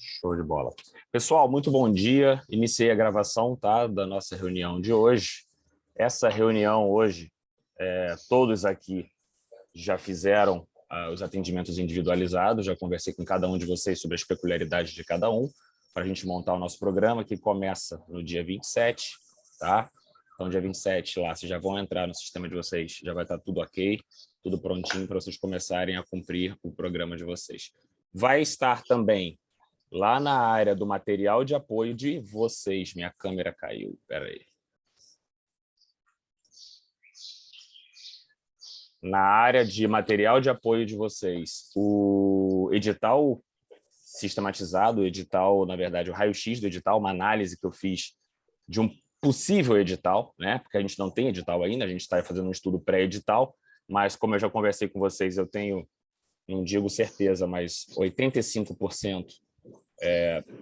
Show de bola. Pessoal, muito bom dia. Iniciei a gravação, tá, da nossa reunião de hoje. Essa reunião hoje, todos aqui já fizeram os atendimentos individualizados, já conversei com cada um de vocês sobre as peculiaridades de cada um, para a gente montar o nosso programa, que começa no dia 27, tá? Então, dia 27, lá, vocês já vão entrar no sistema de vocês, já vai estar tudo ok, tudo prontinho para vocês começarem a cumprir o programa de vocês. Vai estar também lá na área do material de apoio de vocês. Minha câmera caiu, peraí. Na área de material de apoio de vocês, o edital sistematizado, o edital, na verdade, o raio-x do edital, uma análise que eu fiz de um possível edital, né? Porque a gente não tem edital ainda, a gente está fazendo um estudo pré-edital, mas como eu já conversei com vocês, eu tenho, não digo certeza, mas 85%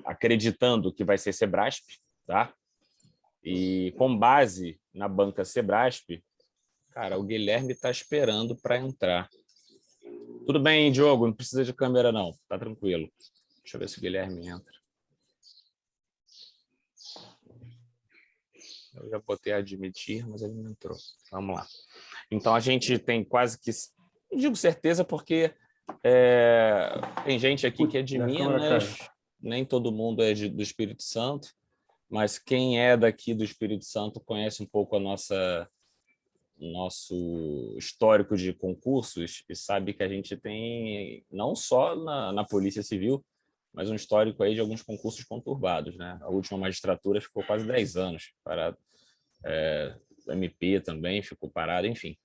acreditando que vai ser Sebrasp, tá? E com base na banca Sebrasp, cara, o Guilherme está esperando para entrar. Tudo bem, Diogo, não precisa de câmera não, tá tranquilo. Deixa eu ver se o Guilherme entra. Eu já botei admitir, mas ele não entrou. Vamos lá. Então, a gente tem quase que... Não digo certeza porque tem gente aqui que é de Minas, nem todo mundo é do Espírito Santo, mas quem é daqui do Espírito Santo conhece um pouco a nosso histórico de concursos e sabe que a gente tem, não só na Polícia Civil, mas um histórico aí de alguns concursos conturbados, né? A última magistratura ficou quase 10 anos parado. O MP também ficou parado, enfim.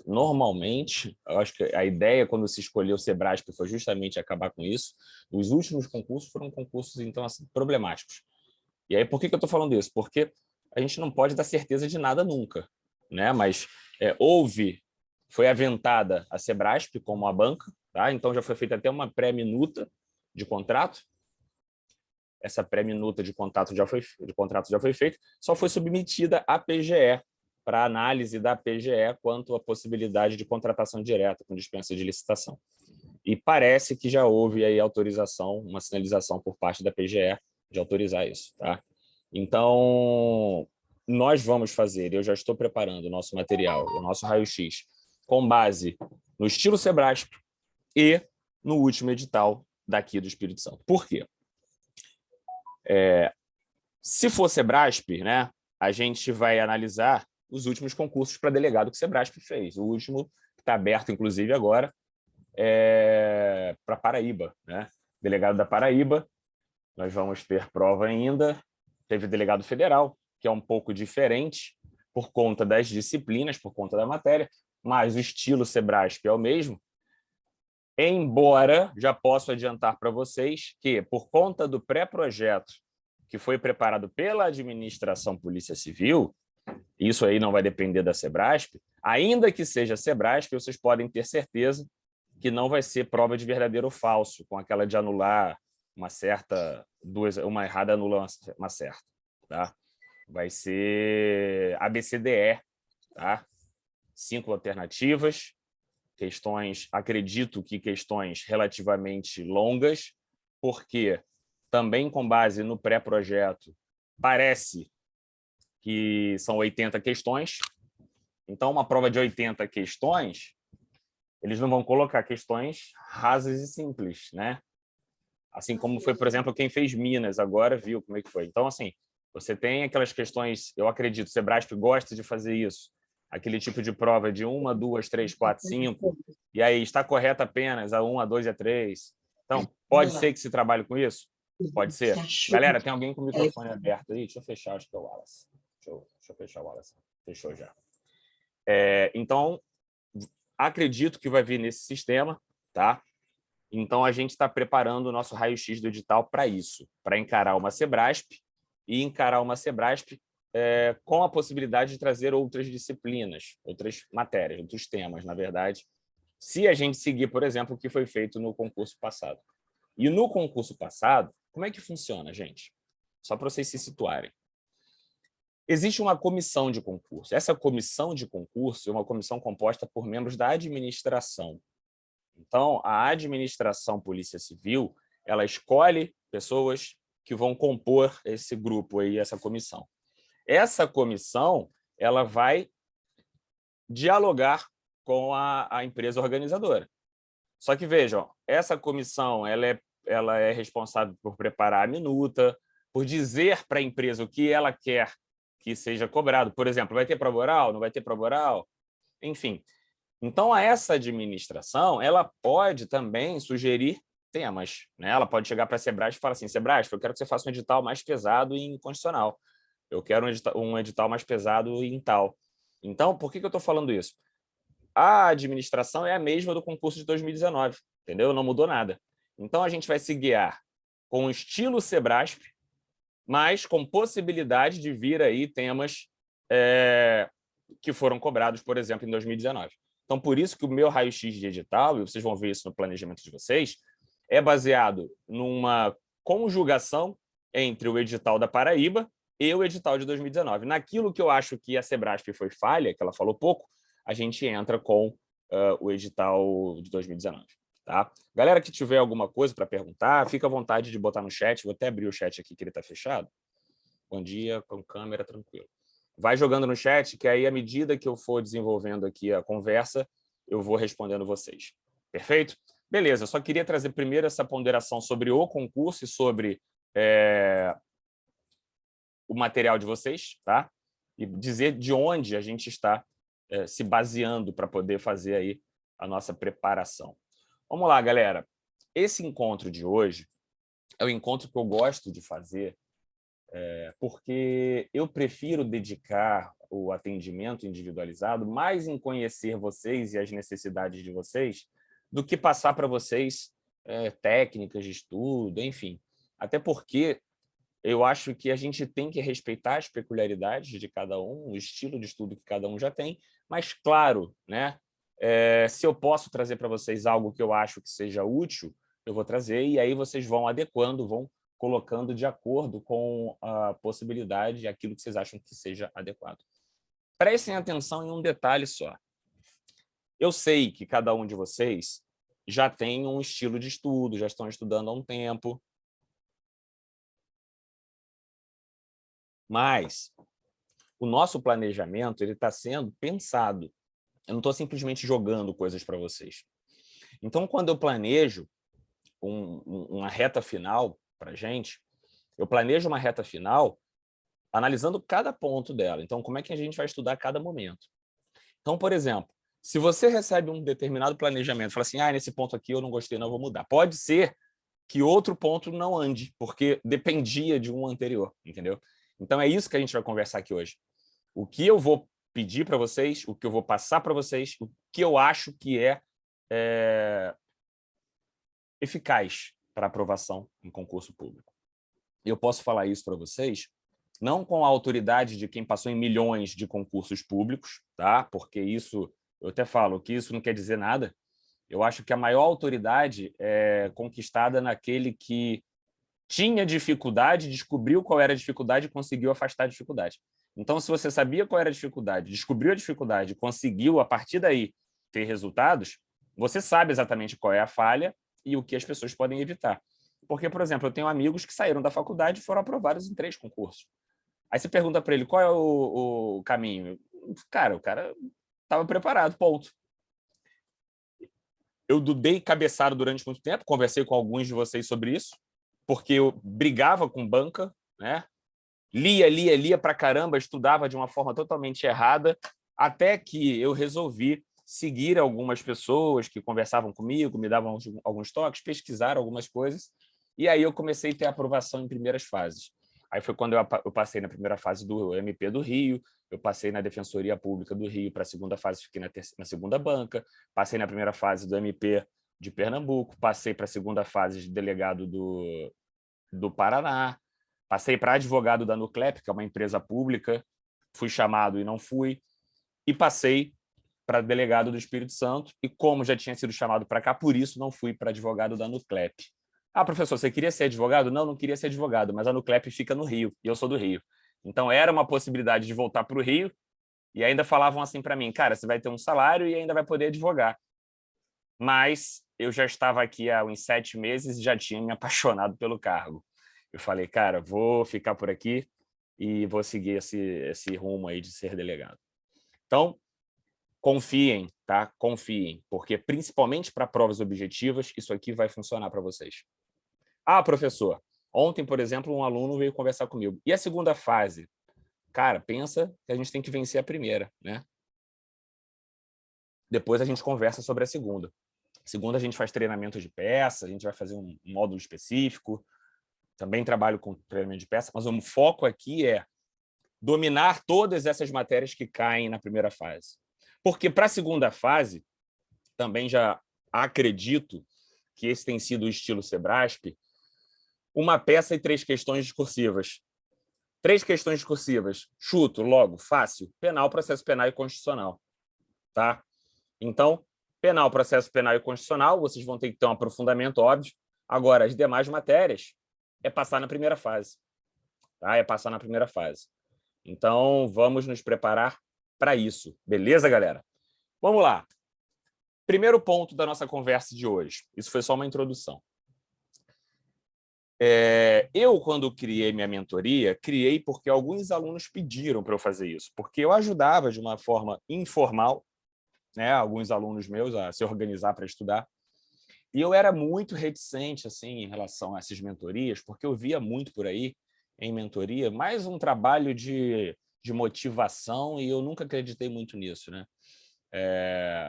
Normalmente, eu acho que a ideia, quando se escolheu o Sebrasp, foi justamente acabar com isso. Os últimos concursos foram concursos, então, assim, problemáticos. E aí, por que eu estou falando isso? Porque a gente não pode dar certeza de nada nunca, né? Mas foi aventada a Sebrasp como a banca, tá? Então já foi feita até uma pré-minuta de contrato. Essa pré-minuta de contrato já foi feita, só foi submetida à PGE, para análise da PGE quanto à possibilidade de contratação direta com dispensa de licitação. E parece que já houve aí autorização, uma sinalização por parte da PGE de autorizar isso, tá? Então, nós vamos fazer, eu já estou preparando o nosso material, o nosso raio-x, com base no estilo Sebrasp e no último edital daqui do Espírito Santo. Por quê? Se for Sebrasp, né, a gente vai analisar os últimos concursos para delegado que o Sebrasp fez. O último, que está aberto, inclusive, agora, para Paraíba, né? Delegado da Paraíba, nós vamos ter prova ainda. Teve delegado federal, que é um pouco diferente por conta das disciplinas, por conta da matéria, mas o estilo Sebrasp é o mesmo. Embora já posso adiantar para vocês que, por conta do pré-projeto que foi preparado pela administração Polícia Civil, isso aí não vai depender da Sebrasp, ainda que seja Sebrasp, vocês podem ter certeza que não vai ser prova de verdadeiro ou falso, com aquela de anular uma errada anula uma certa, tá? Vai ser ABCDE, tá? 5 alternativas, questões, acredito que questões relativamente longas, porque também com base no pré-projeto, parece que são 80 questões. Então, uma prova de 80 questões, eles não vão colocar questões rasas e simples, né? Assim como foi, por exemplo, quem fez Minas agora viu como é que foi. Então, assim, você tem aquelas questões, eu acredito, o Sebrasp gosta de fazer isso, aquele tipo de prova de 1, 2, 3, 4, 5, e aí está correta apenas a 1, a 2 e a 3. Então, pode ser que se trabalhe com isso? Pode ser. Galera, tem alguém com o microfone aberto aí? Deixa eu fechar, acho que é o Wallace. Deixa eu fechar o Wallace. Fechou já. Então, acredito que vai vir nesse sistema, tá? Então, a gente está preparando o nosso raio-x do edital para isso, para encarar uma Sebrasp e encarar uma Sebrasp com a possibilidade de trazer outras disciplinas, outras matérias, outros temas, na verdade, se a gente seguir, por exemplo, o que foi feito no concurso passado. E no concurso passado, como é que funciona, gente? Só para vocês se situarem. Existe uma comissão de concurso. Essa comissão de concurso é uma comissão composta por membros da administração. Então, a administração Polícia Civil, ela escolhe pessoas que vão compor esse grupo aí, essa comissão. Essa comissão ela vai dialogar com a empresa organizadora. Só que, vejam, essa comissão ela é responsável por preparar a minuta, por dizer para a empresa o que ela quer que seja cobrado. Por exemplo, vai ter prova oral? Não vai ter prova oral? Enfim. Então, essa administração ela pode também sugerir temas. Né? Ela pode chegar para a Sebrasp e falar assim, Sebrasp, eu quero que você faça um edital mais pesado em constitucional. Eu quero um edital mais pesado em tal. Então, por que eu estou falando isso? A administração é a mesma do concurso de 2019, entendeu? Não mudou nada. Então, a gente vai se guiar com o estilo Sebrasp, mas com possibilidade de vir aí temas que foram cobrados, por exemplo, em 2019. Então, por isso que o meu raio-x de edital, e vocês vão ver isso no planejamento de vocês, é baseado numa conjugação entre o edital da Paraíba e o edital de 2019. Naquilo que eu acho que a Sebrasp foi falha, que ela falou pouco, a gente entra com o edital de 2019. Tá? Galera que tiver alguma coisa para perguntar, fica à vontade de botar no chat. Vou até abrir o chat aqui, que ele está fechado. Bom dia, com câmera, tranquilo. Vai jogando no chat, que aí, à medida que eu for desenvolvendo aqui a conversa, eu vou respondendo vocês. Perfeito? Beleza, só queria trazer primeiro essa ponderação sobre o concurso e sobre o material de vocês, tá? E dizer de onde a gente está se baseando para poder fazer aí a nossa preparação. Vamos lá, galera. Esse encontro de hoje é o encontro que eu gosto de fazer porque eu prefiro dedicar o atendimento individualizado mais em conhecer vocês e as necessidades de vocês do que passar para vocês técnicas de estudo, enfim. Até porque eu acho que a gente tem que respeitar as peculiaridades de cada um, o estilo de estudo que cada um já tem, mas, claro, né, se eu posso trazer para vocês algo que eu acho que seja útil, eu vou trazer, e aí vocês vão adequando, vão colocando de acordo com a possibilidade e aquilo que vocês acham que seja adequado. Prestem atenção em um detalhe só. Eu sei que cada um de vocês já tem um estilo de estudo, já estão estudando há um tempo, mas o nosso planejamento está sendo pensado. Eu não estou simplesmente jogando coisas para vocês. Então, quando eu planejo uma reta final para a gente, eu planejo uma reta final analisando cada ponto dela. Então, como é que a gente vai estudar cada momento? Então, por exemplo, se você recebe um determinado planejamento, fala assim, nesse ponto aqui eu não gostei, não vou mudar. Pode ser que outro ponto não ande, porque dependia de um anterior, entendeu? Então, é isso que a gente vai conversar aqui hoje. O que eu vou pedir para vocês, o que eu vou passar para vocês, o que eu acho que é eficaz para aprovação em concurso público. Eu posso falar isso para vocês, não com a autoridade de quem passou em milhões de concursos públicos, tá? Porque isso, eu até falo que isso não quer dizer nada. Eu acho que a maior autoridade é conquistada naquele que tinha dificuldade, descobriu qual era a dificuldade e conseguiu afastar a dificuldade. Então, se você sabia qual era a dificuldade, descobriu a dificuldade, conseguiu, a partir daí, ter resultados, você sabe exatamente qual é a falha e o que as pessoas podem evitar. Porque, por exemplo, eu tenho amigos que saíram da faculdade e foram aprovados em 3 concursos. Aí você pergunta para ele qual é o caminho. Cara, o cara estava preparado, ponto. Eu dei cabeçada durante muito tempo, conversei com alguns de vocês sobre isso, porque eu brigava com banca, né? Lia pra caramba, estudava de uma forma totalmente errada, até que eu resolvi seguir algumas pessoas que conversavam comigo, me davam alguns toques, pesquisar algumas coisas, e aí eu comecei a ter aprovação em primeiras fases. Aí foi quando eu passei na primeira fase do MP do Rio, eu passei na Defensoria Pública do Rio para a segunda fase, fiquei na segunda banca, passei na primeira fase do MP de Pernambuco, passei para a segunda fase de delegado do Paraná, passei para advogado da Nuclep, que é uma empresa pública, fui chamado e não fui, e passei para delegado do Espírito Santo, e como já tinha sido chamado para cá, por isso não fui para advogado da Nuclep. Professor, você queria ser advogado? Não, não queria ser advogado, mas a Nuclep fica no Rio, e eu sou do Rio. Então, era uma possibilidade de voltar para o Rio, e ainda falavam assim para mim, cara, você vai ter um salário e ainda vai poder advogar. mas eu já estava aqui há uns 7 meses e já tinha me apaixonado pelo cargo. Eu falei, cara, vou ficar por aqui e vou seguir esse rumo aí de ser delegado. Então, confiem, tá? Confiem, porque principalmente para provas objetivas, isso aqui vai funcionar para vocês. Ah, professor, ontem, por exemplo, um aluno veio conversar comigo. E a segunda fase? Cara, pensa que a gente tem que vencer a primeira, né? Depois a gente conversa sobre a segunda. Segunda, a gente faz treinamento de peça, a gente vai fazer um módulo específico. Também trabalho com treinamento de peça, mas o foco aqui é dominar todas essas matérias que caem na primeira fase. Porque para a segunda fase, também já acredito que esse tem sido o estilo Sebrasp, uma peça e 3 questões discursivas. 3 questões discursivas, chuto, logo, fácil, penal, processo penal e constitucional. Tá? Então, penal, processo penal e constitucional, vocês vão ter que ter um aprofundamento, óbvio. Agora, as demais matérias é passar na primeira fase. Tá? É passar na primeira fase. Então, vamos nos preparar para isso. Beleza, galera? Vamos lá. Primeiro ponto da nossa conversa de hoje. Isso foi só uma introdução. Eu, quando criei minha mentoria, criei porque alguns alunos pediram para eu fazer isso, porque eu ajudava de uma forma informal, né, alguns alunos meus a se organizar para estudar, e eu era muito reticente assim, em relação a essas mentorias, porque eu via muito por aí, em mentoria, mais um trabalho de motivação, e eu nunca acreditei muito nisso, né?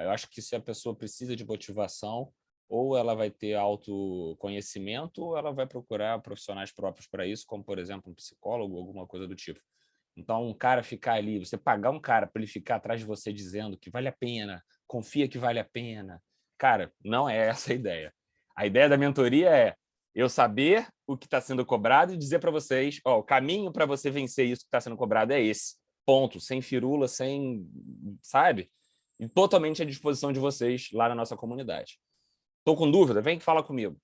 Eu acho que se a pessoa precisa de motivação, ou ela vai ter autoconhecimento, ou ela vai procurar profissionais próprios para isso, como, por exemplo, um psicólogo, alguma coisa do tipo. Então, um cara ficar ali, você pagar um cara para ele ficar atrás de você dizendo que vale a pena, confia que vale a pena. Cara, não é essa a ideia. A ideia da mentoria é eu saber o que está sendo cobrado e dizer para vocês, ó, o caminho para você vencer isso que está sendo cobrado é esse. Ponto. Sem firula, sem... Sabe? E totalmente à disposição de vocês lá na nossa comunidade. Estou com dúvida? Vem que fala comigo.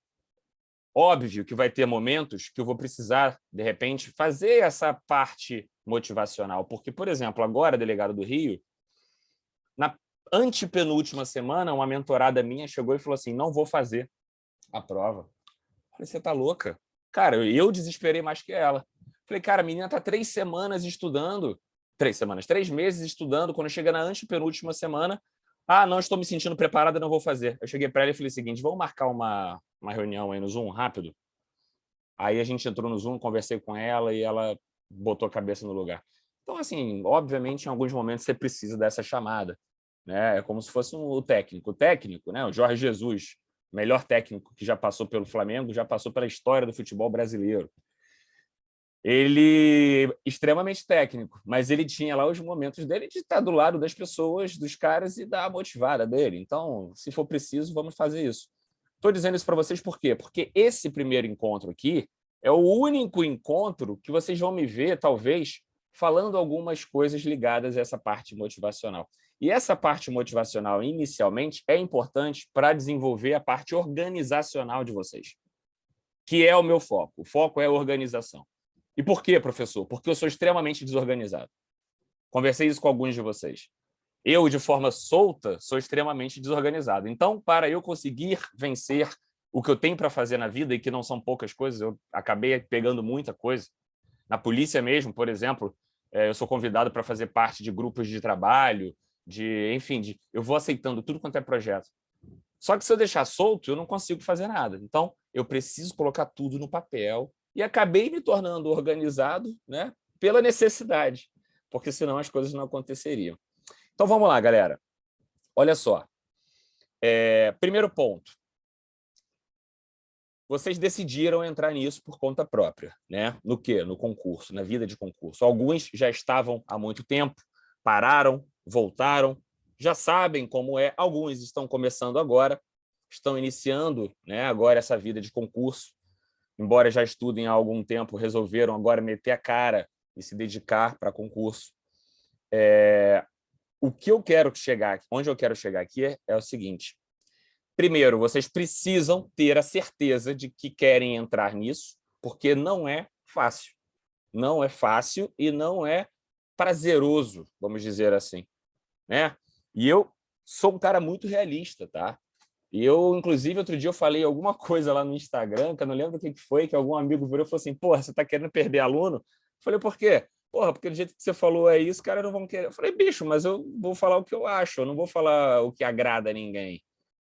Óbvio que vai ter momentos que eu vou precisar, de repente, fazer essa parte motivacional. Porque, por exemplo, agora, delegado do Rio, na antepenúltima semana, uma mentorada minha chegou e falou assim, não vou fazer a prova. Eu falei, você tá louca? Cara, eu desesperei mais que ela. Falei, cara, a menina tá 3 semanas estudando, 3 semanas, 3 meses estudando, quando chega na antepenúltima semana, ah, não estou me sentindo preparada, não vou fazer. Eu cheguei para ela e falei o seguinte, vamos marcar uma reunião aí no Zoom, rápido? Aí a gente entrou no Zoom, conversei com ela e ela botou a cabeça no lugar. Então, assim, obviamente, em alguns momentos você precisa dessa chamada, né? É como se fosse o técnico. O técnico, né? O Jorge Jesus, melhor técnico que já passou pelo Flamengo, já passou pela história do futebol brasileiro. Ele extremamente técnico, mas ele tinha lá os momentos dele de estar do lado das pessoas, dos caras e dar a motivada dele. Então, se for preciso, vamos fazer isso. Estou dizendo isso para vocês por quê? Porque esse primeiro encontro aqui é o único encontro que vocês vão me ver, talvez, falando algumas coisas ligadas a essa parte motivacional. E essa parte motivacional, inicialmente, é importante para desenvolver a parte organizacional de vocês, que é o meu foco. O foco é a organização. E por quê, professor? Porque eu sou extremamente desorganizado. Conversei isso com alguns de vocês. Eu, de forma solta, sou extremamente desorganizado. Então, para eu conseguir vencer o que eu tenho para fazer na vida, e que não são poucas coisas, eu acabei pegando muita coisa. Na polícia mesmo, por exemplo, eu sou convidado para fazer parte de grupos de trabalho, enfim, eu vou aceitando tudo quanto é projeto. Só que se eu deixar solto, eu não consigo fazer nada. Então, eu preciso colocar tudo no papel e acabei me tornando organizado, né, pela necessidade, porque senão as coisas não aconteceriam. Então, vamos lá, galera. Olha só. Primeiro ponto. Vocês decidiram entrar nisso por conta própria, né? No quê? No concurso, na vida de concurso. Alguns já estavam há muito tempo, pararam, voltaram, já sabem como é. Alguns estão começando agora, estão iniciando, né, agora essa vida de concurso. Embora já estudem há algum tempo, resolveram agora meter a cara e se dedicar para concurso. O que eu quero chegar, onde eu quero chegar aqui é o seguinte. Primeiro, vocês precisam ter a certeza de que querem entrar nisso, porque não é fácil. Não é fácil e não é prazeroso, vamos dizer assim, né? E eu sou um cara muito realista, tá? E eu, inclusive, outro dia eu falei alguma coisa lá no Instagram, que eu não lembro o que foi, que algum amigo virou e falou assim, porra, você está querendo perder aluno? Eu falei, por quê? Porra, porque do jeito que você falou é isso, os caras não vão querer. Eu falei, bicho, mas eu vou falar o que eu acho, eu não vou falar o que agrada a ninguém.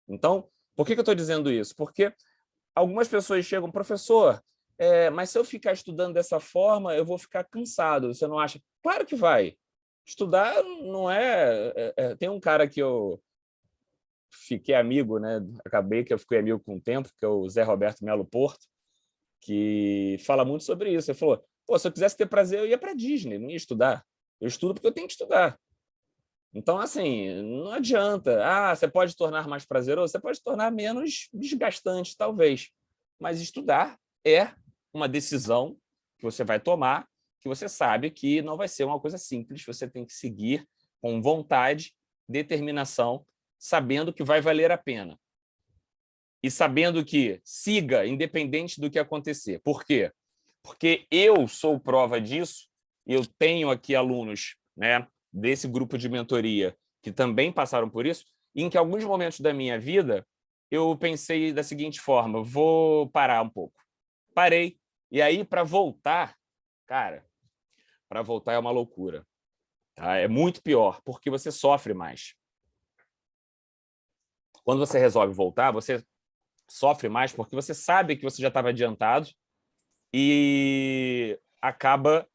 Então, por que eu estou dizendo isso? Porque algumas pessoas chegam, professor, mas se eu ficar estudando dessa forma, eu vou ficar cansado. Você não acha? Claro que vai. Estudar não tem um cara que eu fiquei amigo, né? Acabei que eu fiquei amigo com o tempo, que é o Zé Roberto Melo Porto, que fala muito sobre isso. Ele falou, pô, se eu quisesse ter prazer, eu ia para Disney, não ia estudar. Eu estudo porque eu tenho que estudar. Então, assim, não adianta. Ah, você pode tornar mais prazeroso, você pode tornar menos desgastante, talvez. Mas estudar é uma decisão que você vai tomar, que você sabe que não vai ser uma coisa simples, você tem que seguir com vontade, determinação, sabendo que vai valer a pena. E sabendo que siga, independente do que acontecer. Por quê? Porque eu sou prova disso, eu tenho aqui alunos, né, desse grupo de mentoria que também passaram por isso, e em que alguns momentos da minha vida eu pensei da seguinte forma, vou parar um pouco. Parei. E aí, para voltar, cara, para voltar é uma loucura. Tá? É muito pior, porque você sofre mais. Quando você resolve voltar, você sofre mais porque você sabe que você já estava adiantado e acaba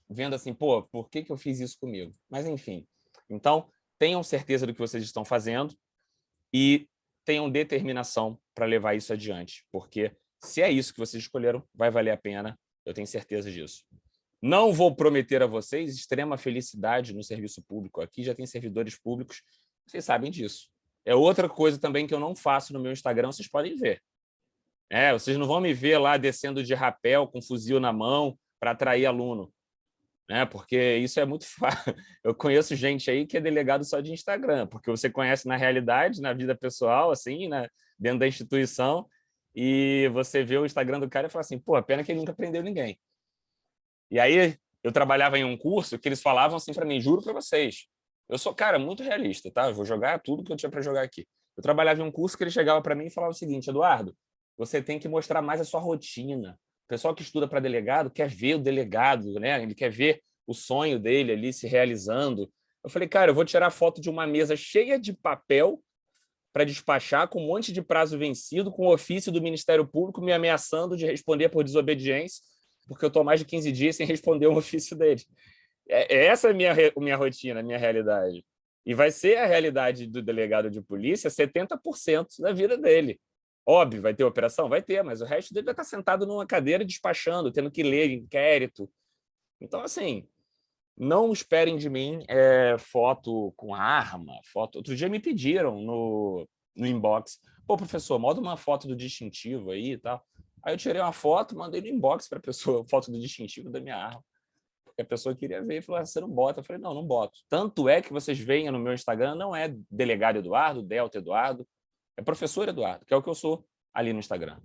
vendo assim, pô, por que eu fiz isso comigo? Mas, enfim. Então, tenham certeza do que vocês estão fazendo e tenham determinação para levar isso adiante, porque se é isso que vocês escolheram, vai valer a pena, eu tenho certeza disso. Não vou prometer a vocês extrema felicidade no serviço público. Aqui já tem servidores públicos, vocês sabem disso. É outra coisa também que eu não faço no meu Instagram, vocês podem ver. Vocês não vão me ver lá descendo de rapel com fuzil na mão para atrair aluno, né? Porque isso é muito fácil. Eu conheço gente aí que é delegado só de Instagram, porque você conhece na realidade, na vida pessoal, assim, né? Dentro da instituição, e você vê o Instagram do cara e fala assim, pô, pena que ele nunca prendeu ninguém. E aí eu trabalhava em um curso que eles falavam assim para mim, juro para vocês, eu sou, cara, muito realista, tá? Eu vou jogar tudo que eu tinha para jogar aqui. Eu trabalhava em um curso que ele chegava para mim e falava o seguinte, Eduardo, você tem que mostrar mais a sua rotina. O pessoal que estuda para delegado quer ver o delegado, né? Ele quer ver o sonho dele ali se realizando. Eu falei, cara, eu vou tirar foto de uma mesa cheia de papel para despachar, com um monte de prazo vencido, com o ofício do Ministério Público me ameaçando de responder por desobediência, porque eu estou mais de 15 dias sem responder um ofício dele. Essa é a minha rotina, a minha realidade. E vai ser a realidade do delegado de polícia 70% da vida dele. Óbvio, vai ter operação? Vai ter, mas o resto dele vai estar sentado numa cadeira despachando, tendo que ler inquérito. Então, assim, não esperem de mim foto com arma, foto. Outro dia me pediram no inbox, pô, professor, manda uma foto do distintivo aí e tal. Aí eu tirei uma foto, mandei no inbox para a pessoa, foto do distintivo da minha arma. Porque a pessoa queria ver e falou, você não bota? Eu falei, não, não boto. Tanto é que vocês veem no meu Instagram, não é delegado Eduardo, Delta Eduardo, é professor Eduardo, que é o que eu sou ali no Instagram.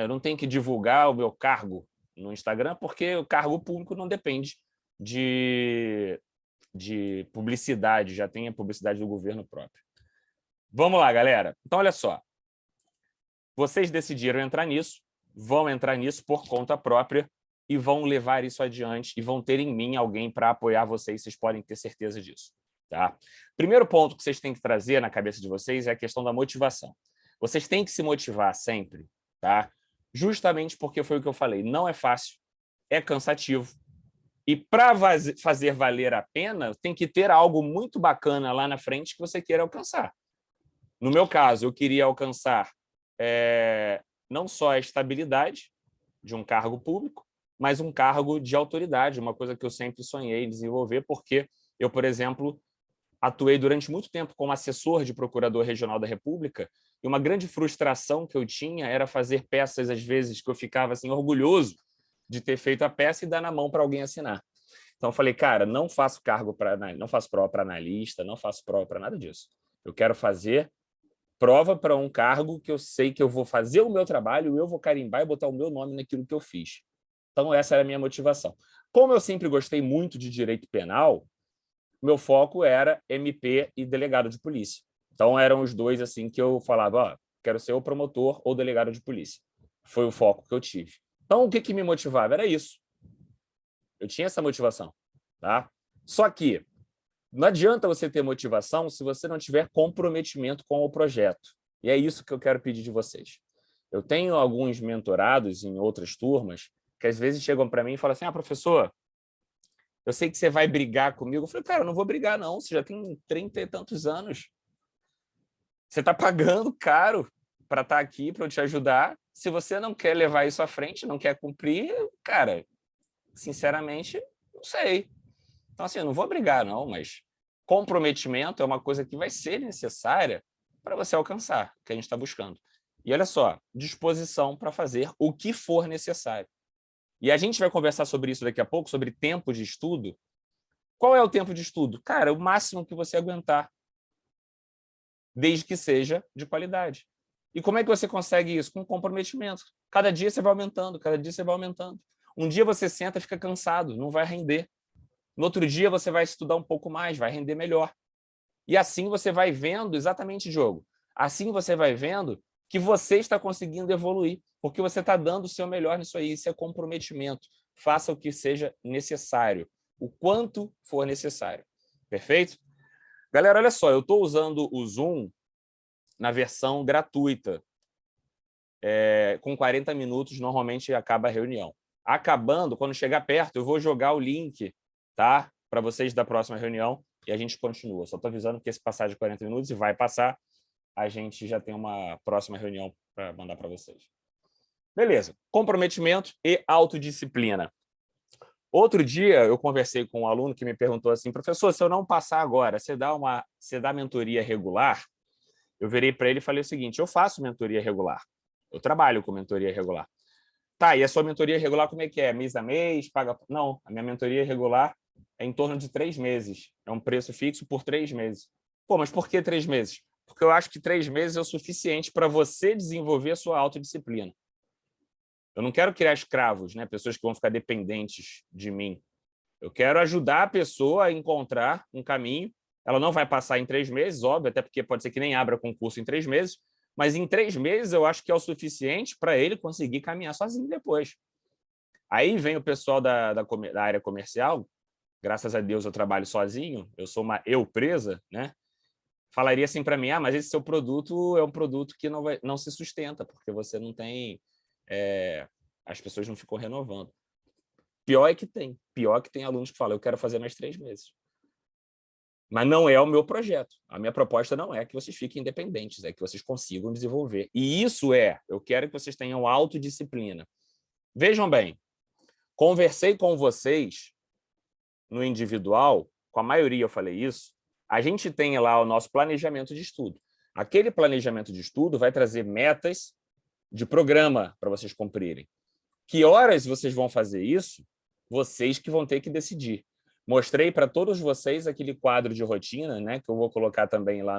Eu não tenho que divulgar o meu cargo no Instagram, porque o cargo público não depende de publicidade, já tem a publicidade do governo próprio. Vamos lá, galera. Então, olha só. Vocês decidiram entrar nisso, vão entrar nisso por conta própria e vão levar isso adiante e vão ter em mim alguém para apoiar vocês, vocês podem ter certeza disso. Tá? Primeiro ponto que vocês têm que trazer na cabeça de vocês é a questão da motivação. Vocês têm que se motivar sempre, tá? Justamente porque foi o que eu falei, não é fácil, é cansativo, e para fazer valer a pena, tem que ter algo muito bacana lá na frente que você queira alcançar. No meu caso, eu queria alcançar não só a estabilidade de um cargo público, mas um cargo de autoridade, uma coisa que eu sempre sonhei em desenvolver, porque eu, por exemplo, atuei durante muito tempo como assessor de procurador regional da República, e uma grande frustração que eu tinha era fazer peças, às vezes, que eu ficava assim, orgulhoso de ter feito a peça e dar na mão para alguém assinar. Então, eu falei, cara, não faço não faço prova para analista, não faço prova para nada disso. Eu quero fazer prova para um cargo que eu sei que eu vou fazer o meu trabalho, eu vou carimbar e botar o meu nome naquilo que eu fiz. Então, essa era a minha motivação. Como eu sempre gostei muito de direito penal, meu foco era MP e delegado de polícia. Então, eram os dois assim que eu falava, ó, quero ser ou promotor ou delegado de polícia. Foi o foco que eu tive. Então, o que me motivava? Era isso. Eu tinha essa motivação. Tá? Só que não adianta você ter motivação se você não tiver comprometimento com o projeto. E é isso que eu quero pedir de vocês. Eu tenho alguns mentorados em outras turmas que às vezes chegam para mim e falam assim, professor, eu sei que você vai brigar comigo. Eu falei, cara, eu não vou brigar não, você já tem 30 e tantos anos. Você está pagando caro para estar aqui, para eu te ajudar. Se você não quer levar isso à frente, não quer cumprir, cara, sinceramente, não sei. Então, assim, eu não vou brigar, não, mas comprometimento é uma coisa que vai ser necessária para você alcançar o que a gente está buscando. E olha só, disposição para fazer o que for necessário. E a gente vai conversar sobre isso daqui a pouco, sobre tempo de estudo. Qual é o tempo de estudo? Cara, o máximo que você aguentar, desde que seja de qualidade. E como é que você consegue isso? Com comprometimento. Cada dia você vai aumentando, cada dia você vai aumentando. Um dia você senta e fica cansado, não vai render. No outro dia você vai estudar um pouco mais, vai render melhor. E assim você vai vendo, exatamente, Diogo, assim você vai vendo que você está conseguindo evoluir, porque você está dando o seu melhor nisso aí. Isso é comprometimento. Faça o que seja necessário, o quanto for necessário. Perfeito? Galera, olha só, eu estou usando o Zoom na versão gratuita. Com 40 minutos, normalmente acaba a reunião. Acabando, quando chegar perto, eu vou jogar o link, tá? Para vocês da próxima reunião e a gente continua. Só estou avisando que esse passar de 40 minutos e vai passar, a gente já tem uma próxima reunião para mandar para vocês. Beleza. Comprometimento e autodisciplina. Outro dia, eu conversei com um aluno que me perguntou assim, professor, se eu não passar agora, você dá mentoria regular? Eu virei para ele e falei o seguinte, eu faço mentoria regular. Eu trabalho com mentoria regular. Tá, e a sua mentoria regular como é que é? Mês a mês? Paga? Não, a minha mentoria regular é em torno de 3 meses. É um preço fixo por 3 meses. Pô, mas por que 3 meses? Porque eu acho que 3 meses é o suficiente para você desenvolver a sua autodisciplina. Eu não quero criar escravos, né? Pessoas que vão ficar dependentes de mim. Eu quero ajudar a pessoa a encontrar um caminho. Ela não vai passar em 3 meses, óbvio, até porque pode ser que nem abra concurso em 3 meses, mas em 3 meses eu acho que é o suficiente para ele conseguir caminhar sozinho depois. Aí vem o pessoal da área comercial, graças a Deus eu trabalho sozinho, eu sou uma eu-presa, né? Falaria assim para mim, mas esse seu produto é um produto que não se sustenta, porque você não tem... as pessoas não ficam renovando. Pior que tem alunos que falam, eu quero fazer mais 3 meses. Mas não é o meu projeto. A minha proposta não é que vocês fiquem independentes, é que vocês consigam desenvolver. E isso eu quero que vocês tenham autodisciplina. Vejam bem, conversei com vocês no individual, com a maioria eu falei isso, a gente tem lá o nosso planejamento de estudo. Aquele planejamento de estudo vai trazer metas de programa para vocês cumprirem. Que horas vocês vão fazer isso? Vocês que vão ter que decidir. Mostrei para todos vocês aquele quadro de rotina, né, que eu vou colocar também lá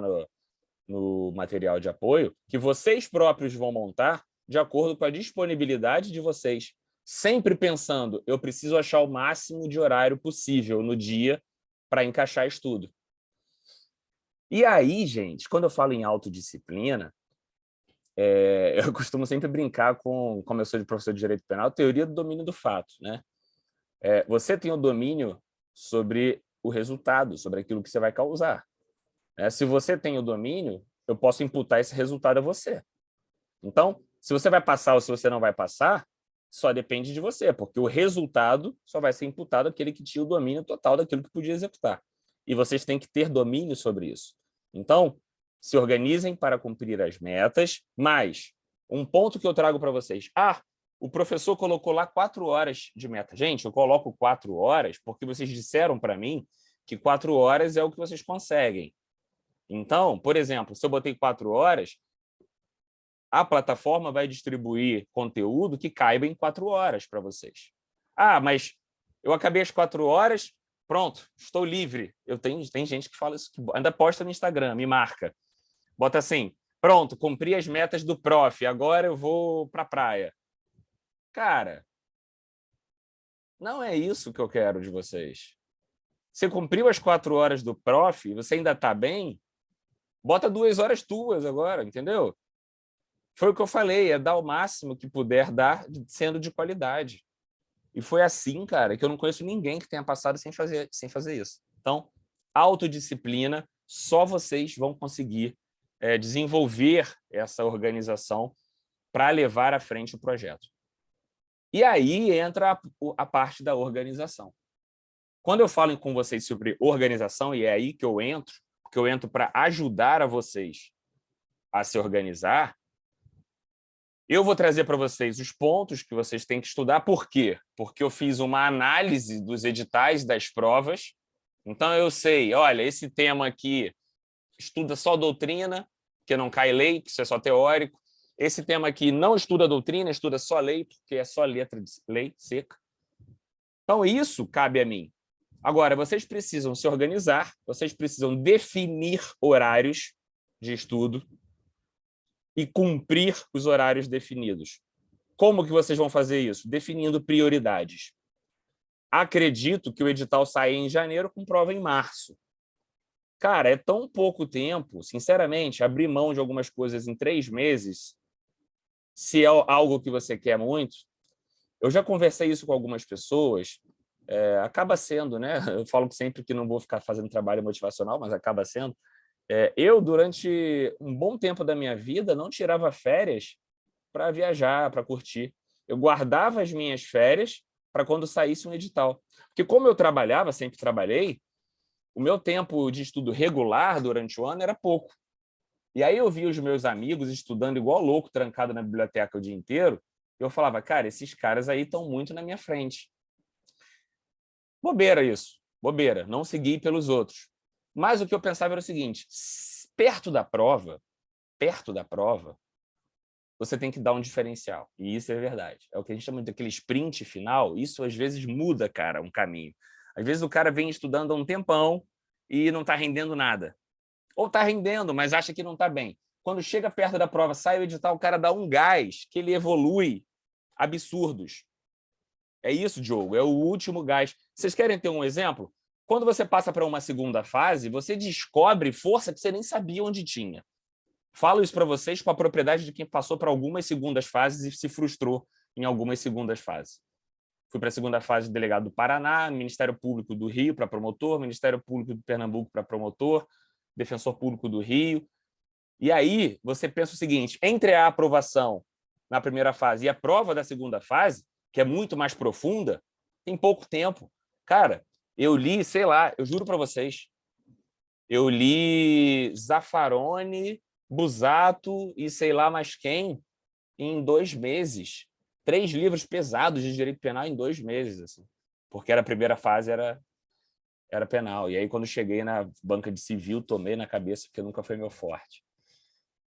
no material de apoio, que vocês próprios vão montar de acordo com a disponibilidade de vocês. Sempre pensando, eu preciso achar o máximo de horário possível no dia para encaixar estudo. E aí, gente, quando eu falo em autodisciplina, eu costumo sempre brincar com, como eu sou de professor de Direito Penal, teoria do domínio do fato, né? Você tem o domínio sobre o resultado, sobre aquilo que você vai causar. Se você tem o domínio, eu posso imputar esse resultado a você. Então, se você vai passar ou se você não vai passar, só depende de você, porque o resultado só vai ser imputado àquele que tinha o domínio total daquilo que podia executar. E vocês têm que ter domínio sobre isso. Então, se organizem para cumprir as metas, mas um ponto que eu trago para vocês. O professor colocou lá 4 horas de meta. Gente, eu coloco 4 horas porque vocês disseram para mim que 4 horas é o que vocês conseguem. Então, por exemplo, se eu botei 4 horas, a plataforma vai distribuir conteúdo que caiba em 4 horas para vocês. Mas eu acabei as 4 horas, pronto, estou livre. Tem gente que fala isso, que ainda posta no Instagram, me marca. Bota assim, pronto, cumpri as metas do prof, agora eu vou para a praia. Cara, não é isso que eu quero de vocês. Você cumpriu as 4 horas do prof, você ainda está bem, Bota 2 horas tuas agora, entendeu? Foi o que eu falei, é dar o máximo que puder dar, sendo de qualidade. E foi assim, cara, que eu não conheço ninguém que tenha passado sem fazer isso. Então, autodisciplina, só vocês vão conseguir desenvolver essa organização para levar à frente o projeto. E aí entra a parte da organização. Quando eu falo com vocês sobre organização, e é aí que eu entro, porque eu entro para ajudar a vocês a se organizar, eu vou trazer para vocês os pontos que vocês têm que estudar. Por quê? Porque eu fiz uma análise dos editais das provas. Então, eu sei, olha, esse tema aqui estuda só doutrina, que não cai lei, que isso é só teórico. Esse tema aqui não estuda doutrina, estuda só lei, porque é só letra de lei seca. Então, isso cabe a mim. Agora, vocês precisam se organizar, vocês precisam definir horários de estudo e cumprir os horários definidos. Como que vocês vão fazer isso? Definindo prioridades. Acredito que o edital sai em janeiro com prova em março. Cara, é tão pouco tempo, sinceramente, abrir mão de algumas coisas em 3 meses, se é algo que você quer muito. Eu já conversei isso com algumas pessoas, acaba sendo, né? Eu falo sempre que não vou ficar fazendo trabalho motivacional, mas acaba sendo. Eu, durante um bom tempo da minha vida, não tirava férias para viajar, para curtir. Eu guardava as minhas férias para quando saísse um edital. Porque como eu trabalhava, sempre trabalhei, o meu tempo de estudo regular durante o ano era pouco. E aí eu via os meus amigos estudando igual louco, trancado na biblioteca o dia inteiro, e eu falava, cara, esses caras aí estão muito na minha frente. Bobeira isso, bobeira, não seguir pelos outros. Mas o que eu pensava era o seguinte, perto da prova, você tem que dar um diferencial. E isso é verdade. É o que a gente chama daquele sprint final. Isso, às vezes, muda, cara, um caminho. Às vezes, o cara vem estudando há um tempão e não está rendendo nada. Ou está rendendo, mas acha que não está bem. Quando chega perto da prova, sai o edital, o cara dá um gás que ele evolui absurdos. É isso, Diogo, é o último gás. Vocês querem ter um exemplo? Quando você passa para uma segunda fase, você descobre força que você nem sabia onde tinha. Falo isso para vocês com a propriedade de quem passou para algumas segundas fases e se frustrou em algumas segundas fases. Fui para a segunda fase de delegado do Paraná, Ministério Público do Rio para promotor, Ministério Público de Pernambuco para promotor, Defensor Público do Rio. E aí você pensa o seguinte, entre a aprovação na primeira fase e a prova da segunda fase, que é muito mais profunda, tem pouco tempo. Cara, eu li, sei lá, eu juro para vocês, eu li Zaffaroni, Busato e sei lá mais quem em 2 meses. 3 livros pesados de direito penal em 2 meses, assim, porque a primeira fase era penal. E aí, quando cheguei na banca de civil, tomei na cabeça, porque nunca foi meu forte.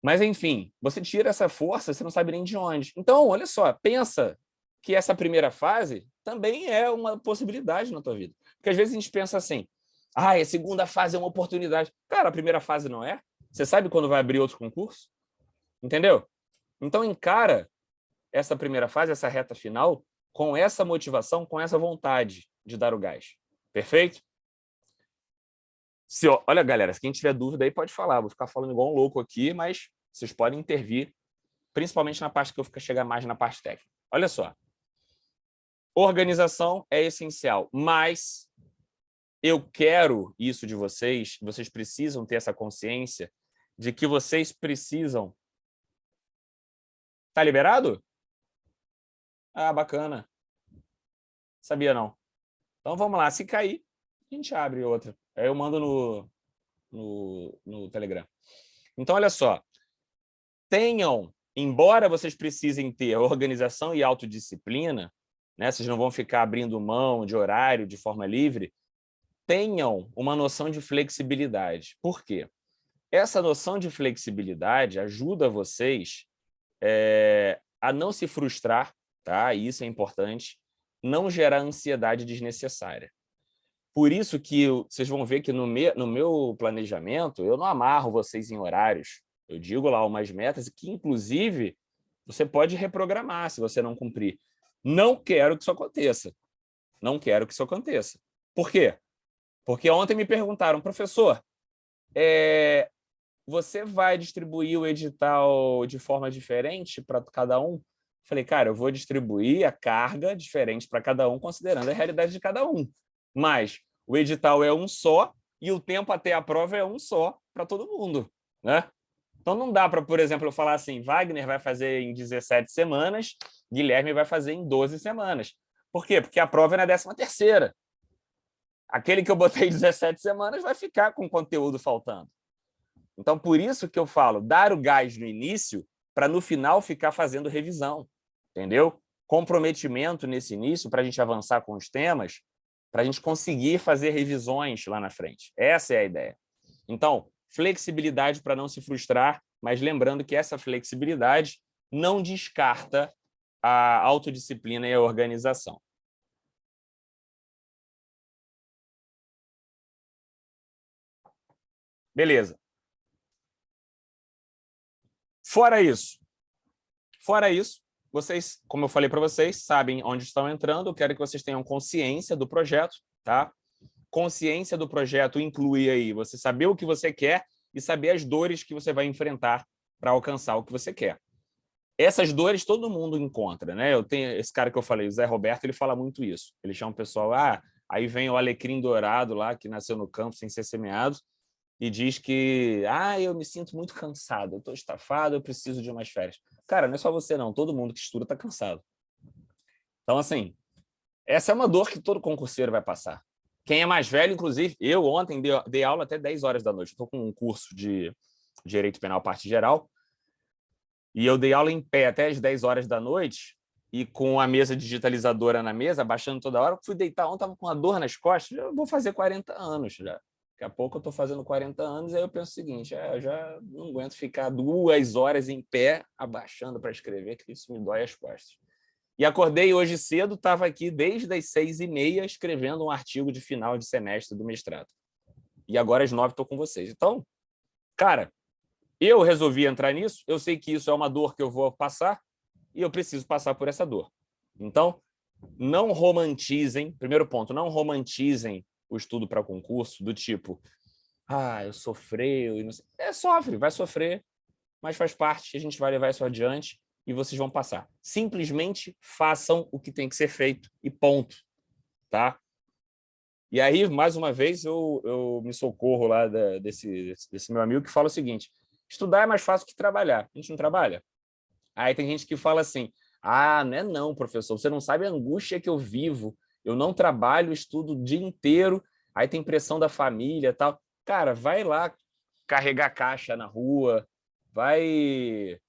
Mas, enfim, você tira essa força, você não sabe nem de onde. Então, olha só, pensa que essa primeira fase também é uma possibilidade na tua vida. Porque às vezes a gente pensa assim, a segunda fase é uma oportunidade. Cara, a primeira fase não é? Você sabe quando vai abrir outro concurso? Entendeu? Então, encara essa primeira fase, essa reta final, com essa motivação, com essa vontade de dar o gás. Perfeito? Olha, galera, se quem tiver dúvida aí pode falar. Vou ficar falando igual um louco aqui, mas vocês podem intervir, principalmente na parte que eu fico chegar mais na parte técnica. Olha só. Organização é essencial, mas eu quero isso de vocês, vocês precisam ter essa consciência de que vocês precisam... Tá liberado? Ah, bacana. Sabia não. Então vamos lá, se cair, a gente abre outra. Aí eu mando no Telegram. Então, olha só. Embora vocês precisem ter organização e autodisciplina, né, vocês não vão ficar abrindo mão de horário de forma livre, tenham uma noção de flexibilidade. Por quê? Essa noção de flexibilidade ajuda vocês a não se frustrar, tá? Isso é importante, não gerar ansiedade desnecessária. Por isso que vocês vão ver que no meu planejamento, eu não amarro vocês em horários. Eu digo lá umas metas que, inclusive, você pode reprogramar se você não cumprir. Não quero que isso aconteça. Não quero que isso aconteça. Por quê? Porque ontem me perguntaram, professor, você vai distribuir o edital de forma diferente para cada um? Falei, cara, eu vou distribuir a carga diferente para cada um, considerando a realidade de cada um. Mas o edital é um só e o tempo até a prova é um só para todo mundo, né? Então não dá para, por exemplo, eu falar assim, Wagner vai fazer em 17 semanas, Guilherme vai fazer em 12 semanas. Por quê? Porque a prova é na 13ª. Aquele que eu botei 17 semanas vai ficar com conteúdo faltando. Então, por isso que eu falo, dar o gás no início para no final ficar fazendo revisão, entendeu? Comprometimento nesse início para a gente avançar com os temas, para a gente conseguir fazer revisões lá na frente. Essa é a ideia. Então, flexibilidade para não se frustrar, mas lembrando que essa flexibilidade não descarta a autodisciplina e a organização. Beleza. Fora isso, vocês, como eu falei para vocês, sabem onde estão entrando, eu quero que vocês tenham consciência do projeto, tá? Consciência do projeto inclui aí você saber o que você quer e saber as dores que você vai enfrentar para alcançar o que você quer. Essas dores todo mundo encontra, né? Eu tenho esse cara que eu falei, o Zé Roberto, ele fala muito isso. Ele chama o pessoal, aí vem o alecrim dourado lá, que nasceu no campo sem ser semeado, e diz que eu me sinto muito cansado, eu estou estafado, eu preciso de umas férias. Cara, não é só você não, todo mundo que estuda está cansado. Então, assim, essa é uma dor que todo concurseiro vai passar. Quem é mais velho, inclusive, eu ontem dei aula até 10 horas da noite. Estou com um curso de Direito Penal Parte Geral, e eu dei aula em pé até as 10 horas da noite, e com a mesa digitalizadora na mesa, baixando toda hora, fui deitar ontem, estava com uma dor nas costas, eu vou fazer 40 anos já. Daqui a pouco eu estou fazendo 40 anos, aí eu penso o seguinte, eu já não aguento ficar 2 horas em pé, abaixando para escrever, que isso me dói as costas. E acordei hoje cedo, estava aqui desde as 6h30 escrevendo um artigo de final de semestre do mestrado. E agora às 9 estou com vocês. Então, cara, eu resolvi entrar nisso, eu sei que isso é uma dor que eu vou passar e eu preciso passar por essa dor. Então, não romantizem, primeiro ponto, não romantizem o estudo para concurso do tipo, eu sofreu, e não sei. Sofre, vai sofrer, mas faz parte, a gente vai levar isso adiante e vocês vão passar. Simplesmente façam o que tem que ser feito e ponto, tá? E aí, mais uma vez, eu me socorro lá desse meu amigo que fala o seguinte, estudar é mais fácil que trabalhar. A gente não trabalha? Aí tem gente que fala assim, não é não, professor, você não sabe a angústia que eu vivo, eu não trabalho, estudo o dia inteiro, aí tem pressão da família e tal. Cara, vai lá carregar caixa na rua, vai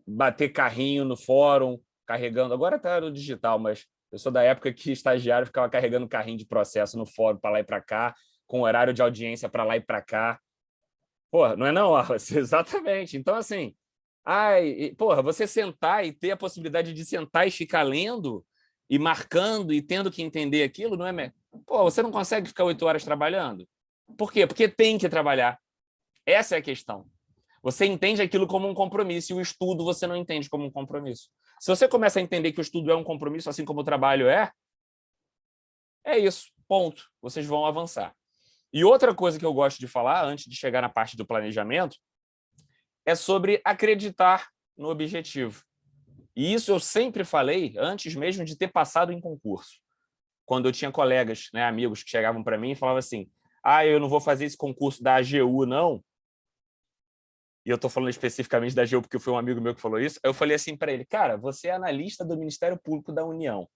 bater carrinho no fórum, carregando. Agora está no digital, mas eu sou da época que estagiário ficava carregando carrinho de processo no fórum para lá e para cá, com horário de audiência para lá e para cá. Pô, não é não, Wallace? Exatamente. Então, assim, você sentar e ter a possibilidade de sentar e ficar lendo e marcando e tendo que entender aquilo, não é... Pô, você não consegue ficar 8 horas trabalhando? Por quê? Porque tem que trabalhar. Essa é a questão. Você entende aquilo como um compromisso e o estudo você não entende como um compromisso. Se você começa a entender que o estudo é um compromisso, assim como o trabalho é isso, ponto. Vocês vão avançar. E outra coisa que eu gosto de falar, antes de chegar na parte do planejamento, é sobre acreditar no objetivo. E isso eu sempre falei antes mesmo de ter passado em concurso. Quando eu tinha colegas, né, amigos que chegavam para mim e falavam assim, eu não vou fazer esse concurso da AGU, não. E eu estou falando especificamente da AGU porque foi um amigo meu que falou isso. Eu falei assim para ele, cara, você é analista do Ministério Público da União.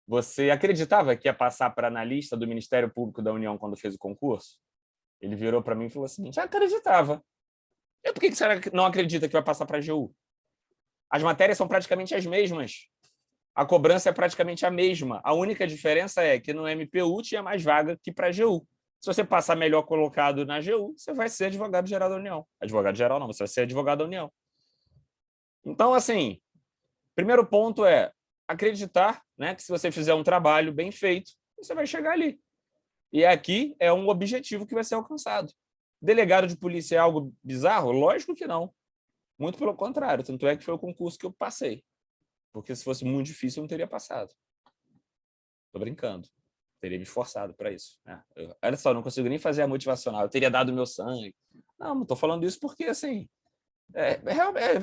Você acreditava que ia passar para analista do Ministério Público da União quando fez o concurso? Ele virou para mim e falou assim, já acreditava. E por que você não acredita que vai passar para a AGU? As matérias são praticamente as mesmas. A cobrança é praticamente a mesma. A única diferença é que no MPU tinha mais vaga que para a AGU. Se você passar melhor colocado na AGU, você vai ser advogado-geral da União. Advogado-geral não, você vai ser advogado da União. Então, assim, primeiro ponto é acreditar, né, que se você fizer um trabalho bem feito, você vai chegar ali. E aqui é um objetivo que vai ser alcançado. Delegado de polícia é algo bizarro? Lógico que não. Muito pelo contrário. Tanto é que foi o concurso que eu passei. Porque se fosse muito difícil, eu não teria passado. Tô brincando. teria me esforçado para isso, né? Olha só, não consigo nem fazer a motivacional, eu teria dado meu sangue. Não estou falando isso porque, assim, é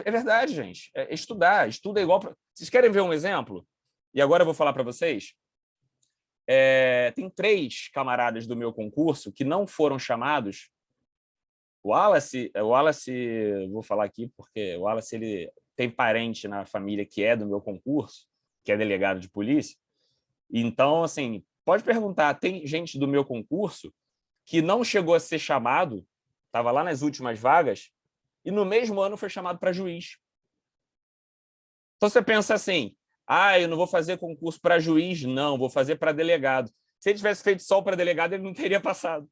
verdade, gente. É estudar, estuda igual... Vocês querem ver um exemplo? E agora eu vou falar para vocês. Tem 3 camaradas do meu concurso que não foram chamados. O Wallace, vou falar aqui porque o Wallace ele tem parente na família que é do meu concurso, que é delegado de polícia. Então, assim, pode perguntar, tem gente do meu concurso que não chegou a ser chamado, estava lá nas últimas vagas, e no mesmo ano foi chamado para juiz. Então você pensa assim, eu não vou fazer concurso para juiz, não, vou fazer para delegado. Se ele tivesse feito só para delegado, ele não teria passado.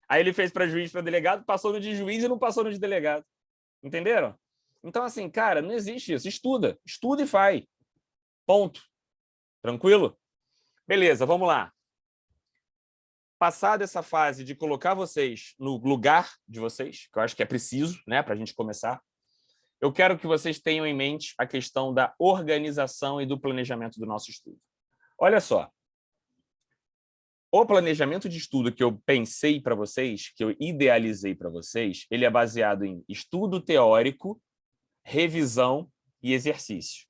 Aí ele fez para juiz, para delegado, passou no de juiz e não passou no de delegado. Entenderam? Então, assim, cara, não existe isso. Estuda e faz. Ponto. Tranquilo? Beleza, vamos lá. Passada essa fase de colocar vocês no lugar de vocês, que eu acho que é preciso, né, para a gente começar, eu quero que vocês tenham em mente a questão da organização e do planejamento do nosso estudo. Olha só, o planejamento de estudo que eu pensei para vocês, que eu idealizei para vocês, ele é baseado em estudo teórico, revisão e exercício.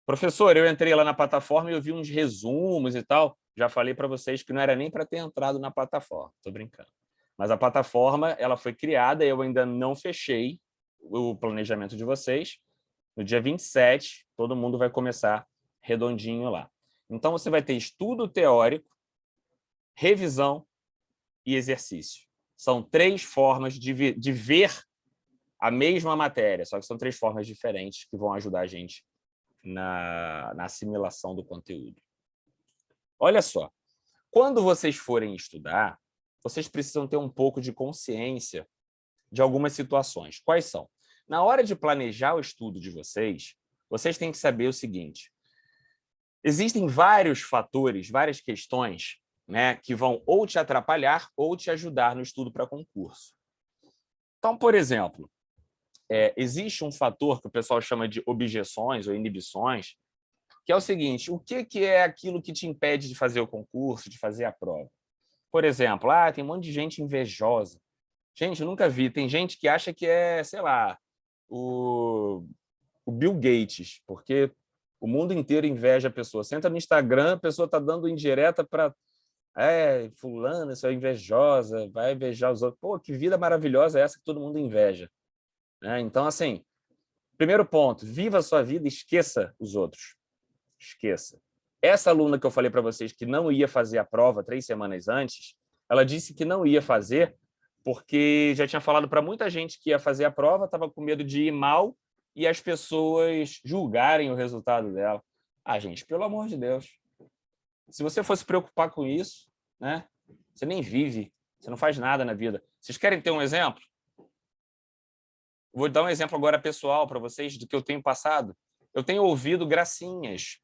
Professor, eu entrei lá na plataforma e eu vi uns resumos e tal. Já falei para vocês que não era nem para ter entrado na plataforma. Estou brincando. Mas a plataforma ela foi criada, eu ainda não fechei o planejamento de vocês. No dia 27, todo mundo vai começar redondinho lá. Então, você vai ter estudo teórico, revisão e exercício. São 3 formas de ver a mesma matéria, só que são 3 formas diferentes que vão ajudar a gente na assimilação do conteúdo. Olha só, quando vocês forem estudar, vocês precisam ter um pouco de consciência de algumas situações. Quais são? Na hora de planejar o estudo de vocês, vocês têm que saber o seguinte: existem vários fatores, várias questões, né, que vão ou te atrapalhar ou te ajudar no estudo para concurso. Então, por exemplo, existe um fator que o pessoal chama de objeções ou inibições, que é o seguinte: o que é aquilo que te impede de fazer o concurso, de fazer a prova? Por exemplo, tem um monte de gente invejosa. Gente, eu nunca vi. Tem gente que acha que é, sei lá, o Bill Gates, porque o mundo inteiro inveja a pessoa. Você entra no Instagram, a pessoa está dando indireta para fulana, isso é invejosa, vai invejar os outros. Pô, que vida maravilhosa é essa que todo mundo inveja? Né? Então, assim, primeiro ponto, viva a sua vida, esqueça os outros. Esqueça. Essa aluna que eu falei para vocês que não ia fazer a prova 3 semanas antes, ela disse que não ia fazer porque já tinha falado para muita gente que ia fazer a prova, estava com medo de ir mal e as pessoas julgarem o resultado dela. Gente, pelo amor de Deus. Se você fosse se preocupar com isso, né, você nem vive, você não faz nada na vida. Vocês querem ter um exemplo? Vou dar um exemplo agora pessoal para vocês do que eu tenho passado. Eu tenho ouvido gracinhas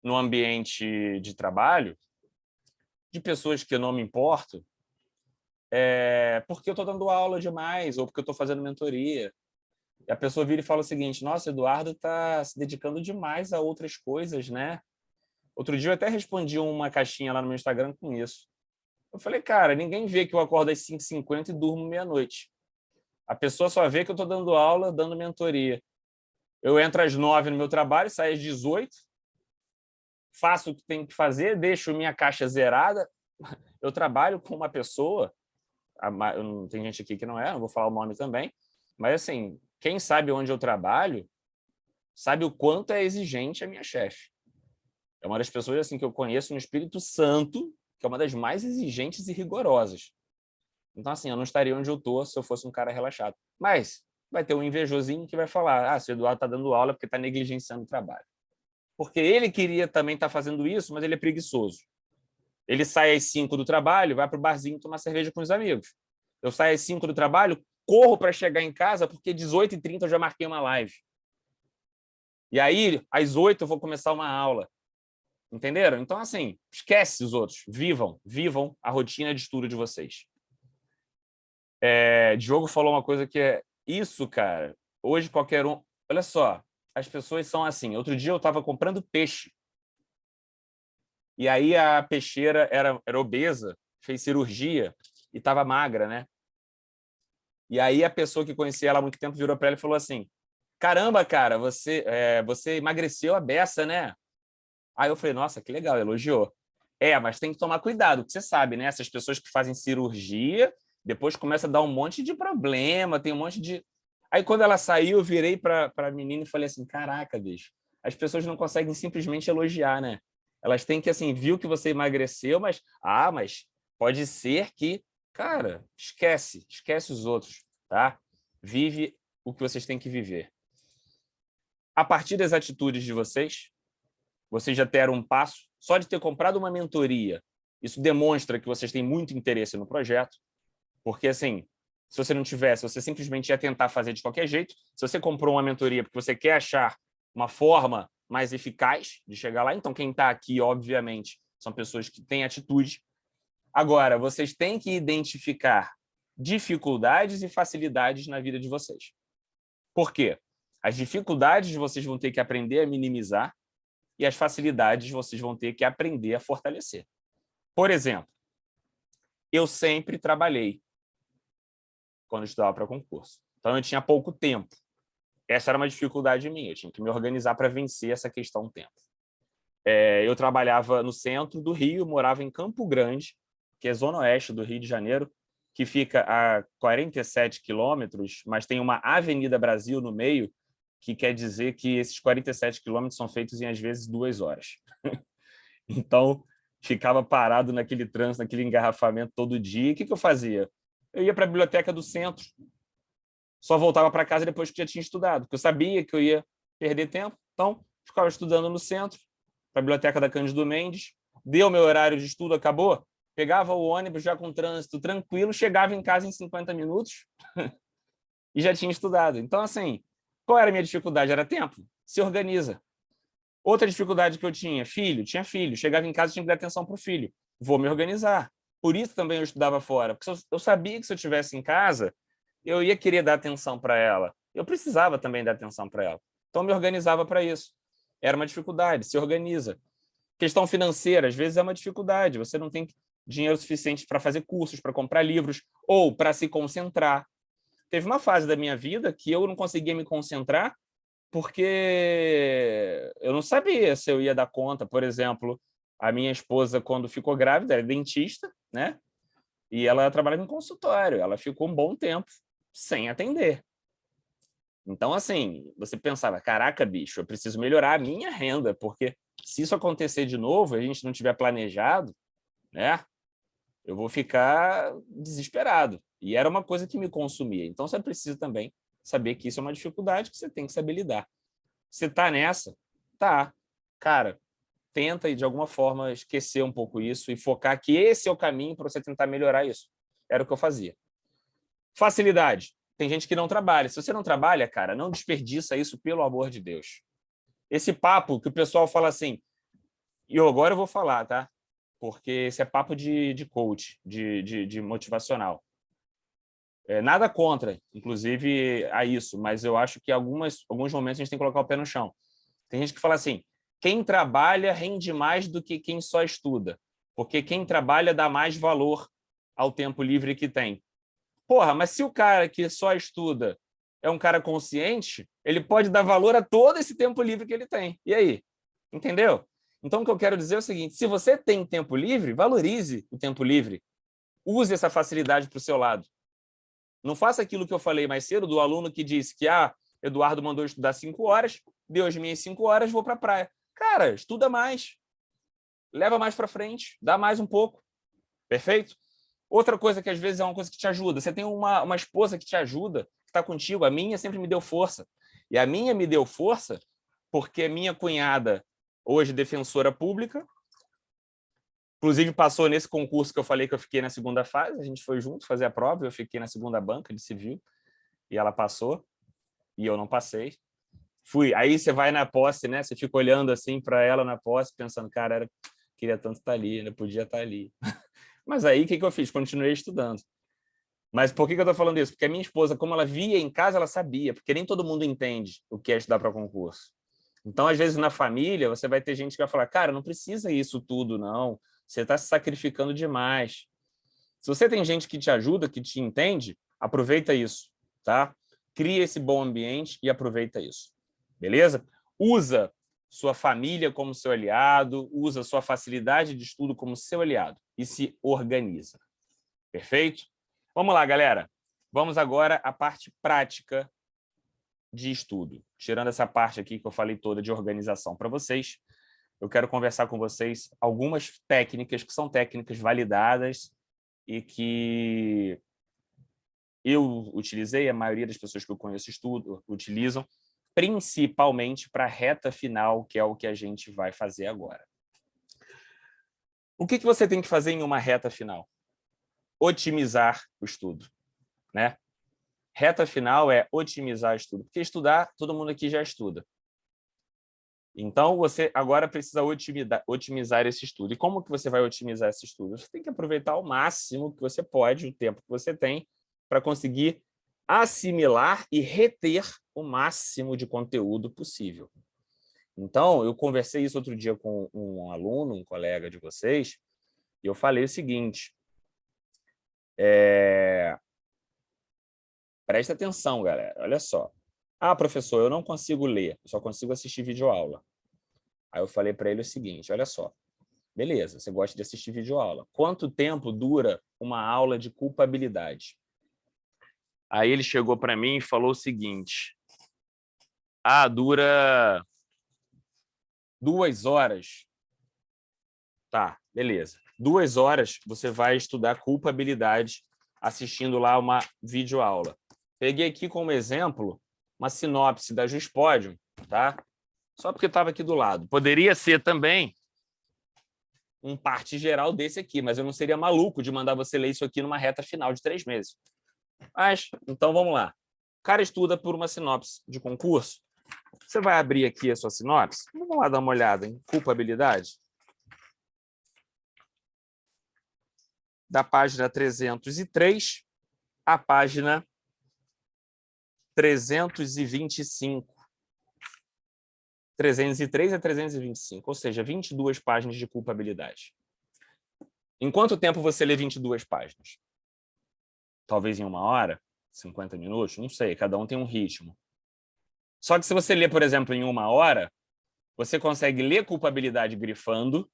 no ambiente de trabalho de pessoas que eu não me importo, porque eu estou dando aula demais ou porque eu estou fazendo mentoria. E a pessoa vira e fala o seguinte: nossa, Eduardo está se dedicando demais a outras coisas, né? Outro dia eu até respondi uma caixinha lá no meu Instagram com isso. Eu falei, cara, ninguém vê que eu acordo às 5h50 e durmo meia-noite. A pessoa só vê que eu estou dando aula, dando mentoria. Eu entro às 9 no meu trabalho, saio às 18, faço o que tenho que fazer, deixo minha caixa zerada. Eu trabalho com uma pessoa, tem gente aqui que não vou falar o nome também, mas assim, quem sabe onde eu trabalho, sabe o quanto é exigente a minha chefe. É uma das pessoas assim que eu conheço no Espírito Santo, que é uma das mais exigentes e rigorosas. Então, assim, eu não estaria onde eu estou se eu fosse um cara relaxado. Mas vai ter um invejosinho que vai falar: se o Eduardo está dando aula porque está negligenciando o trabalho. Porque ele queria também estar fazendo isso, mas ele é preguiçoso. Ele sai às 5 do trabalho, vai para o barzinho tomar cerveja com os amigos. Eu saio às 5 do trabalho, corro para chegar em casa, porque 18h30 eu já marquei uma live. E aí, às 8 eu vou começar uma aula. Entenderam? Então, assim, esquece os outros. Vivam a rotina de estudo de vocês. Diogo falou uma coisa que é isso, cara. Hoje, qualquer um... Olha só, as pessoas são assim. Outro dia eu estava comprando peixe. E aí a peixeira era obesa, fez cirurgia e estava magra, né? E aí a pessoa que conhecia ela há muito tempo virou para ela e falou assim: caramba, cara, você emagreceu a beça, né? Aí eu falei, nossa, que legal, elogiou. Mas tem que tomar cuidado, porque você sabe, né? Essas pessoas que fazem cirurgia, depois começa a dar um monte de problema, tem um monte de... Aí quando ela saiu, eu virei para a menina e falei assim, caraca, bicho, as pessoas não conseguem simplesmente elogiar, né? Elas têm que, assim, viu que você emagreceu, mas pode ser que, cara, esquece os outros, tá? Vive o que vocês têm que viver. A partir das atitudes de vocês já deram um passo. Só de ter comprado uma mentoria, isso demonstra que vocês têm muito interesse no projeto, porque, assim, se você não tivesse, você simplesmente ia tentar fazer de qualquer jeito. Se você comprou uma mentoria porque você quer achar uma forma mais eficaz de chegar lá, então quem está aqui, obviamente, são pessoas que têm atitude. Agora, vocês têm que identificar dificuldades e facilidades na vida de vocês. Por quê? As dificuldades vocês vão ter que aprender a minimizar e as facilidades vocês vão ter que aprender a fortalecer. Por exemplo, eu sempre trabalhei quando eu estudava para concurso. Então, eu tinha pouco tempo. Essa era uma dificuldade minha. Eu tinha que me organizar para vencer essa questão do tempo. Eu trabalhava no centro do Rio, morava em Campo Grande, que é zona oeste do Rio de Janeiro, que fica a 47 quilômetros, mas tem uma Avenida Brasil no meio, que quer dizer que esses 47 quilômetros são feitos em, às vezes, 2 horas. Então, ficava parado naquele trânsito, naquele engarrafamento todo dia. E o que eu fazia? Eu ia para a biblioteca do centro, só voltava para casa depois que já tinha estudado, porque eu sabia que eu ia perder tempo. Então, ficava estudando no centro, para a biblioteca da Cândido Mendes, deu meu horário de estudo, acabou, pegava o ônibus já com trânsito tranquilo, chegava em casa em 50 minutos e já tinha estudado. Então, assim, qual era a minha dificuldade? Era tempo. Se organiza. Outra dificuldade que eu tinha filho. Chegava em casa e tinha que dar atenção para o filho. Vou me organizar. Por isso também eu estudava fora, porque eu sabia que se eu estivesse em casa, eu ia querer dar atenção para ela. Eu precisava também dar atenção para ela. Então, eu me organizava para isso. Era uma dificuldade, se organiza. Questão financeira, às vezes é uma dificuldade. Você não tem dinheiro suficiente para fazer cursos, para comprar livros, ou para se concentrar. Teve uma fase da minha vida que eu não conseguia me concentrar porque eu não sabia se eu ia dar conta. Por exemplo, a minha esposa, quando ficou grávida, é dentista, né? E ela trabalhava em consultório. Ela ficou um bom tempo sem atender. Então, assim, você pensava, caraca, bicho, eu preciso melhorar a minha renda, porque se isso acontecer de novo, a gente não tiver planejado, né? Eu vou ficar desesperado. E era uma coisa que me consumia. Então, você precisa também saber que isso é uma dificuldade que você tem que saber lidar. Você está nessa? Tá. Cara, tenta e de alguma forma esquecer um pouco isso e focar que esse é o caminho para você tentar melhorar isso. Era o que eu fazia. Facilidade. Tem gente que não trabalha. Se você não trabalha, cara, não desperdiça isso, pelo amor de Deus. Esse papo que o pessoal fala assim, e agora eu vou falar, tá? Porque esse é papo de coach, de motivacional. Nada contra, inclusive, a isso, mas eu acho que alguns momentos a gente tem que colocar o pé no chão. Tem gente que fala assim, quem trabalha rende mais do que quem só estuda, porque quem trabalha dá mais valor ao tempo livre que tem. Porra, mas se o cara que só estuda é um cara consciente, ele pode dar valor a todo esse tempo livre que ele tem. E aí? Entendeu? Então, o que eu quero dizer é o seguinte, se você tem tempo livre, valorize o tempo livre. Use essa facilidade para o seu lado. Não faça aquilo que eu falei mais cedo, do aluno que disse que Eduardo mandou estudar 5 horas, deu as minhas 5 horas, vou para a praia. Cara, estuda mais. Leva mais para frente, dá mais um pouco. Perfeito? Outra coisa que às vezes é uma coisa que te ajuda. Você tem uma esposa que te ajuda, que está contigo. A minha sempre me deu força. E a minha me deu força porque a minha cunhada, hoje defensora pública, inclusive passou nesse concurso que eu falei que eu fiquei na segunda fase, a gente foi junto fazer a prova, eu fiquei na segunda banca de civil, e ela passou, e eu não passei. Aí você vai na posse, né? Você fica olhando assim para ela na posse, pensando, cara, queria tanto estar ali, ainda podia estar ali. Mas aí, o que eu fiz? Continuei estudando. Mas por que eu estou falando isso? Porque a minha esposa, como ela via em casa, ela sabia, porque nem todo mundo entende o que é estudar para concurso. Então, às vezes, na família, você vai ter gente que vai falar, cara, não precisa isso tudo, não. Você está se sacrificando demais. Se você tem gente que te ajuda, que te entende, aproveita isso, tá? Cria esse bom ambiente e aproveita isso. Beleza? Usa sua família como seu aliado, usa sua facilidade de estudo como seu aliado e se organiza. Perfeito? Vamos lá, galera. Vamos agora à parte prática de estudo. Tirando essa parte aqui que eu falei toda de organização para vocês, eu quero conversar com vocês algumas técnicas que são técnicas validadas e que eu utilizei, a maioria das pessoas que eu conheço utilizam, principalmente para a reta final, que é o que a gente vai fazer agora. O que você tem que fazer em uma reta final? Otimizar o estudo, né? Reta final é otimizar o estudo, porque estudar, todo mundo aqui já estuda. Então, você agora precisa otimizar esse estudo. E como que você vai otimizar esse estudo? Você tem que aproveitar ao máximo que você pode, o tempo que você tem, para conseguir assimilar e reter o máximo de conteúdo possível. Então, eu conversei isso outro dia com um aluno, um colega de vocês, e eu falei o seguinte, presta atenção, galera, olha só. Ah, professor, eu não consigo ler, eu só consigo assistir videoaula. Aí eu falei para ele o seguinte, olha só, beleza, você gosta de assistir videoaula. Quanto tempo dura uma aula de culpabilidade? Aí ele chegou para mim e falou o seguinte, dura 2 horas. Tá, beleza. 2 horas você vai estudar culpabilidade assistindo lá uma videoaula. Peguei aqui como exemplo uma sinopse da Juspodium, tá? Só porque estava aqui do lado. Poderia ser também um parte geral desse aqui, mas eu não seria maluco de mandar você ler isso aqui numa reta final de 3 meses. Mas, então vamos lá. O cara estuda por uma sinopse de concurso. Você vai abrir aqui a sua sinopse. Vamos lá dar uma olhada em culpabilidade. Da página 303 à página 325. 303 a 325, ou seja, 22 páginas de culpabilidade. Em quanto tempo você lê 22 páginas? Talvez em 1 hora, 50 minutos, não sei, cada um tem um ritmo. Só que se você lê, por exemplo, em 1 hora, você consegue ler culpabilidade grifando,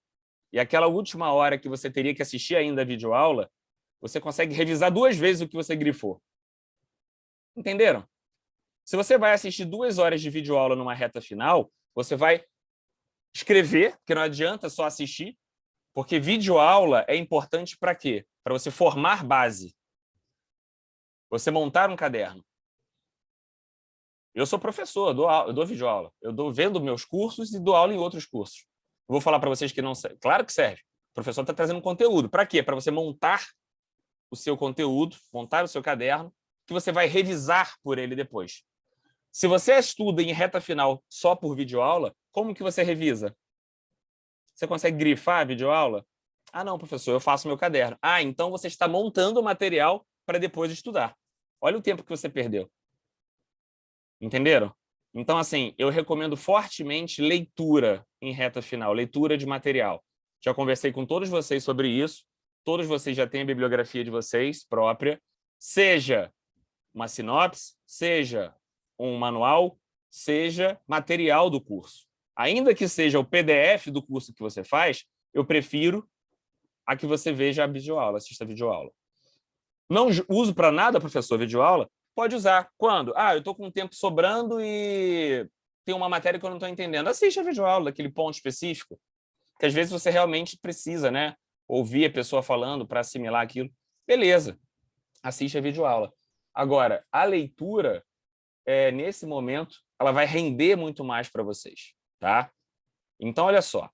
e aquela última hora que você teria que assistir ainda a videoaula, você consegue revisar 2 vezes o que você grifou. Entenderam? Se você vai assistir 2 horas de videoaula numa reta final, você vai escrever, porque não adianta só assistir, porque videoaula é importante para quê? Para você formar base. Você montar um caderno. Eu sou professor, eu dou videoaula. Eu dou vendo meus cursos e dou aula em outros cursos. Eu vou falar para vocês que não serve. Claro que serve. O professor está trazendo conteúdo. Para quê? Para você montar o seu conteúdo, montar o seu caderno, que você vai revisar por ele depois. Se você estuda em reta final só por videoaula, como que você revisa? Você consegue grifar a videoaula? Ah, não, professor, eu faço meu caderno. Ah, então você está montando o material para depois estudar. Olha o tempo que você perdeu. Entenderam? Então, assim, eu recomendo fortemente leitura em reta final, leitura de material. Já conversei com todos vocês sobre isso. Todos vocês já têm a bibliografia de vocês própria. Seja uma sinopse, seja um manual, seja material do curso. Ainda que seja o PDF do curso que você faz, eu prefiro a que você veja a videoaula, assista a videoaula. Não uso para nada, professor, videoaula? Pode usar. Quando? Ah, eu estou com tempo sobrando e tem uma matéria que eu não estou entendendo. Assiste a videoaula daquele ponto específico, que às vezes você realmente precisa, né? Ouvir a pessoa falando para assimilar aquilo. Beleza, assiste a videoaula. Agora, a leitura, nesse momento, ela vai render muito mais para vocês, tá? Então, olha só.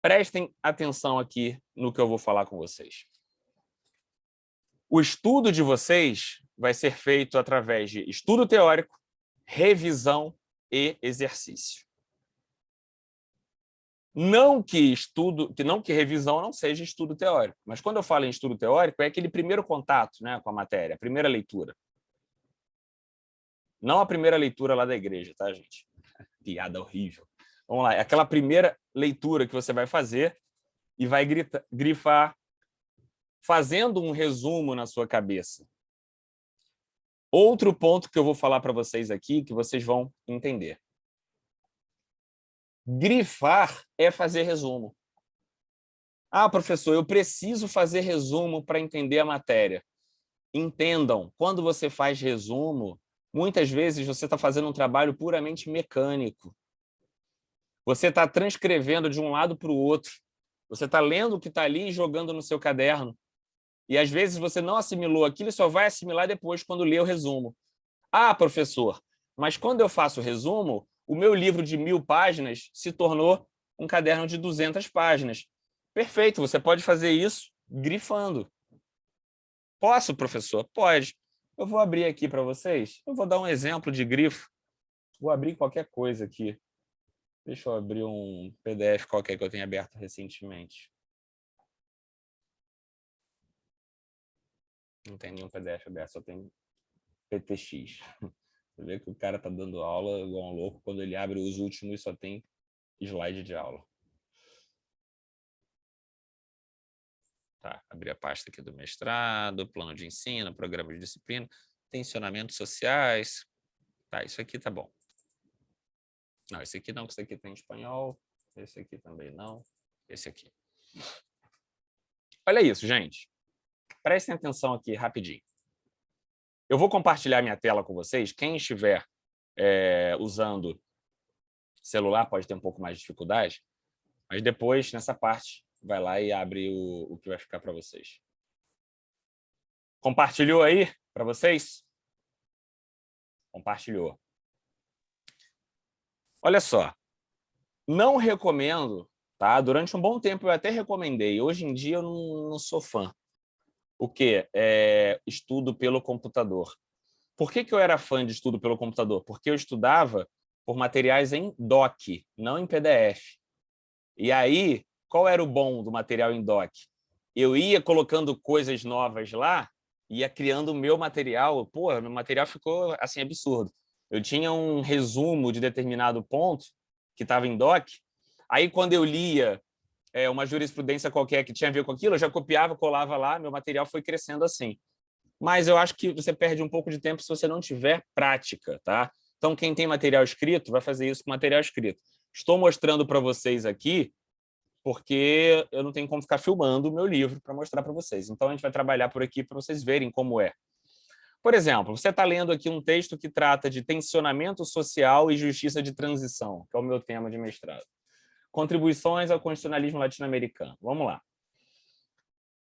Prestem atenção aqui no que eu vou falar com vocês. O estudo de vocês vai ser feito através de estudo teórico, revisão e exercício. Não que revisão não seja estudo teórico, mas quando eu falo em estudo teórico, é aquele primeiro contato, né, com a matéria, a primeira leitura. Não a primeira leitura lá da igreja, tá, gente? piada horrível. Vamos lá, é aquela primeira leitura que você vai fazer e vai grifar, fazendo um resumo na sua cabeça. Outro ponto que eu vou falar para vocês aqui, que vocês vão entender. Grifar é fazer resumo. Ah, professor, eu preciso fazer resumo para entender a matéria. Entendam, quando você faz resumo, muitas vezes você está fazendo um trabalho puramente mecânico. Você está transcrevendo de um lado para o outro. Você está lendo o que está ali e jogando no seu caderno. E às vezes você não assimilou aquilo e só vai assimilar depois quando lê o resumo. Ah, professor, mas quando eu faço o resumo, o meu livro de 1000 páginas se tornou um caderno de 200 páginas. Perfeito, você pode fazer isso grifando. Posso, professor? Pode. Eu vou abrir aqui para vocês. Eu vou dar um exemplo de grifo. Vou abrir qualquer coisa aqui. Deixa eu abrir um PDF qualquer que eu tenha aberto recentemente. Não tem nenhum PDF aberto, só tem PTX. Você vê que o cara está dando aula igual um louco. Quando ele abre os últimos, só tem slide de aula. Tá, abri a pasta aqui do mestrado, plano de ensino, programa de disciplina, tensionamentos sociais. Tá, isso aqui tá bom. Não, esse aqui não, que esse aqui tem em espanhol. Esse aqui também não. Esse aqui. Olha isso, gente. Prestem atenção aqui rapidinho. Eu vou compartilhar minha tela com vocês. Quem estiver usando celular pode ter um pouco mais de dificuldade, mas depois, nessa parte, vai lá e abre o que vai ficar para vocês. Compartilhou aí para vocês? Compartilhou. Olha só, não recomendo, tá? Durante um bom tempo eu até recomendei, hoje em dia eu não sou fã. O quê? Estudo pelo computador. Por que eu era fã de estudo pelo computador? Porque eu estudava por materiais em DOC, não em PDF. E aí, qual era o bom do material em DOC? Eu ia colocando coisas novas lá, ia criando o meu material. Pô, meu material ficou assim absurdo. Eu tinha um resumo de determinado ponto que estava em DOC. Aí, quando eu lia uma jurisprudência qualquer que tinha a ver com aquilo, eu já copiava, colava lá, meu material foi crescendo assim. Mas eu acho que você perde um pouco de tempo se você não tiver prática, tá? Então, quem tem material escrito, vai fazer isso com material escrito. Estou mostrando para vocês aqui, porque eu não tenho como ficar filmando o meu livro para mostrar para vocês. Então, a gente vai trabalhar por aqui para vocês verem como é. Por exemplo, você está lendo aqui um texto que trata de tensionamento social e justiça de transição, que é o meu tema de mestrado. Contribuições ao constitucionalismo latino-americano. Vamos lá.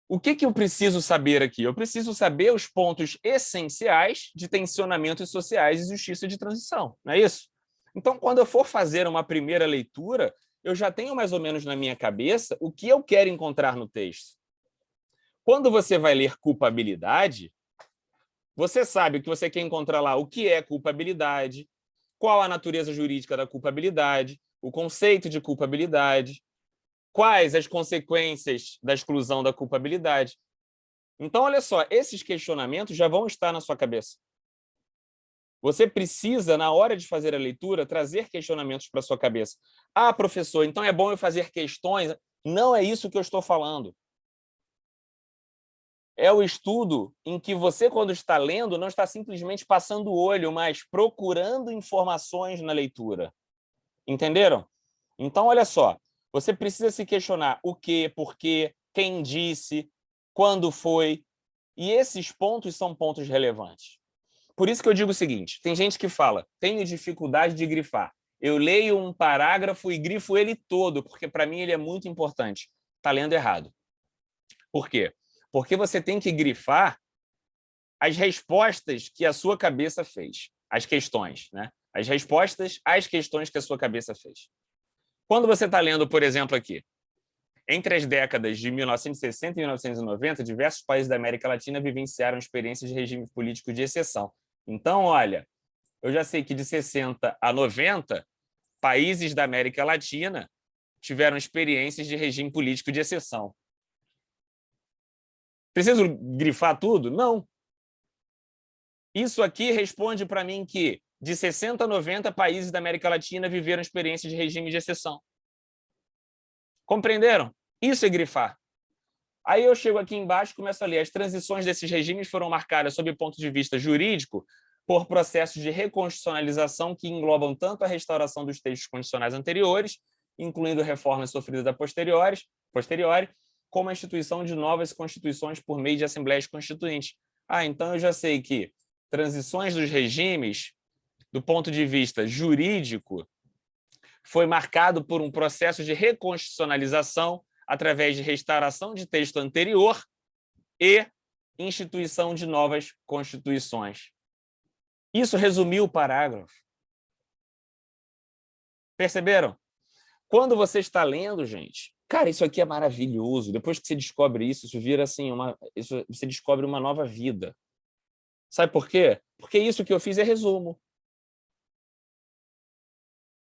O que eu preciso saber aqui? Eu preciso saber os pontos essenciais de tensionamentos sociais e justiça de transição, não é isso? Então, quando eu for fazer uma primeira leitura, eu já tenho mais ou menos na minha cabeça o que eu quero encontrar no texto. Quando você vai ler culpabilidade, você sabe que você quer encontrar lá o que é culpabilidade, qual a natureza jurídica da culpabilidade, o conceito de culpabilidade, quais as consequências da exclusão da culpabilidade. Então, olha só, esses questionamentos já vão estar na sua cabeça. Você precisa, na hora de fazer a leitura, trazer questionamentos para a sua cabeça. Ah, professor, então é bom eu fazer questões? Não é isso que eu estou falando. É o estudo em que você, quando está lendo, não está simplesmente passando o olho, mas procurando informações na leitura. Entenderam? Então, olha só, você precisa se questionar o que, por quê, quem disse, quando foi. E esses pontos são pontos relevantes. Por isso que eu digo o seguinte, tem gente que fala, tenho dificuldade de grifar. Eu leio um parágrafo e grifo ele todo, porque para mim ele é muito importante. Está lendo errado. Por quê? Porque você tem que grifar as respostas que a sua cabeça fez. As questões, né? As respostas às questões que a sua cabeça fez. Quando você está lendo, por exemplo, aqui, entre as décadas de 1960 e 1990, diversos países da América Latina vivenciaram experiências de regime político de exceção. Então, olha, eu já sei que de 60 a 90, países da América Latina tiveram experiências de regime político de exceção. Preciso grifar tudo? Não. Isso aqui responde para mim que de 60 a 90 países da América Latina viveram experiências de regime de exceção. Compreenderam? Isso é grifar. Aí eu chego aqui embaixo e começo a ler. As transições desses regimes foram marcadas, sob o ponto de vista jurídico, por processos de reconstitucionalização que englobam tanto a restauração dos textos constitucionais anteriores, incluindo reformas sofridas a posteriori, como a instituição de novas constituições por meio de assembleias constituintes. Então eu já sei que transições dos regimes, do ponto de vista jurídico, foi marcado por um processo de reconstitucionalização através de restauração de texto anterior e instituição de novas constituições. Isso resumiu o parágrafo. Perceberam? Quando você está lendo, gente, cara, isso aqui é maravilhoso. Depois que você descobre isso, isso vira assim, você descobre uma nova vida. Sabe por quê? Porque isso que eu fiz é resumo.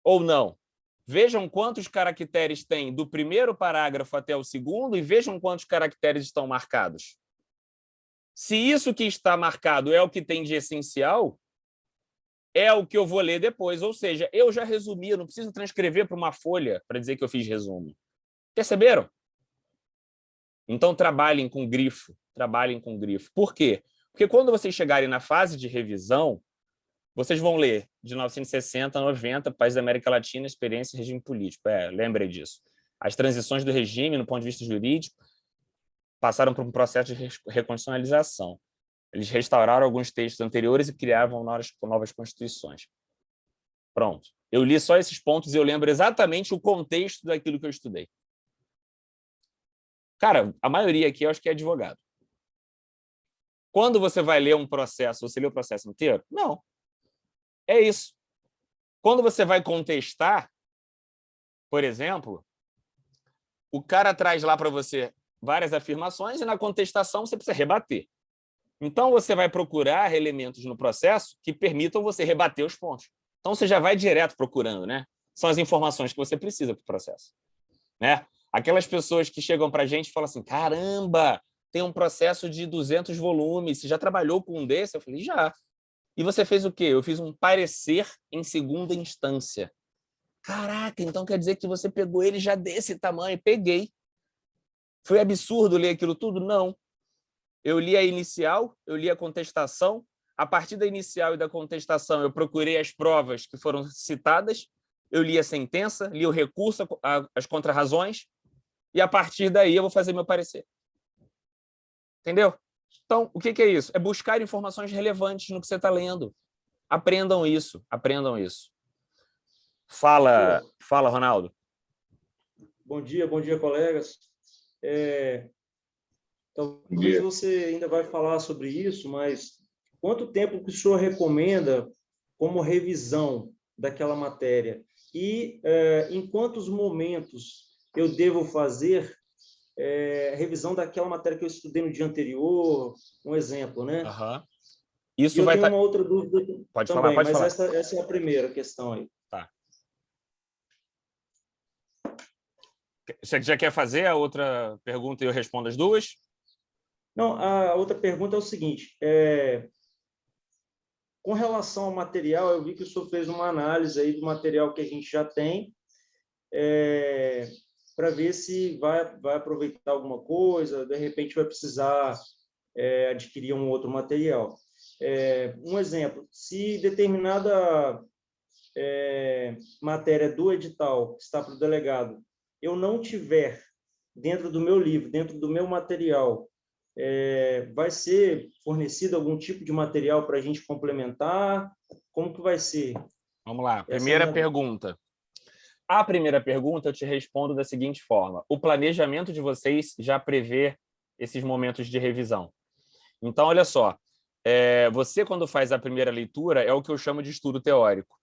Ou não? Vejam quantos caracteres tem do primeiro parágrafo até o segundo e vejam quantos caracteres estão marcados. Se isso que está marcado é o que tem de essencial, é o que eu vou ler depois. Ou seja, eu já resumi, eu não preciso transcrever para uma folha para dizer que eu fiz resumo. Perceberam? Então, trabalhem com grifo. Trabalhem com grifo. Por quê? Porque quando vocês chegarem na fase de revisão, vocês vão ler de 1960 a 90, países da América Latina, experiência e regime político. Lembrem disso. As transições do regime, no ponto de vista jurídico, passaram por um processo de reconstitucionalização. Eles restauraram alguns textos anteriores e criavam novas constituições. Pronto. Eu li só esses pontos e eu lembro exatamente o contexto daquilo que eu estudei. Cara, a maioria aqui eu acho que é advogado. Quando você vai ler um processo, você lê o processo inteiro? Não. É isso. Quando você vai contestar, por exemplo, o cara traz lá para você várias afirmações e na contestação você precisa rebater. Então, você vai procurar elementos no processo que permitam você rebater os pontos. Então, você já vai direto procurando, né? São as informações que você precisa para o processo. Né? Aquelas pessoas que chegam para a gente e falam assim, caramba, tem um processo de 200 volumes, você já trabalhou com um desse? Eu falei, já. E você fez o quê? Eu fiz um parecer em segunda instância. Caraca, então quer dizer que você pegou ele já desse tamanho? Peguei. Foi absurdo ler aquilo tudo? Não. Eu li a inicial, eu li a contestação. A partir da inicial e da contestação, eu procurei as provas que foram citadas, eu li a sentença, li o recurso, as contrarrazões, e a partir daí eu vou fazer meu parecer. Entendeu? Então, o que é isso? É buscar informações relevantes no que você está lendo. Aprendam isso, aprendam isso. Fala, Ronaldo. Bom dia, colegas. Talvez você ainda vai falar sobre isso, mas quanto tempo que o senhor recomenda como revisão daquela matéria? E em quantos momentos eu devo fazer revisão daquela matéria que eu estudei no dia anterior? Um exemplo, né? Uhum. Isso e eu vai tenho uma outra dúvida pode também, falar, pode mas falar. Essa é a primeira questão aí. Tá. Você já quer fazer a outra pergunta e eu respondo as duas? Não, a outra pergunta é o seguinte, com relação ao material, eu vi que o senhor fez uma análise aí do material que a gente já tem, para ver se vai aproveitar alguma coisa, de repente vai precisar adquirir um outro material. Um exemplo, se determinada matéria do edital que está para o delegado, eu não tiver dentro do meu livro, dentro do meu material, vai ser fornecido algum tipo de material para a gente complementar? Como que vai ser? Vamos lá. Primeira pergunta. A primeira pergunta eu te respondo da seguinte forma. O planejamento de vocês já prevê esses momentos de revisão. Então, olha só. Você, quando faz a primeira leitura, é o que eu chamo de estudo teórico.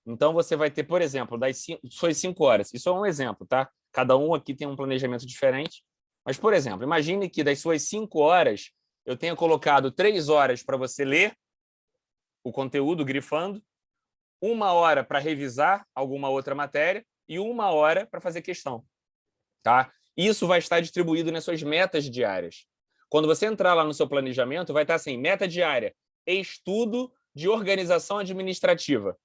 Então, você vai ter, por exemplo, das suas 5 horas. Isso é um exemplo, tá? Cada um aqui tem um planejamento diferente. Mas, por exemplo, imagine que das suas 5 horas, eu tenha colocado 3 horas para você ler o conteúdo, grifando, 1 hora para revisar alguma outra matéria e 1 hora para fazer questão. Tá? Isso vai estar distribuído nas suas metas diárias. Quando você entrar lá no seu planejamento, vai estar assim, meta diária, estudo de organização administrativa.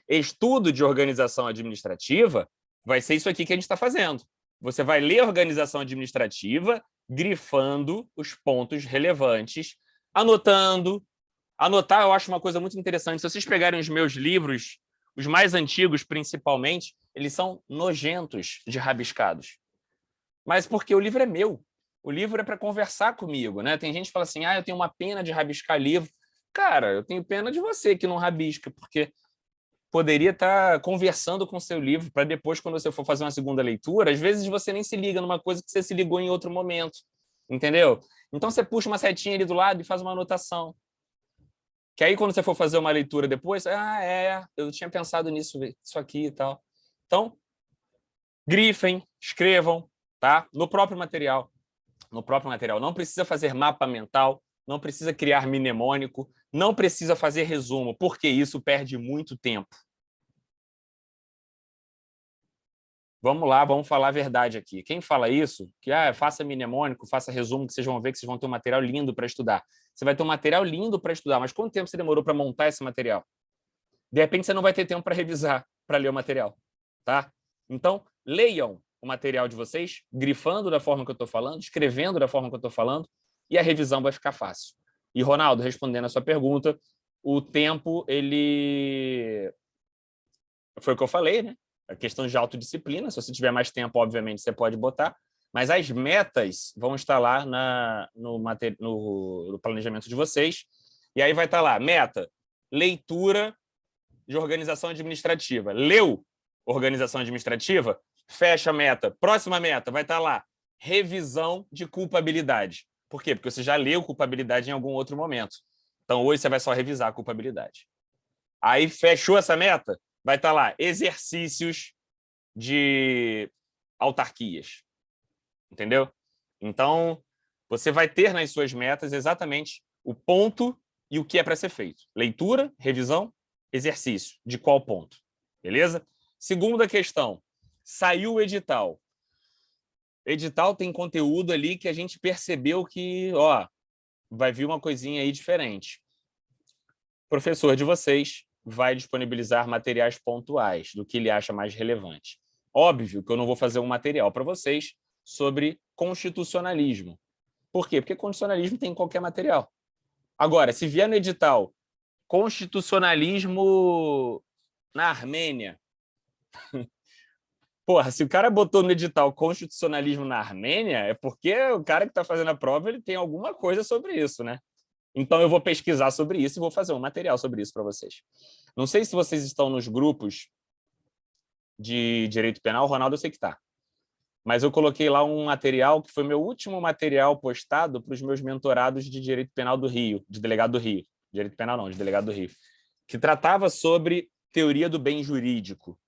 Estudo de organização administrativa vai ser isso aqui que a gente está fazendo. Você vai ler a organização administrativa, grifando os pontos relevantes, anotando. Anotar eu acho uma coisa muito interessante. Se vocês pegarem os meus livros, os mais antigos principalmente, eles são nojentos de rabiscados. Mas porque o livro é meu. O livro é para conversar comigo, né? Tem gente que fala assim, eu tenho uma pena de rabiscar livro. Cara, eu tenho pena de você que não rabisca, porque poderia estar conversando com o seu livro para depois, quando você for fazer uma segunda leitura, às vezes você nem se liga numa coisa que você se ligou em outro momento, entendeu? Então você puxa uma setinha ali do lado e faz uma anotação. Que aí, quando você for fazer uma leitura depois, eu tinha pensado nisso, isso aqui e tal. Então, grifem, escrevam, tá? No próprio material. No próprio material. Não precisa fazer mapa mental, não precisa criar mnemônico, não precisa fazer resumo, porque isso perde muito tempo. Vamos lá, vamos falar a verdade aqui. Quem fala isso, que faça mnemônico, faça resumo, que vocês vão ver que vocês vão ter um material lindo para estudar. Você vai ter um material lindo para estudar, mas quanto tempo você demorou para montar esse material? De repente, você não vai ter tempo para revisar, para ler o material. Tá? Então, leiam o material de vocês, grifando da forma que eu estou falando, escrevendo da forma que eu estou falando, e a revisão vai ficar fácil. E, Ronaldo, respondendo a sua pergunta, o tempo, ele... Foi o que eu falei, né? A questão de autodisciplina, se você tiver mais tempo, obviamente, você pode botar, mas as metas vão estar lá no planejamento de vocês, e aí vai estar lá, meta, leitura de organização administrativa. Leu organização administrativa? Fecha a meta. Próxima meta, vai estar lá, revisão de culpabilidade. Por quê? Porque você já leu culpabilidade em algum outro momento. Então, hoje você vai só revisar a culpabilidade. Aí, fechou essa meta? Vai estar lá, exercícios de autarquias. Entendeu? Então, você vai ter nas suas metas exatamente o ponto e o que é para ser feito. Leitura, revisão, exercício. De qual ponto? Beleza? Segunda questão. Saiu o edital. Edital tem conteúdo ali que a gente percebeu que, vai vir uma coisinha aí diferente. O professor de vocês vai disponibilizar materiais pontuais do que ele acha mais relevante. Óbvio que eu não vou fazer um material para vocês sobre constitucionalismo. Por quê? Porque constitucionalismo tem em qualquer material. Agora, se vier no edital constitucionalismo na Armênia, porra, se o cara botou no edital constitucionalismo na Armênia, é porque o cara que está fazendo a prova ele tem alguma coisa sobre isso, né? Então, eu vou pesquisar sobre isso e vou fazer um material sobre isso para vocês. Não sei se vocês estão nos grupos de direito penal, o Ronaldo eu sei que está. Mas eu coloquei lá um material que foi meu último material postado para os meus mentorados de direito penal do Rio, de delegado do Rio. Direito penal não, de delegado do Rio. Que tratava sobre teoria do bem jurídico.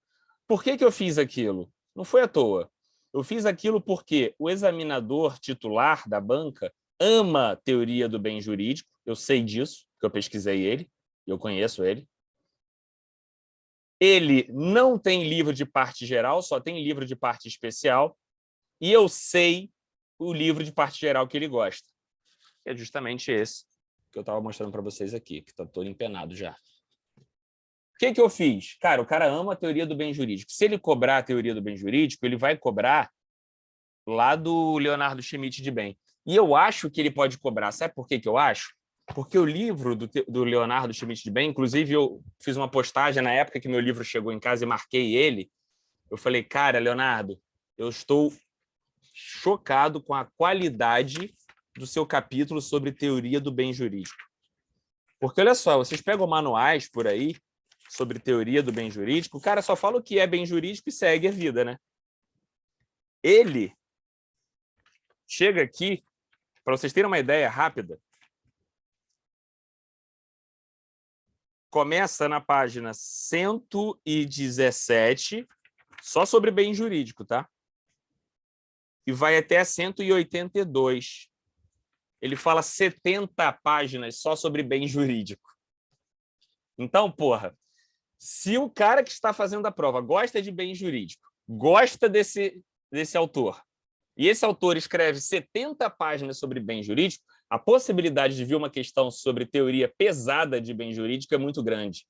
Por que eu fiz aquilo? Não foi à toa. Eu fiz aquilo porque o examinador titular da banca ama teoria do bem jurídico, eu sei disso, porque eu pesquisei ele, eu conheço ele. Ele não tem livro de parte geral, só tem livro de parte especial, e eu sei o livro de parte geral que ele gosta. É justamente esse que eu estava mostrando para vocês aqui, que está todo empenado já. O que eu fiz? Cara, o cara ama a teoria do bem jurídico. Se ele cobrar a teoria do bem jurídico, ele vai cobrar lá do Leonardo Schmidt de Bem. E eu acho que ele pode cobrar. Sabe por que eu acho? Porque o livro do Leonardo Schmidt de Bem, inclusive eu fiz uma postagem na época que meu livro chegou em casa e marquei ele. Eu falei, cara, Leonardo, eu estou chocado com a qualidade do seu capítulo sobre teoria do bem jurídico. Porque, olha só, vocês pegam manuais por aí sobre teoria do bem jurídico, o cara só fala o que é bem jurídico e segue a vida, né? Ele chega aqui, para vocês terem uma ideia rápida, começa na página 117, só sobre bem jurídico, tá? E vai até a 182. Ele fala 70 páginas só sobre bem jurídico. Então, porra, se o cara que está fazendo a prova gosta de bem jurídico, gosta desse autor, e esse autor escreve 70 páginas sobre bem jurídico, A possibilidade de vir uma questão sobre teoria pesada de bem jurídico é muito grande.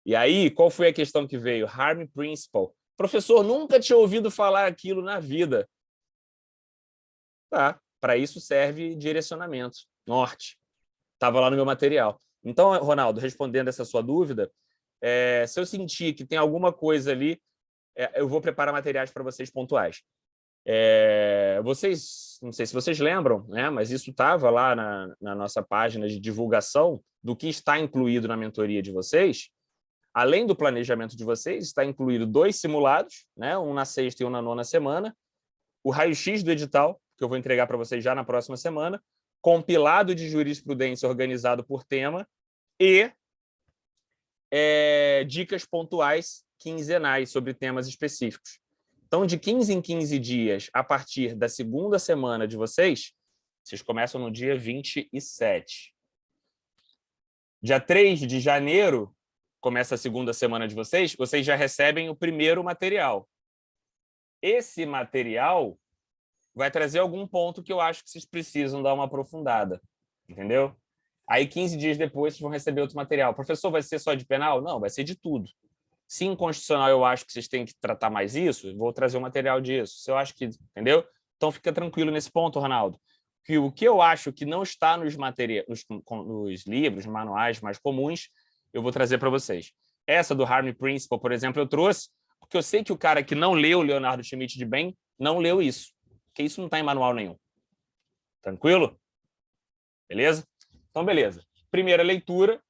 E aí, qual foi a questão que veio? Harm Principle. Professor, nunca tinha ouvido falar aquilo na vida. Tá, para isso serve direcionamento, norte. Estava lá no meu material. Então, Ronaldo, respondendo essa sua dúvida, se eu sentir que tem alguma coisa ali, eu vou preparar materiais para vocês pontuais. Vocês, não sei se vocês lembram, né, mas isso estava lá na nossa página de divulgação do que está incluído na mentoria de vocês. Além do planejamento de vocês, está incluído 2 simulados, né, um na 6ª e um na 9ª semana, o raio-x do edital, que eu vou entregar para vocês já na próxima semana, compilado de jurisprudência organizado por tema e dicas pontuais quinzenais sobre temas específicos. Então, de 15 em 15 dias, a partir da 2ª semana de vocês começam no dia 27. Dia 3 de janeiro, começa a 2ª semana de vocês já recebem o primeiro material. Esse material vai trazer algum ponto que eu acho que vocês precisam dar uma aprofundada, entendeu? Aí, 15 dias depois, vocês vão receber outro material. Professor, vai ser só de penal? Não, vai ser de tudo. Se em constitucional eu acho que vocês têm que tratar mais isso, vou trazer um material disso. Se eu acho que... Entendeu? Então, fica tranquilo nesse ponto, Ronaldo. Que o que eu acho que não está nos livros, manuais mais comuns, eu vou trazer para vocês. Essa do Harm Principle, por exemplo, eu trouxe porque eu sei que o cara que não leu Leonardo Schmidt de bem não leu isso. Porque isso não está em manual nenhum. Tranquilo? Beleza? Então, beleza. Primeira leitura.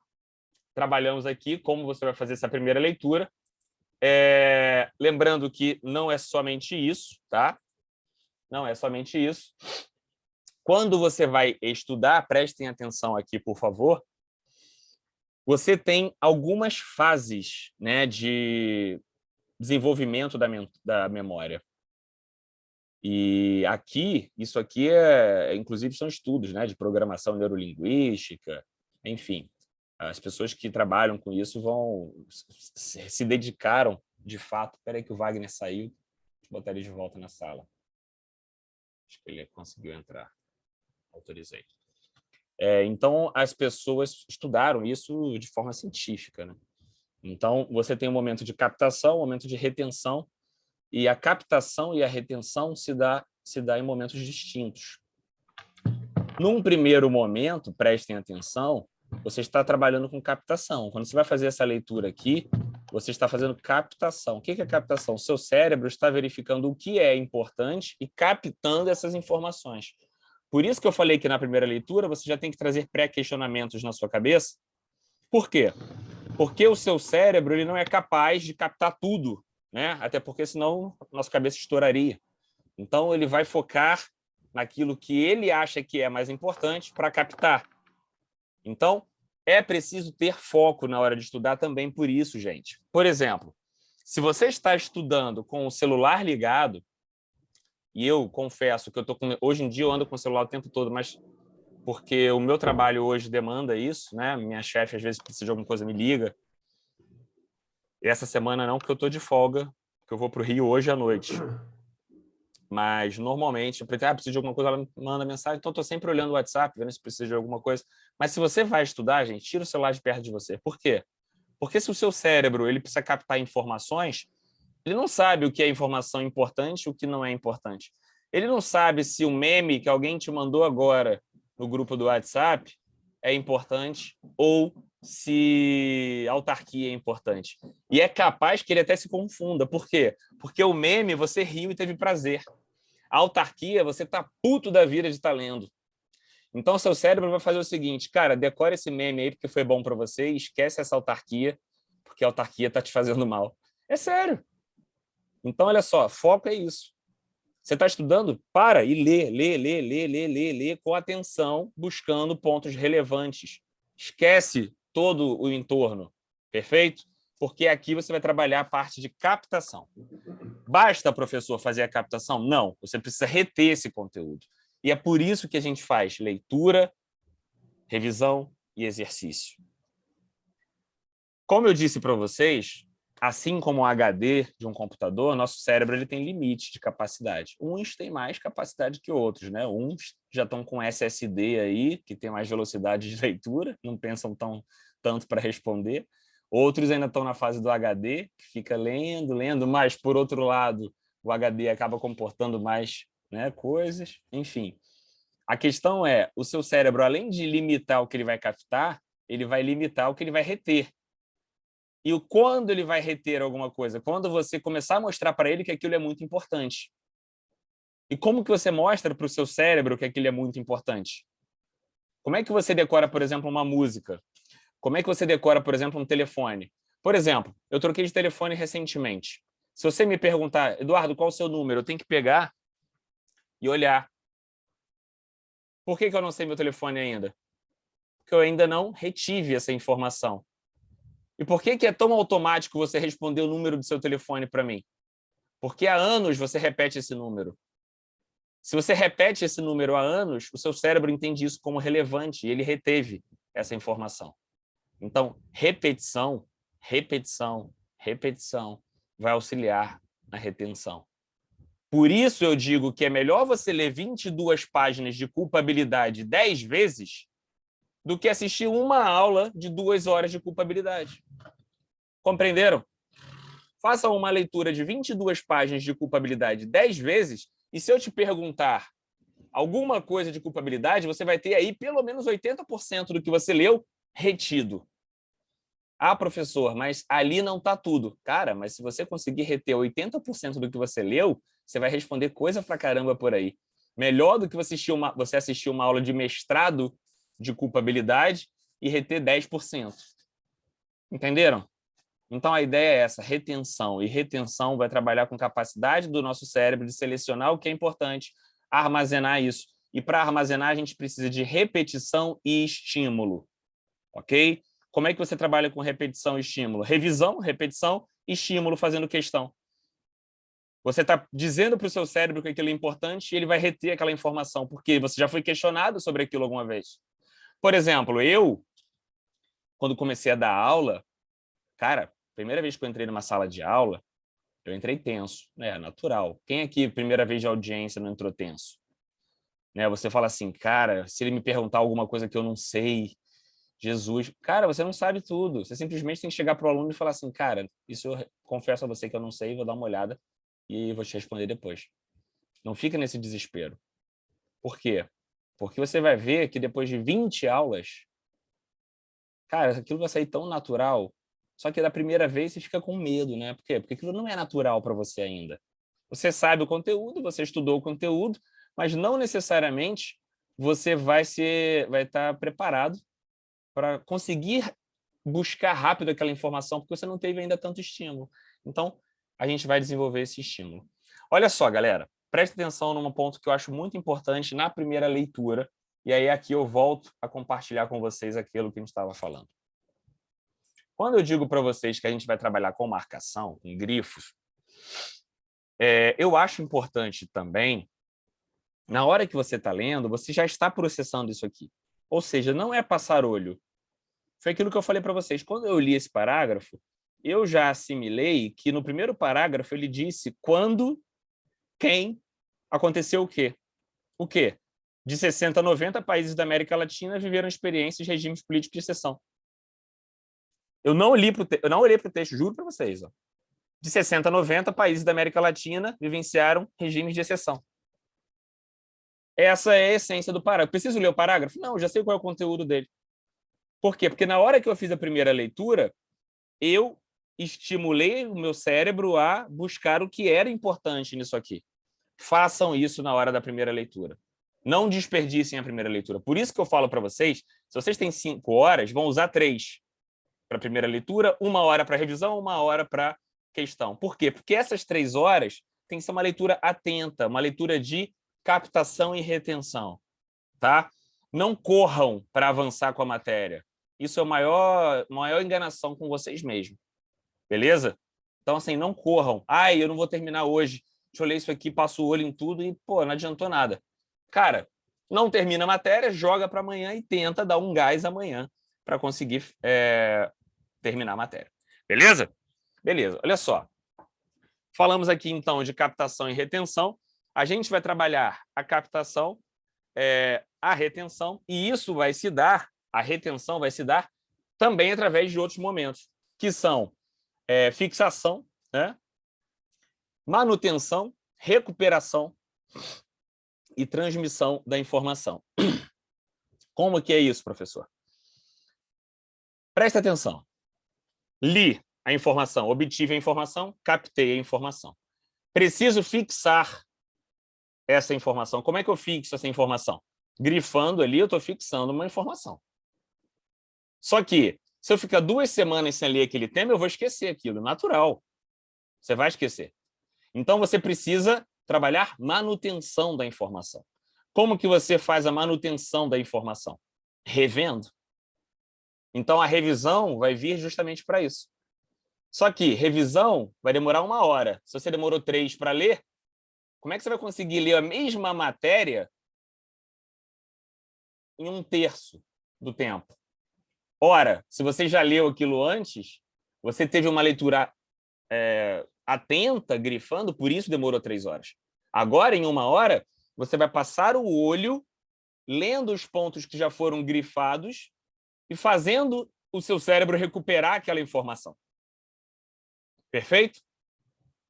Trabalhamos aqui como você vai fazer essa primeira leitura. Lembrando que não é somente isso, tá? Não é somente isso. Quando você vai estudar, prestem atenção aqui, por favor, você tem algumas fases, né, de desenvolvimento da memória. E aqui, isso aqui inclusive são estudos, né, de programação neurolinguística, enfim. As pessoas que trabalham com isso se dedicaram, de fato. Espera aí que o Wagner saiu. Deixa eu botar ele de volta na sala. Acho que ele conseguiu entrar. Autorizei. Então, as pessoas estudaram isso de forma científica, né? Então, você tem um momento de captação, um momento de retenção, e a captação e a retenção se dá em momentos distintos. Num primeiro momento, prestem atenção, você está trabalhando com captação. Quando você vai fazer essa leitura aqui, você está fazendo captação. O que é captação? O seu cérebro está verificando o que é importante e captando essas informações. Por isso que eu falei que na primeira leitura você já tem que trazer pré-questionamentos na sua cabeça. Por quê? Porque o seu cérebro ele não é capaz de captar tudo, né? Até porque senão a nossa cabeça estouraria. Então ele vai focar naquilo que ele acha que é mais importante para captar. Então, é preciso ter foco na hora de estudar também por isso, gente. Por exemplo, se você está estudando com o celular ligado, e eu confesso que hoje em dia eu ando com o celular o tempo todo, mas porque o meu trabalho hoje demanda isso, né? Minha chefe às vezes precisa de alguma coisa, me liga. E essa semana não, porque eu estou de folga, porque eu vou para o Rio hoje à noite. Mas, normalmente, eu preciso de alguma coisa, ela me manda mensagem, então eu estou sempre olhando o WhatsApp, vendo se precisa de alguma coisa. Mas se você vai estudar, gente, tira o celular de perto de você. Por quê? Porque se o seu cérebro ele precisa captar informações, ele não sabe o que é informação importante e o que não é importante. Ele não sabe se o meme que alguém te mandou agora no grupo do WhatsApp é importante ou se autarquia é importante. E é capaz que ele até se confunda. Por quê? Porque o meme você riu e teve prazer. A autarquia, você tá puto da vida de estar lendo. Então, seu cérebro vai fazer o seguinte, cara, decora esse meme aí porque foi bom para você e esquece essa autarquia, porque a autarquia tá te fazendo mal. É sério. Então, olha só, foco é isso. Você está estudando? Para e lê com atenção, buscando pontos relevantes. Esquece todo o entorno, perfeito? Porque aqui você vai trabalhar a parte de captação. Basta, professor, fazer a captação? Não, você precisa reter esse conteúdo. E é por isso que a gente faz leitura, revisão e exercício. Como eu disse para vocês, assim como o HD de um computador, nosso cérebro ele tem limite de capacidade. Uns têm mais capacidade que outros, né? Uns já estão com SSD aí, que tem mais velocidade de leitura, não pensam tanto para responder. Outros ainda estão na fase do HD, que fica lendo, mas, por outro lado, o HD acaba comportando mais, né, coisas. Enfim, a questão é, o seu cérebro, além de limitar o que ele vai captar, ele vai limitar o que ele vai reter. E quando ele vai reter alguma coisa? Quando você começar a mostrar para ele que aquilo é muito importante. E como que você mostra para o seu cérebro que aquilo é muito importante? Como é que você decora, por exemplo, uma música? Como é que você decora, por exemplo, um telefone? Por exemplo, eu troquei de telefone recentemente. Se você me perguntar, Eduardo, qual é o seu número? Eu tenho que pegar e olhar. Por que eu não sei meu telefone ainda? Porque eu ainda não retive essa informação. E por que é tão automático você responder o número do seu telefone para mim? Porque há anos você repete esse número. Se você repete esse número há anos, o seu cérebro entende isso como relevante e ele reteve essa informação. Então, repetição, repetição, repetição vai auxiliar na retenção. Por isso eu digo que é melhor você ler 22 páginas de culpabilidade 10 vezes do que assistir uma aula de 2 horas de culpabilidade. Compreenderam? Façam uma leitura de 22 páginas de culpabilidade 10 vezes e se eu te perguntar alguma coisa de culpabilidade, você vai ter aí pelo menos 80% do que você leu retido. Ah, professor, mas ali não está tudo. Cara, mas se você conseguir reter 80% do que você leu, você vai responder coisa pra caramba por aí. Melhor do que você assistir uma aula de mestrado de culpabilidade e reter 10%. Entenderam? Então, a ideia é essa, retenção. E retenção vai trabalhar com capacidade do nosso cérebro de selecionar o que é importante, armazenar isso. E para armazenar, a gente precisa de repetição e estímulo. Ok? Como é que você trabalha com repetição e estímulo? Revisão, repetição, estímulo fazendo questão. Você está dizendo para o seu cérebro que aquilo é importante e ele vai reter aquela informação, porque você já foi questionado sobre aquilo alguma vez. Por exemplo, eu, quando comecei a dar aula, cara, primeira vez que eu entrei numa sala de aula, eu entrei tenso, né? Natural. Quem aqui, primeira vez de audiência, não entrou tenso? Né? Você fala assim, cara, se ele me perguntar alguma coisa que eu não sei, Jesus, cara, você não sabe tudo. Você simplesmente tem que chegar para o aluno e falar assim, cara, isso eu confesso a você que eu não sei, vou dar uma olhada e vou te responder depois. Não fica nesse desespero. Por quê? Porque você vai ver que depois de 20 aulas, cara, aquilo vai sair tão natural, só que da primeira vez você fica com medo, né? Por quê? Porque aquilo não é natural para você ainda. Você sabe o conteúdo, você estudou o conteúdo, mas não necessariamente você vai estar preparado para conseguir buscar rápido aquela informação, porque você não teve ainda tanto estímulo. Então, a gente vai desenvolver esse estímulo. Olha só, galera, preste atenção num ponto que eu acho muito importante na primeira leitura, e aí aqui eu volto a compartilhar com vocês aquilo que a gente estava falando. Quando eu digo para vocês que a gente vai trabalhar com marcação, com grifos, eu acho importante também, na hora que você está lendo, você já está processando isso aqui. Ou seja, não é passar olho. Foi aquilo que eu falei para vocês. Quando eu li esse parágrafo, eu já assimilei que no primeiro parágrafo ele disse quando, quem, aconteceu o quê? O quê? De 60 a 90 países da América Latina viveram experiências de regimes políticos de exceção. Eu não olhei para o texto, juro para vocês. Ó. De 60 a 90 países da América Latina vivenciaram regimes de exceção. Essa é a essência do parágrafo. Preciso ler o parágrafo? Não, já sei qual é o conteúdo dele. Por quê? Porque na hora que eu fiz a primeira leitura, eu estimulei o meu cérebro a buscar o que era importante nisso aqui. Façam isso na hora da primeira leitura. Não desperdicem a primeira leitura. Por isso que eu falo para vocês, se vocês têm 5 horas, vão usar 3 para a primeira leitura, 1 hora para revisão, 1 hora para questão. Por quê? Porque essas 3 horas tem que ser uma leitura atenta, uma leitura de captação e retenção. Tá? Não corram para avançar com a matéria. Isso é a maior enganação com vocês mesmos. Beleza? Então, assim, não corram. Ai, eu não vou terminar hoje. Deixa eu ler isso aqui, passo o olho em tudo e, pô, não adiantou nada. Cara, não termina a matéria, joga para amanhã e tenta dar um gás amanhã para conseguir terminar a matéria. Beleza? Beleza, olha só. Falamos aqui, então, de captação e retenção. A gente vai trabalhar a captação, a retenção, e isso vai se dar, a retenção vai se dar também através de outros momentos, que são fixação, né? Manutenção, recuperação e transmissão da informação. Como que é isso, professor? Presta atenção. Li a informação, obtive a informação, captei a informação. Preciso fixar essa informação. Como é que eu fixo essa informação? Grifando ali, eu estou fixando uma informação. Só que, se eu ficar 2 semanas sem ler aquele tema, eu vou esquecer aquilo, natural. Você vai esquecer. Então, você precisa trabalhar manutenção da informação. Como que você faz a manutenção da informação? Revendo. Então, a revisão vai vir justamente para isso. Só que revisão vai demorar 1 hora. Se você demorou 3 para ler, como é que você vai conseguir ler a mesma matéria em 1/3 do tempo? Ora, se você já leu aquilo antes, você teve uma leitura atenta, grifando, por isso demorou 3 horas. Agora, em 1 hora, você vai passar o olho, lendo os pontos que já foram grifados e fazendo o seu cérebro recuperar aquela informação. Perfeito?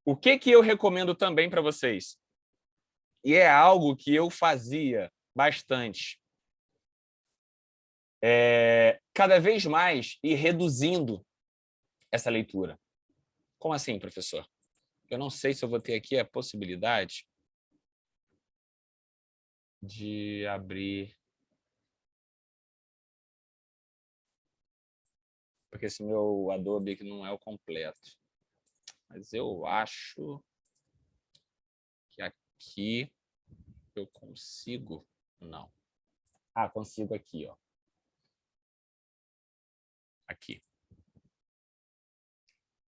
O que eu recomendo também para vocês? E é algo que eu fazia bastante. Cada vez mais ir reduzindo essa leitura. Como assim, professor? Eu não sei se eu vou ter aqui a possibilidade de abrir... Porque esse meu Adobe aqui não é o completo. Mas eu acho que aqui eu consigo... Não. Ah, consigo aqui, ó. Aqui.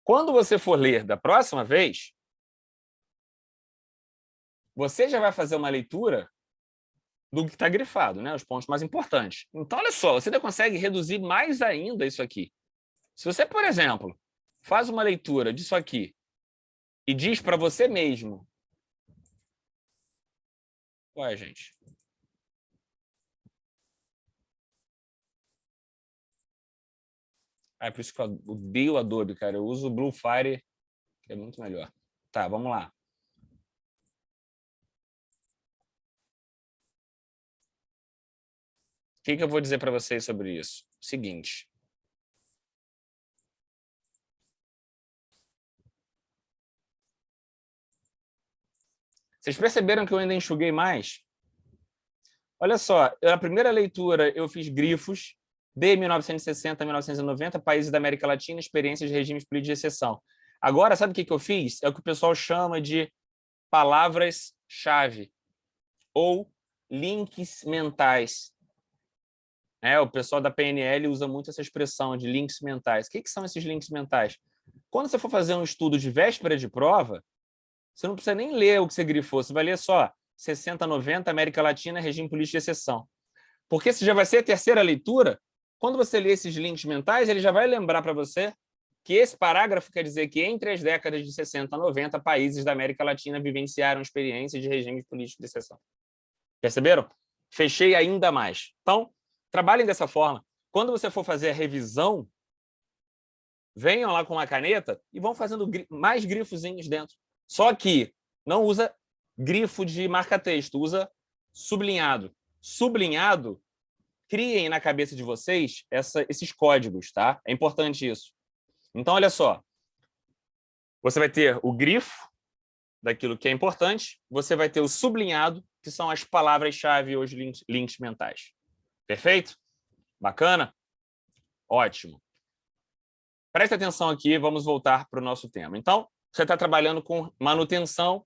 Quando você for ler da próxima vez, você já vai fazer uma leitura do que está grifado, né? Os pontos mais importantes. Então, olha só, você ainda consegue reduzir mais ainda isso aqui. Se você, por exemplo, faz uma leitura disso aqui e diz para você mesmo... Ué, gente... É por isso que eu odeio o Adobe, cara. Eu uso o Bluefire, que é muito melhor. Tá, vamos lá. O que eu vou dizer para vocês sobre isso? Seguinte. Vocês perceberam que eu ainda enxuguei mais? Olha só, a primeira leitura eu fiz grifos, de 1960 a 1990, países da América Latina, experiências de regimes políticos de exceção. Agora, sabe o que eu fiz? É o que o pessoal chama de palavras-chave ou links mentais. O pessoal da PNL usa muito essa expressão de links mentais. O que são esses links mentais? Quando você for fazer um estudo de véspera de prova, você não precisa nem ler o que você grifou, você vai ler só 60, 90, América Latina, regime político de exceção. Porque se já vai ser a terceira leitura, quando você lê esses links mentais, ele já vai lembrar para você que esse parágrafo quer dizer que entre as décadas de 60 a 90, países da América Latina vivenciaram experiências de regimes políticos de exceção. Perceberam? Fechei ainda mais. Então, trabalhem dessa forma. Quando você for fazer a revisão, venham lá com uma caneta e vão fazendo mais grifozinhos dentro. Só que não usa grifo de marca-texto, usa sublinhado. Sublinhado, criem na cabeça de vocês esses códigos, tá? É importante isso. Então, olha só. Você vai ter o grifo daquilo que é importante, você vai ter o sublinhado, que são as palavras-chave ou os links mentais. Perfeito? Bacana? Ótimo. Preste atenção aqui, vamos voltar para o nosso tema. Então, você está trabalhando com manutenção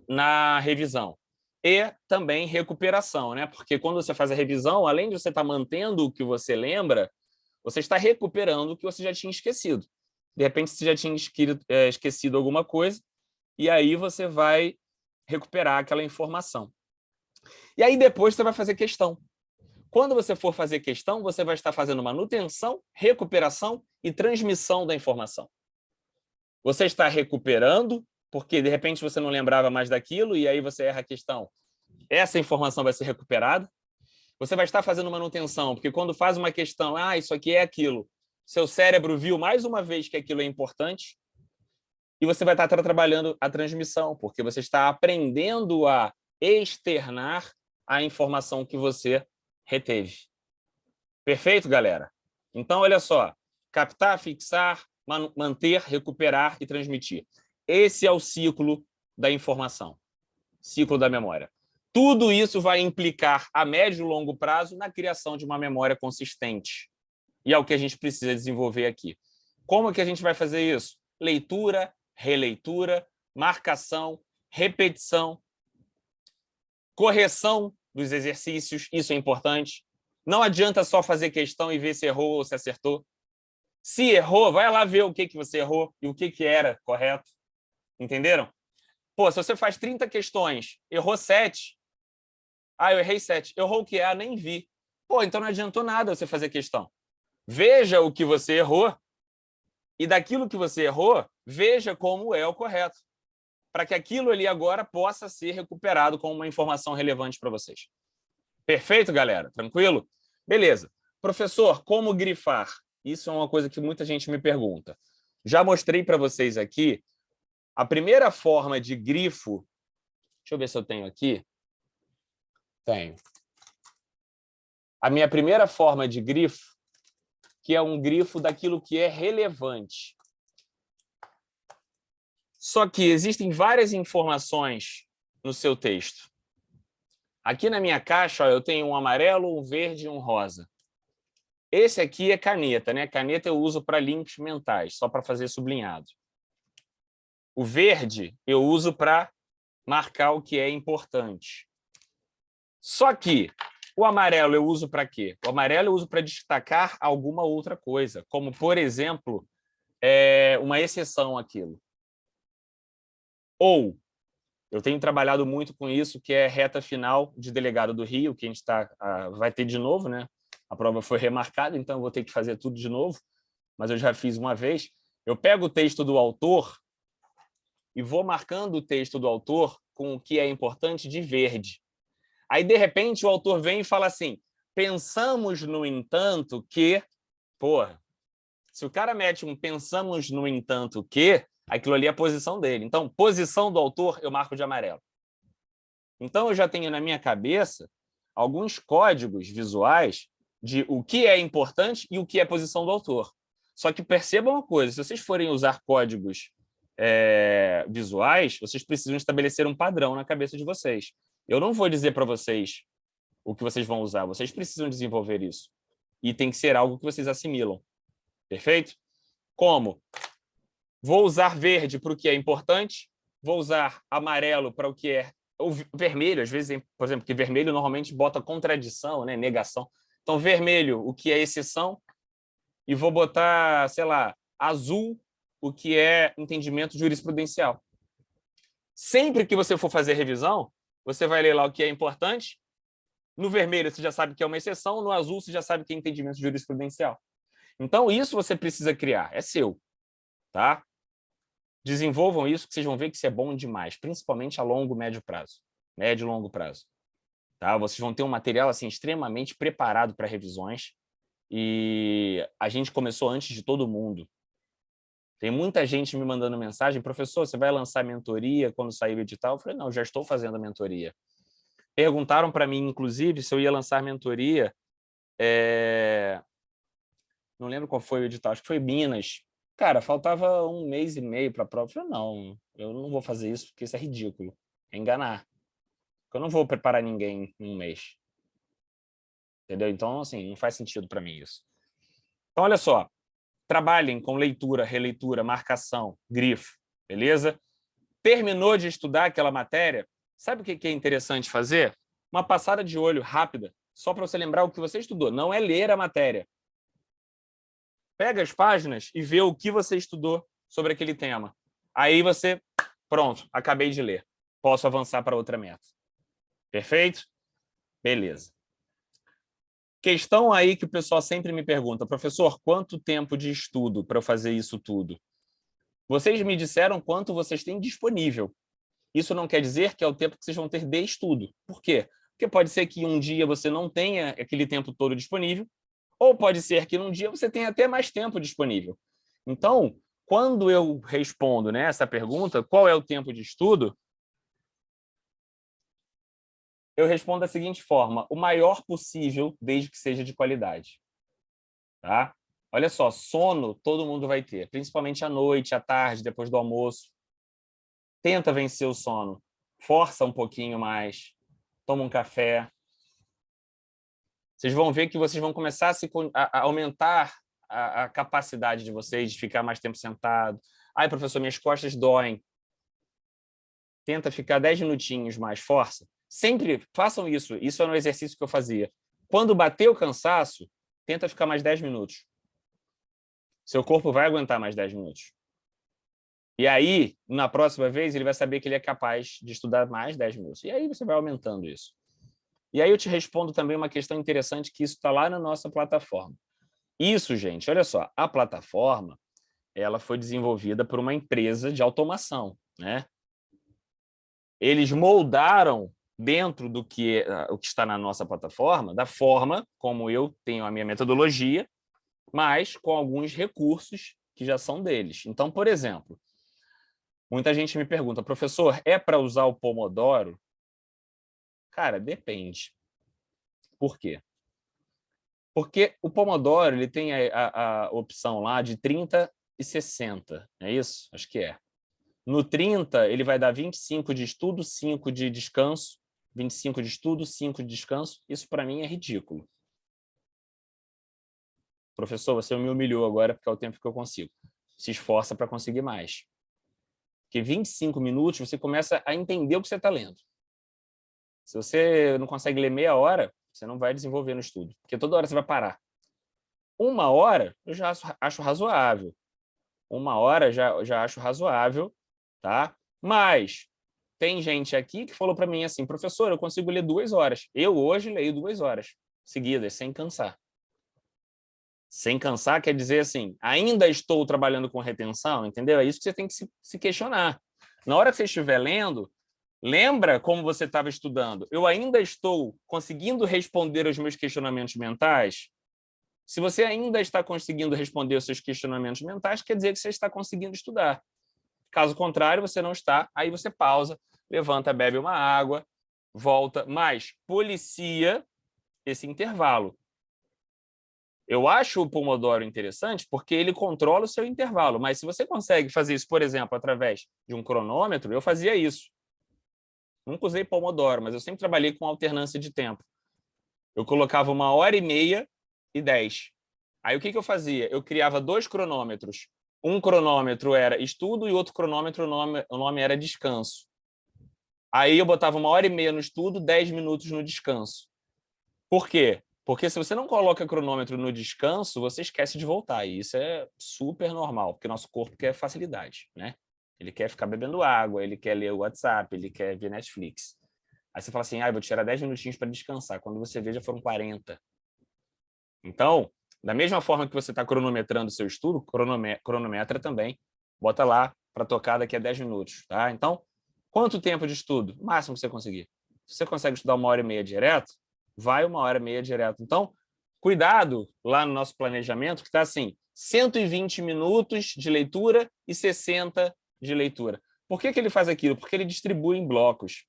na revisão e também recuperação, né? Porque quando você faz a revisão, além de você estar mantendo o que você lembra, você está recuperando o que você já tinha esquecido. De repente, você já tinha esquecido alguma coisa, e aí você vai recuperar aquela informação. E aí depois você vai fazer questão. Quando você for fazer questão, você vai estar fazendo manutenção, recuperação e transmissão da informação. Você está recuperando, porque de repente você não lembrava mais daquilo e aí você erra a questão. Essa informação vai ser recuperada. Você vai estar fazendo manutenção, porque quando faz uma questão, isso aqui é aquilo, seu cérebro viu mais uma vez que aquilo é importante e você vai estar trabalhando a transmissão, porque você está aprendendo a externar a informação que você reteve. Perfeito, galera? Então, olha só, captar, fixar, manter, recuperar e transmitir. Esse é o ciclo da informação, ciclo da memória. Tudo isso vai implicar a médio e longo prazo na criação de uma memória consistente. E é o que a gente precisa desenvolver aqui. Como que a gente vai fazer isso? Leitura, releitura, marcação, repetição, correção dos exercícios, isso é importante. Não adianta só fazer questão e ver se errou ou se acertou. Se errou, vai lá ver o que você errou e o que era correto. Entenderam? Pô, se você faz 30 questões, errou 7, eu errei 7. Errou o que é? Nem vi. Pô, então não adiantou nada você fazer questão. Veja o que você errou e daquilo que você errou, veja como é o correto, para que aquilo ali agora possa ser recuperado como uma informação relevante para vocês. Perfeito, galera? Tranquilo? Beleza. Professor, como grifar? Isso é uma coisa que muita gente me pergunta. Já mostrei para vocês aqui a primeira forma de grifo. Deixa eu ver se eu tenho aqui. Tenho. A minha primeira forma de grifo, que é um grifo daquilo que é relevante. Só que existem várias informações no seu texto. Aqui na minha caixa, eu tenho um amarelo, um verde e um rosa. Esse aqui é caneta, né? Caneta eu uso para links mentais, só para fazer sublinhado. O verde eu uso para marcar o que é importante. Só que o amarelo eu uso para quê? O amarelo eu uso para destacar alguma outra coisa, como, por exemplo, uma exceção àquilo. Ou, eu tenho trabalhado muito com isso, que é reta final de Delegado do Rio, que a gente vai ter de novo, né? A prova foi remarcada, então eu vou ter que fazer tudo de novo, mas eu já fiz uma vez. Eu pego o texto do autor e vou marcando o texto do autor com o que é importante de verde. Aí, de repente, o autor vem e fala assim, pensamos, no entanto, que... Porra, se o cara mete um pensamos, no entanto, que... Aquilo ali é a posição dele. Então, posição do autor, eu marco de amarelo. Então, eu já tenho na minha cabeça alguns códigos visuais de o que é importante e o que é posição do autor. Só que percebam uma coisa, se vocês forem usar códigos visuais, vocês precisam estabelecer um padrão na cabeça de vocês. Eu não vou dizer para vocês o que vocês vão usar, vocês precisam desenvolver isso. E tem que ser algo que vocês assimilam. Perfeito? Como? Vou usar verde para o que é importante, vou usar amarelo para o que é... O vermelho, às vezes, por exemplo, que vermelho normalmente bota contradição, né? Negação. Então, vermelho, o que é exceção, e vou botar, sei lá, azul, o que é entendimento jurisprudencial. Sempre que você for fazer revisão, você vai ler lá o que é importante. No vermelho, você já sabe que é uma exceção. No azul, você já sabe que é entendimento jurisprudencial. Então, isso você precisa criar. É seu. Tá? Desenvolvam isso, que vocês vão ver que isso é bom demais, principalmente a longo, médio prazo. Médio e longo prazo. Tá? Vocês vão ter um material assim, extremamente preparado para revisões. E a gente começou antes de todo mundo. Tem muita gente me mandando mensagem, professor, você vai lançar mentoria quando sair o edital? Eu falei, não, já estou fazendo a mentoria. Perguntaram para mim, inclusive, se eu ia lançar mentoria. Não lembro qual foi o edital, acho que foi Minas. Cara, faltava 1 mês e meio para a prova. Eu falei, não, eu não vou fazer isso porque isso é ridículo. É enganar. Eu não vou preparar ninguém em 1 mês. Entendeu? Então, assim, não faz sentido para mim isso. Então, olha só. Trabalhem com leitura, releitura, marcação, grifo, beleza? Terminou de estudar aquela matéria, sabe o que é interessante fazer? Uma passada de olho rápida, só para você lembrar o que você estudou. Não é ler a matéria. Pega as páginas e vê o que você estudou sobre aquele tema. Aí você, pronto, acabei de ler. Posso avançar para outra meta. Perfeito? Beleza. Questão aí que o pessoal sempre me pergunta, professor, quanto tempo de estudo para eu fazer isso tudo? Vocês me disseram quanto vocês têm disponível. Isso não quer dizer que é o tempo que vocês vão ter de estudo. Por quê? Porque pode ser que um dia você não tenha aquele tempo todo disponível, ou pode ser que num dia você tenha até mais tempo disponível. Então, quando eu respondo, né, essa pergunta, qual é o tempo de estudo, eu respondo da seguinte forma: o maior possível, desde que seja de qualidade. Tá? Olha só, sono todo mundo vai ter, principalmente à noite, à tarde, depois do almoço. Tenta vencer o sono, força um pouquinho mais, toma um café. Vocês vão ver que vocês vão começar a aumentar a capacidade de vocês de ficar mais tempo sentado. Ai, professor, minhas costas doem. Tenta ficar 10 minutinhos mais, força. Sempre façam isso. Isso é um exercício que eu fazia. Quando bater o cansaço, tenta ficar mais 10 minutos. Seu corpo vai aguentar mais 10 minutos. E aí, na próxima vez, ele vai saber que ele é capaz de estudar mais 10 minutos. E aí você vai aumentando isso. E aí eu te respondo também uma questão interessante, que isso está lá na nossa plataforma. Isso, gente, olha só, a plataforma ela foi desenvolvida por uma empresa de automação, né? Eles moldaram dentro do que o que está na nossa plataforma, da forma como eu tenho a minha metodologia, mas com alguns recursos que já são deles. Então, por exemplo, muita gente me pergunta, professor, é para usar o Pomodoro? Cara, depende. Por quê? Porque o Pomodoro ele tem a opção lá de 30 e 60, é isso? Acho que é. No 30, ele vai dar 25 de estudo, 5 de descanso, 25 de estudo, 5 de descanso. Isso, para mim, é ridículo. Professor, você me humilhou agora porque é o tempo que eu consigo. Se esforça para conseguir mais. Porque 25 minutos, você começa a entender o que você está lendo. Se você não consegue ler meia hora, você não vai desenvolver no estudo, porque toda hora você vai parar. 1 hora, eu já acho razoável. 1 hora já acho razoável, tá? Mas tem gente aqui que falou para mim assim, professor, eu consigo ler 2 horas. Eu hoje leio 2 horas seguidas, sem cansar. Sem cansar quer dizer assim, ainda estou trabalhando com retenção, entendeu? É isso que você tem que se questionar. Na hora que você estiver lendo, lembra como você estava estudando? Eu ainda estou conseguindo responder aos meus questionamentos mentais? Se você ainda está conseguindo responder aos seus questionamentos mentais, quer dizer que você está conseguindo estudar. Caso contrário, você não está, aí você pausa, levanta, bebe uma água, volta, mas policia esse intervalo. Eu acho o Pomodoro interessante porque ele controla o seu intervalo, mas se você consegue fazer isso, por exemplo, através de um cronômetro, eu fazia isso. Nunca usei Pomodoro, mas eu sempre trabalhei com alternância de tempo. Eu colocava 1h30 e 10. Aí o que eu fazia? Eu criava 2 cronômetros. Um cronômetro era estudo e outro cronômetro, o nome era descanso. Aí eu botava 1h30 no estudo, 10 minutos no descanso. Por quê? Porque se você não coloca cronômetro no descanso, você esquece de voltar. E isso é super normal, porque nosso corpo quer facilidade, né? Ele quer ficar bebendo água, ele quer ler o WhatsApp, ele quer ver Netflix. Aí você fala assim, vou tirar 10 minutinhos para descansar. Quando você vê, já foram 40. Então, da mesma forma que você está cronometrando o seu estudo, cronometra também. Bota lá para tocar daqui a 10 minutos. Tá? Então, quanto tempo de estudo? O máximo que você conseguir. Se você consegue estudar 1h30 direto, vai 1h30 direto. Então, cuidado lá no nosso planejamento, que está assim, 120 minutos de leitura e 60 de leitura. Por que ele faz aquilo? Porque ele distribui em blocos.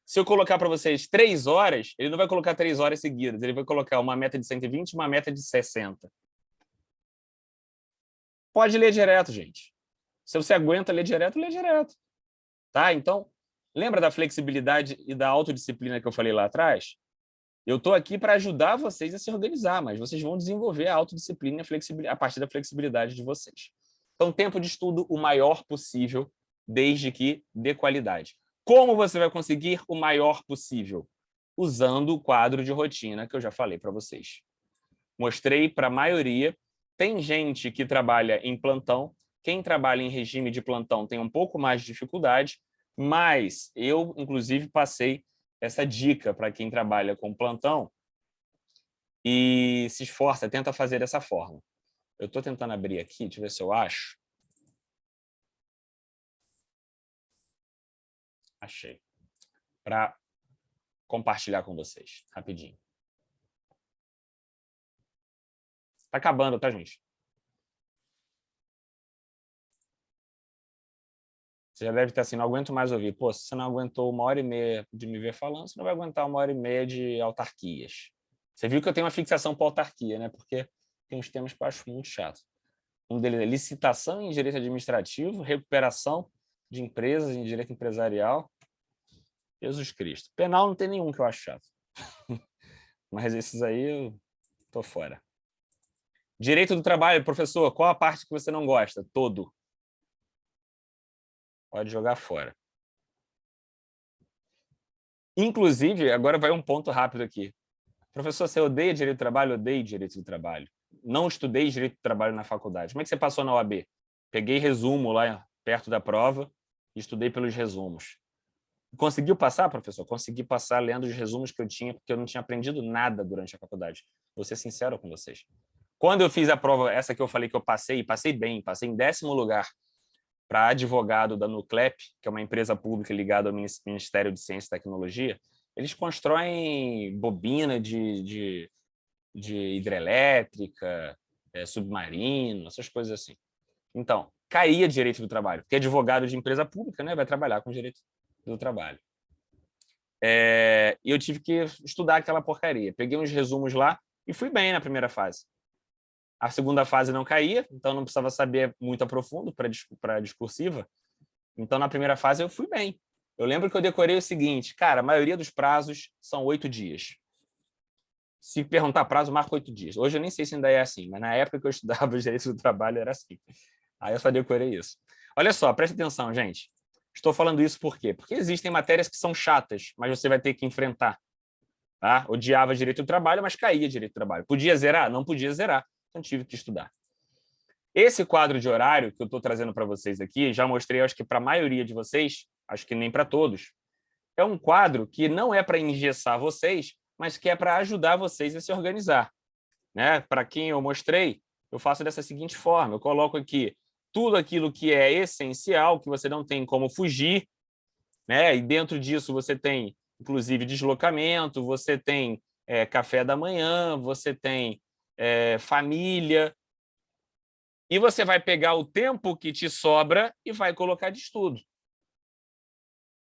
Se eu colocar para vocês 3 horas, ele não vai colocar 3 horas seguidas, ele vai colocar uma meta de 120 e uma meta de 60. Pode ler direto, gente. Se você aguenta ler direto, lê direto. Tá? Então, lembra da flexibilidade e da autodisciplina que eu falei lá atrás? Eu estou aqui para ajudar vocês a se organizar, mas vocês vão desenvolver a autodisciplina e a flexibilidade a partir da flexibilidade de vocês. Então, tempo de estudo o maior possível, desde que dê qualidade. Como você vai conseguir o maior possível? Usando o quadro de rotina que eu já falei para vocês. Mostrei para a maioria. Tem gente que trabalha em plantão. Quem trabalha em regime de plantão tem um pouco mais de dificuldade, mas eu, inclusive, passei essa dica para quem trabalha com plantão e se esforça, tenta fazer dessa forma. Eu estou tentando abrir aqui, deixa eu ver se eu acho. Achei. Para compartilhar com vocês, rapidinho. Tá acabando, tá, gente? Você já deve estar assim, não aguento mais ouvir. Pô, se você não aguentou 1h30 de me ver falando, você não vai aguentar 1h30 de autarquias. Você viu que eu tenho uma fixação por autarquia, né? Porque tem uns temas que eu acho muito chato. Um deles é licitação em direito administrativo, recuperação de empresas em direito empresarial. Jesus Cristo. Penal não tem nenhum que eu acho chato. Mas esses aí eu tô fora. Direito do trabalho, professor, qual a parte que você não gosta? Todo. Pode jogar fora. Inclusive, agora vai um ponto rápido aqui. Professor, você odeia direito do trabalho? Odeio direito do trabalho. Não estudei direito do trabalho na faculdade. Como é que você passou na OAB? Peguei resumo lá perto da prova e estudei pelos resumos. Conseguiu passar, professor? Consegui passar lendo os resumos que eu tinha, porque eu não tinha aprendido nada durante a faculdade. Vou ser sincero com vocês. Quando eu fiz a prova, essa que eu falei que eu passei bem, passei em 10º lugar para advogado da Nuclep, que é uma empresa pública ligada ao Ministério de Ciência e Tecnologia, eles constroem bobina de hidrelétrica, submarino, essas coisas assim. Então, caía direito do trabalho, porque advogado de empresa pública, né, vai trabalhar com direito do trabalho. E eu tive que estudar aquela porcaria. Peguei uns resumos lá e fui bem na primeira fase. A segunda fase não caía, então não precisava saber muito a profundo para discursiva. Então, na primeira fase, eu fui bem. Eu lembro que eu decorei o seguinte, cara, a maioria dos prazos são 8 dias. Se perguntar prazo, marca 8 dias. Hoje eu nem sei se ainda é assim, mas na época que eu estudava o direito do trabalho era assim. Aí eu só decorei isso. Olha só, preste atenção, gente. Estou falando isso por quê? Porque existem matérias que são chatas, mas você vai ter que enfrentar. Tá? Odiava direito do trabalho, mas caía direito do trabalho. Podia zerar? Não podia zerar. Então tive que estudar. Esse quadro de horário que eu estou trazendo para vocês aqui, já mostrei, acho que para a maioria de vocês, acho que nem para todos, é um quadro que não é para engessar vocês, mas que é para ajudar vocês a se organizar. Né? Para quem eu mostrei, eu faço dessa seguinte forma, eu coloco aqui tudo aquilo que é essencial, que você não tem como fugir, né? E dentro disso você tem, inclusive, deslocamento, você tem café da manhã, você tem família, e você vai pegar o tempo que te sobra e vai colocar de estudo.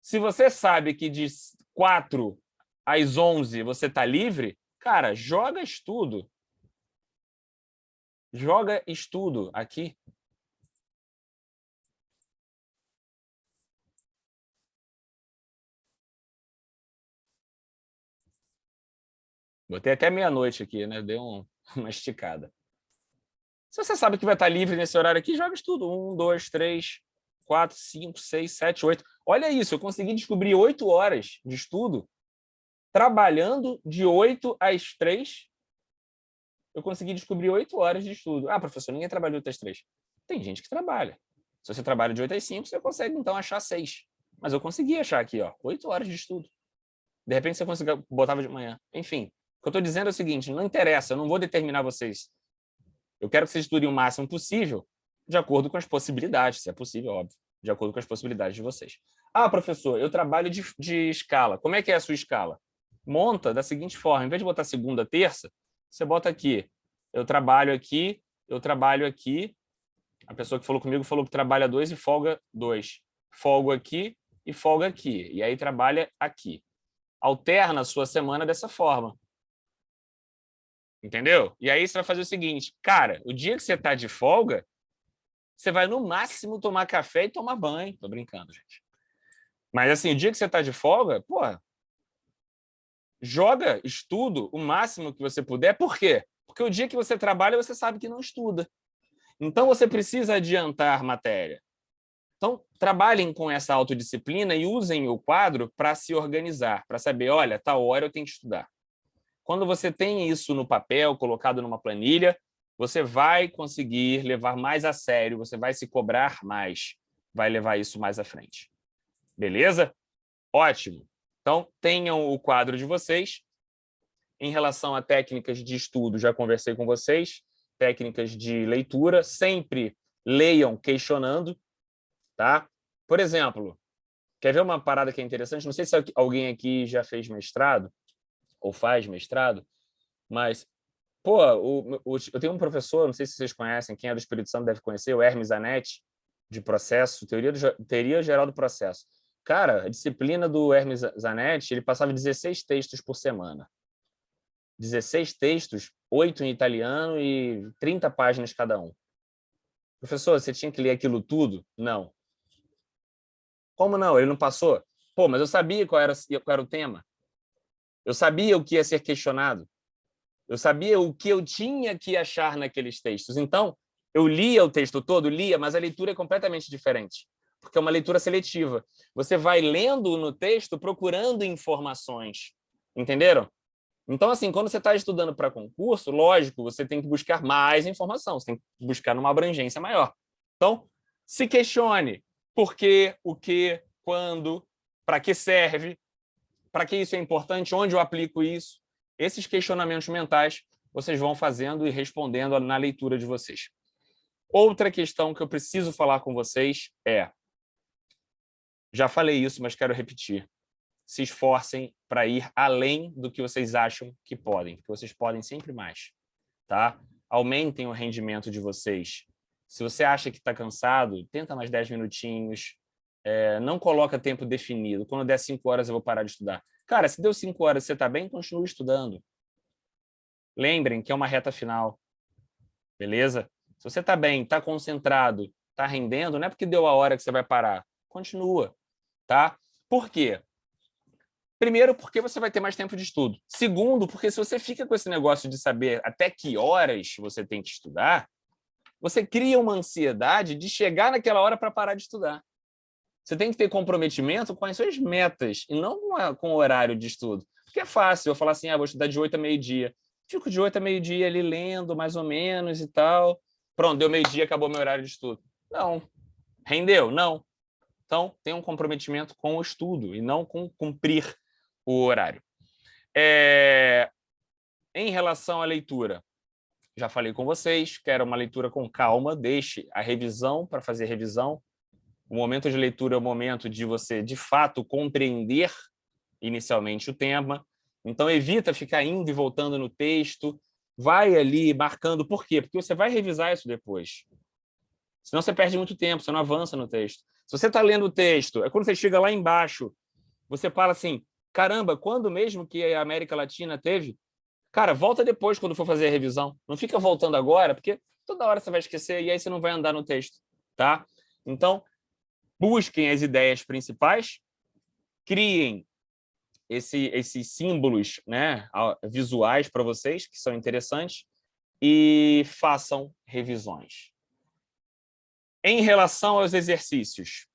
Se você sabe que de 4 às 11 você está livre, cara, joga estudo. Joga estudo aqui. Botei até meia-noite aqui, né? Deu uma esticada. Se você sabe que vai estar livre nesse horário aqui, joga estudo. 1, 2, 3, 4, 5, 6, 7, 8. Olha isso, eu consegui descobrir 8 horas de estudo trabalhando de 8 às 3. Eu consegui descobrir 8 horas de estudo. Ah, professor, ninguém trabalhou até as 3. Tem gente que trabalha. Se você trabalha de 8 às 5, você consegue, então, achar 6. Mas eu consegui achar aqui, ó, 8 horas de estudo. De repente, você conseguiu, botava de manhã. Enfim, o que eu estou dizendo é o seguinte, não interessa, eu não vou determinar vocês. Eu quero que vocês estudem o máximo possível de acordo com as possibilidades, se é possível, óbvio, de acordo com as possibilidades de vocês. Ah, professor, eu trabalho de escala. Como é que é a sua escala? Monta da seguinte forma, em vez de botar segunda, terça, você bota aqui, eu trabalho aqui, eu trabalho aqui, a pessoa que falou comigo falou que trabalha 2 e folga 2. Folgo aqui e folga aqui. E aí trabalha aqui. Alterna a sua semana dessa forma. Entendeu? E aí você vai fazer o seguinte, cara, o dia que você está de folga, você vai no máximo tomar café e tomar banho. Tô brincando, gente. Mas assim, o dia que você está de folga, pô, joga estudo o máximo que você puder. Por quê? Porque o dia que você trabalha, você sabe que não estuda. Então, você precisa adiantar matéria. Então, trabalhem com essa autodisciplina e usem o quadro para se organizar, para saber, olha, tal hora eu tenho que estudar. Quando você tem isso no papel, colocado numa planilha, você vai conseguir levar mais a sério, você vai se cobrar mais, vai levar isso mais à frente. Beleza? Ótimo. Então, tenham o quadro de vocês. Em relação a técnicas de estudo, já conversei com vocês. Técnicas de leitura, sempre leiam questionando. Tá? Por exemplo, Quer ver uma parada que é interessante? Não sei se alguém aqui já fez mestrado ou faz mestrado, mas, pô, eu tenho um professor, não sei se vocês conhecem, quem é do Espírito Santo deve conhecer, o Hermes Zanetti, de processo, teoria geral do processo. Cara, a disciplina do Hermes Zanetti, ele passava 16 textos por semana. 16 textos, 8 em italiano e 30 páginas cada um. Professor, você tinha que ler aquilo tudo? Não. Como não? Ele não passou? Pô, mas eu sabia qual era o tema. Eu sabia o que ia ser questionado. Eu sabia o que eu tinha que achar naqueles textos. Então, eu lia o texto todo, lia, mas a leitura é completamente diferente, porque é uma leitura seletiva. Você vai lendo no texto, procurando informações. Entenderam? Então, assim, quando você está estudando para concurso, lógico, você tem que buscar mais informação, você tem que buscar numa abrangência maior. Então, se questione por quê, o que, quando, para que serve, para que isso é importante, onde eu aplico isso. Esses questionamentos mentais vocês vão fazendo e respondendo na leitura de vocês. Outra questão que eu preciso falar com vocês é, já falei isso, mas quero repetir, se esforcem para ir além do que vocês acham que podem, porque vocês podem sempre mais, tá? Aumentem o rendimento de vocês. Se você acha que está cansado, tenta mais 10 minutinhos, não coloca tempo definido. Quando der 5 horas, eu vou parar de estudar. Cara, se deu 5 horas e você está bem, continue estudando. Lembrem que é uma reta final, beleza? Se você está bem, está concentrado, está rendendo, não é porque deu a hora que você vai parar. Continua, tá? Por quê? Primeiro, porque você vai ter mais tempo de estudo. Segundo, porque se você fica com esse negócio de saber até que horas você tem que estudar, você cria uma ansiedade de chegar naquela hora para parar de estudar. Você tem que ter comprometimento com as suas metas e não com o horário de estudo. Porque é fácil eu falar assim, vou estudar de 8 a meio-dia. Fico de 8 a meio-dia ali lendo, mais ou menos e tal. Pronto, deu meio-dia, acabou meu horário de estudo. Não. Rendeu? Não. Então, tem um comprometimento com o estudo e não com cumprir o horário. Em relação à leitura, já falei com vocês, quero uma leitura com calma, deixe a revisão para fazer revisão. O momento de leitura é o momento de você, de fato, compreender inicialmente o tema. Então, evita ficar indo e voltando no texto. Vai ali marcando. Por quê? Porque você vai revisar isso depois. Senão você perde muito tempo, você não avança no texto. Se você está lendo o texto, é quando você chega lá embaixo, você fala assim, caramba, quando mesmo que a América Latina teve? Cara, volta depois quando for fazer a revisão. Não fica voltando agora, porque toda hora você vai esquecer e aí você não vai andar no texto, tá? Então, busquem as ideias principais, criem esses símbolos, né, visuais para vocês, que são interessantes, e façam revisões. Em relação aos exercícios,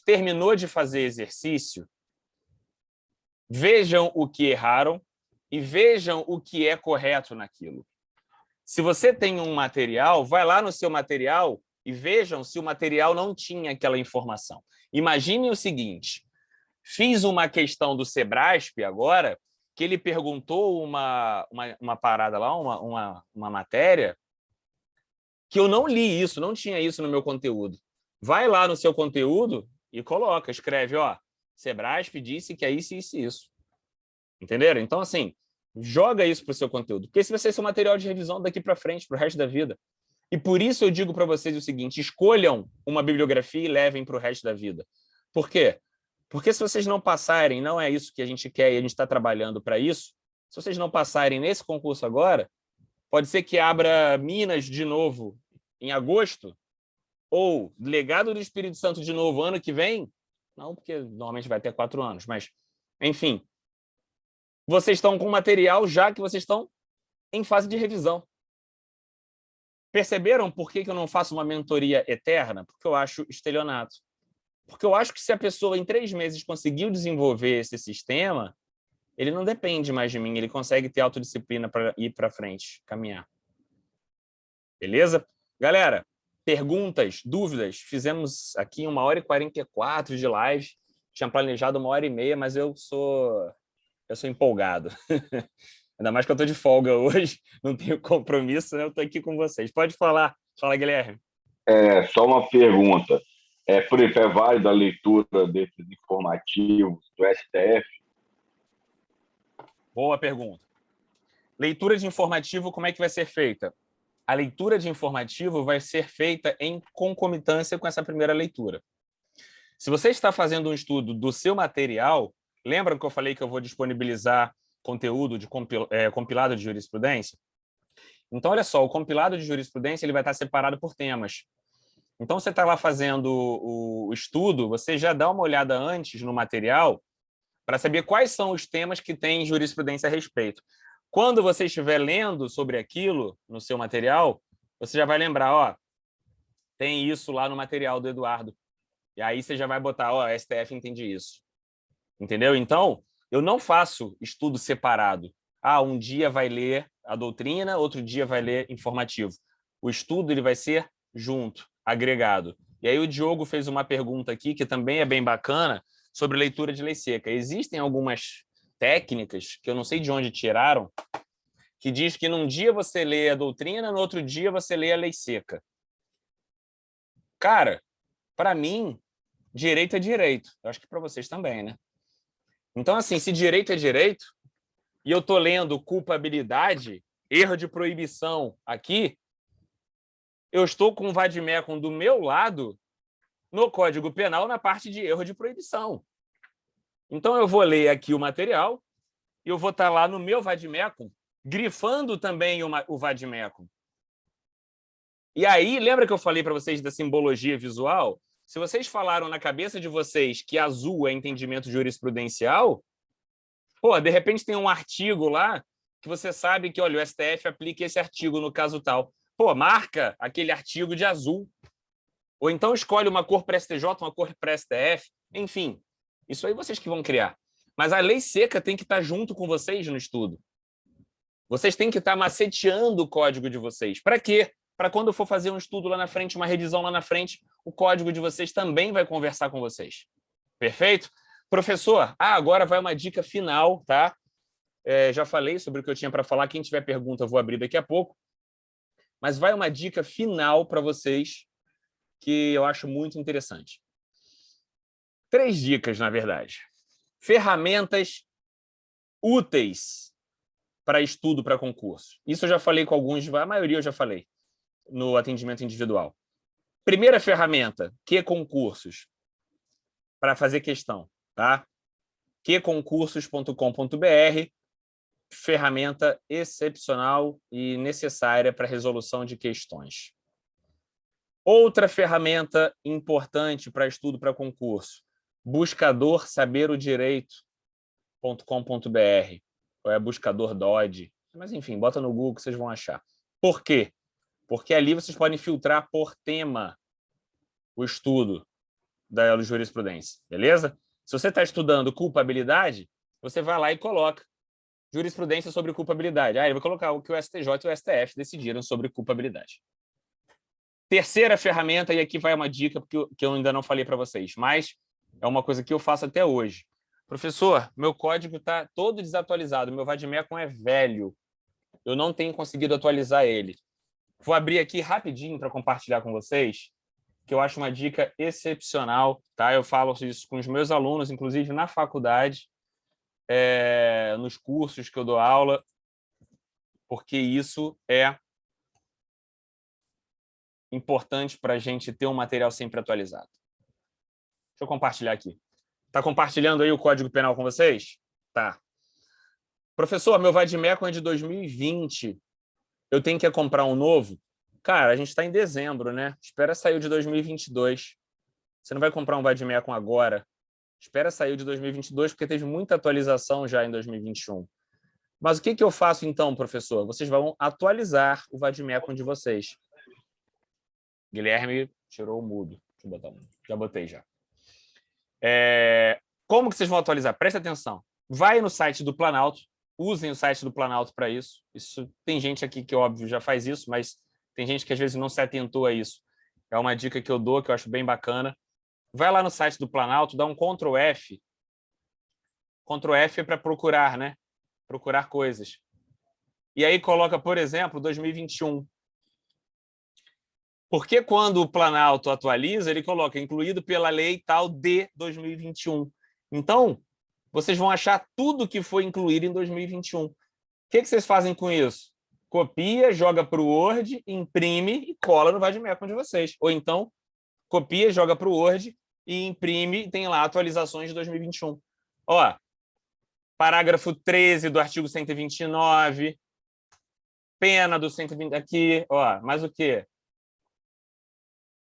terminou de fazer exercício, vejam o que erraram e vejam o que é correto naquilo. Se você tem um material, vai lá no seu material e vejam se o material não tinha aquela informação. Imagine o seguinte, fiz uma questão do Sebrasp agora, que ele perguntou uma parada lá, uma matéria, que eu não li isso, não tinha isso no meu conteúdo. Vai lá no seu conteúdo e coloca, escreve, Sebrasp disse que é isso, isso e isso. Entenderam? Então, assim, joga isso para o seu conteúdo, porque esse vai ser seu material de revisão daqui para frente, para o resto da vida. E por isso eu digo para vocês o seguinte, escolham uma bibliografia e levem para o resto da vida. Por quê? Porque se vocês não passarem, não é isso que a gente quer e a gente está trabalhando para isso, se vocês não passarem nesse concurso agora, pode ser que abra Minas de novo em agosto, ou Legado do Espírito Santo de novo ano que vem, não, porque normalmente vai ter 4 anos, mas, enfim, vocês estão com material já que vocês estão em fase de revisão. Perceberam por que eu não faço uma mentoria eterna? Porque eu acho estelionato. Porque eu acho que se a pessoa em 3 meses conseguiu desenvolver esse sistema, ele não depende mais de mim, ele consegue ter autodisciplina para ir para frente, caminhar. Beleza? Galera, perguntas, dúvidas? Fizemos aqui 1h44 de live, tinha planejado 1h30, mas eu sou empolgado. Ainda mais que eu estou de folga hoje, não tenho compromisso, né? Eu estou aqui com vocês. Pode falar. Fala, Guilherme. Só uma pergunta. Por exemplo, é válida a leitura desses informativos do STF? Boa pergunta. Leitura de informativo, como é que vai ser feita? A leitura de informativo vai ser feita em concomitância com essa primeira leitura. Se você está fazendo um estudo do seu material, lembra que eu falei que eu vou disponibilizar conteúdo de compilado de jurisprudência? Então, olha só, o compilado de jurisprudência ele vai estar separado por temas. Então, você está lá fazendo o estudo, você já dá uma olhada antes no material para saber quais são os temas que têm jurisprudência a respeito. Quando você estiver lendo sobre aquilo no seu material, você já vai lembrar, ó, tem isso lá no material do Eduardo. E aí você já vai botar, ó, STF entende isso. Entendeu? Então, eu não faço estudo separado. Um dia vai ler a doutrina, outro dia vai ler informativo. O estudo ele vai ser junto, agregado. E aí o Diogo fez uma pergunta aqui, que também é bem bacana, sobre leitura de lei seca. Existem algumas técnicas, que eu não sei de onde tiraram, que diz que num dia você lê a doutrina, no outro dia você lê a lei seca. Cara, para mim, direito é direito. Eu acho que para vocês também, né? Então, assim, se direito é direito, e eu estou lendo culpabilidade, erro de proibição aqui, eu estou com o vade-mecum do meu lado no Código Penal na parte de erro de proibição. Então, eu vou ler aqui o material e eu vou estar lá no meu vade-mecum grifando também o vade-mecum. E aí, lembra que eu falei para vocês da simbologia visual? Se vocês falaram na cabeça de vocês que azul é entendimento jurisprudencial, de repente tem um artigo lá que você sabe que, olha, o STF aplica esse artigo no caso tal. Marca aquele artigo de azul. Ou então escolhe uma cor para STJ, uma cor para STF. Enfim, isso aí vocês que vão criar. Mas a lei seca tem que estar junto com vocês no estudo. Vocês têm que estar maceteando o código de vocês. Para quê? Para quando for fazer um estudo lá na frente, uma revisão lá na frente, o código de vocês também vai conversar com vocês. Perfeito? Professor, agora vai uma dica final, tá? Já falei sobre o que eu tinha para falar. Quem tiver pergunta, eu vou abrir daqui a pouco. Mas vai uma dica final para vocês que eu acho muito interessante. 3 dicas, na verdade. Ferramentas úteis para estudo para concurso. Isso eu já falei com alguns, a maioria eu já falei no atendimento individual. Primeira ferramenta, QConcursos, para fazer questão, tá? qconcursos.com.br, ferramenta excepcional e necessária para resolução de questões. Outra ferramenta importante para estudo para concurso, buscador saberodireito.com.br, ou é buscador DOD, mas enfim, bota no Google que vocês vão achar. Por quê? Porque ali vocês podem filtrar por tema o estudo da jurisprudência, beleza? Se você está estudando culpabilidade, você vai lá e coloca jurisprudência sobre culpabilidade. Ele vai colocar o que o STJ e o STF decidiram sobre culpabilidade. Terceira ferramenta, e aqui vai uma dica que eu ainda não falei para vocês, mas é uma coisa que eu faço até hoje. Professor, meu código está todo desatualizado, meu vade-mecum é velho, eu não tenho conseguido atualizar ele. Vou abrir aqui rapidinho para compartilhar com vocês, que eu acho uma dica excepcional, tá? Eu falo isso com os meus alunos, inclusive na faculdade, nos cursos que eu dou aula, porque isso é importante para a gente ter um material sempre atualizado. Deixa eu compartilhar aqui. Está compartilhando aí o Código Penal com vocês? Tá. Professor, meu vade-mecum é de 2020. Eu tenho que comprar um novo? Cara, a gente está em dezembro, né? Espera sair o de 2022. Você não vai comprar um vade-mecum agora. Espera sair o de 2022, porque teve muita atualização já em 2021. Mas o que eu faço então, professor? Vocês vão atualizar o vade-mecum de vocês. Guilherme tirou o mudo. Deixa eu botar um. Já botei já. Como que vocês vão atualizar? Presta atenção. Vai no site do Planalto. Usem o site do Planalto para isso. Tem gente aqui que, óbvio, já faz isso, mas tem gente que às vezes não se atentou a isso. É uma dica que eu dou, que eu acho bem bacana. Vai lá no site do Planalto, dá um Ctrl F. Ctrl F é para procurar, né? Procurar coisas. E aí coloca, por exemplo, 2021. Porque quando o Planalto atualiza, ele coloca incluído pela lei tal de 2021. Então, vocês vão achar tudo que foi incluído em 2021. O que vocês fazem com isso? Copia, joga para o Word, imprime e cola no Vademecum de vocês. Ou então, copia, joga para o Word e imprime e tem lá atualizações de 2021. Ó, parágrafo 13 do artigo 129, pena do 120 aqui, ó, mais o quê?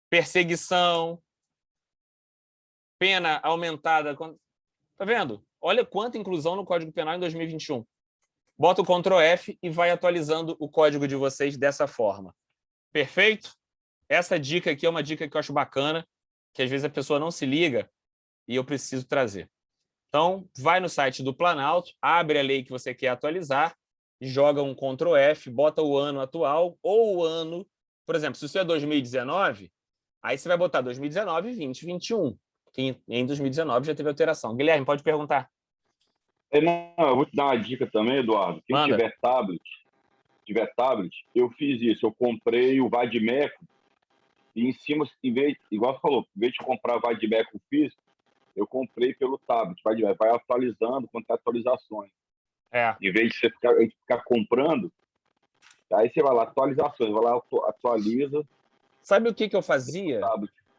Perseguição, pena aumentada. Tá vendo? Olha quanta inclusão no Código Penal em 2021. Bota o Ctrl F e vai atualizando o código de vocês dessa forma. Perfeito? Essa dica aqui é uma dica que eu acho bacana, que às vezes a pessoa não se liga e eu preciso trazer. Então, vai no site do Planalto, abre a lei que você quer atualizar, joga um Ctrl F, bota o ano atual ou o ano... Por exemplo, se isso é 2019, aí você vai botar 2019, 20, 21. Que em 2019 já teve alteração. Guilherme, pode perguntar. Não, eu vou te dar uma dica também, Eduardo. Quem Manda. tiver tablet, eu fiz isso. Eu comprei o Vademecum e em cima, igual você falou, em vez de comprar o Vademecum físico, eu comprei pelo tablet. Vai atualizando quando tem atualizações. Em vez de você ficar comprando, aí você vai lá, atualizações, vai lá, atualiza. Sabe o que eu fazia?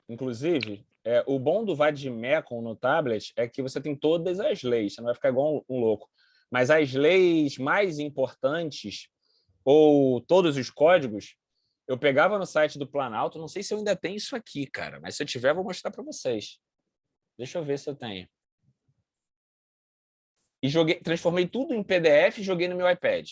Inclusive, o bom do Vademecum no tablet é que você tem todas as leis, você não vai ficar igual um louco. Mas as leis mais importantes, ou todos os códigos, eu pegava no site do Planalto, não sei se eu ainda tenho isso aqui, cara, mas se eu tiver, eu vou mostrar para vocês. Deixa eu ver se eu tenho. E transformei tudo em PDF e joguei no meu iPad.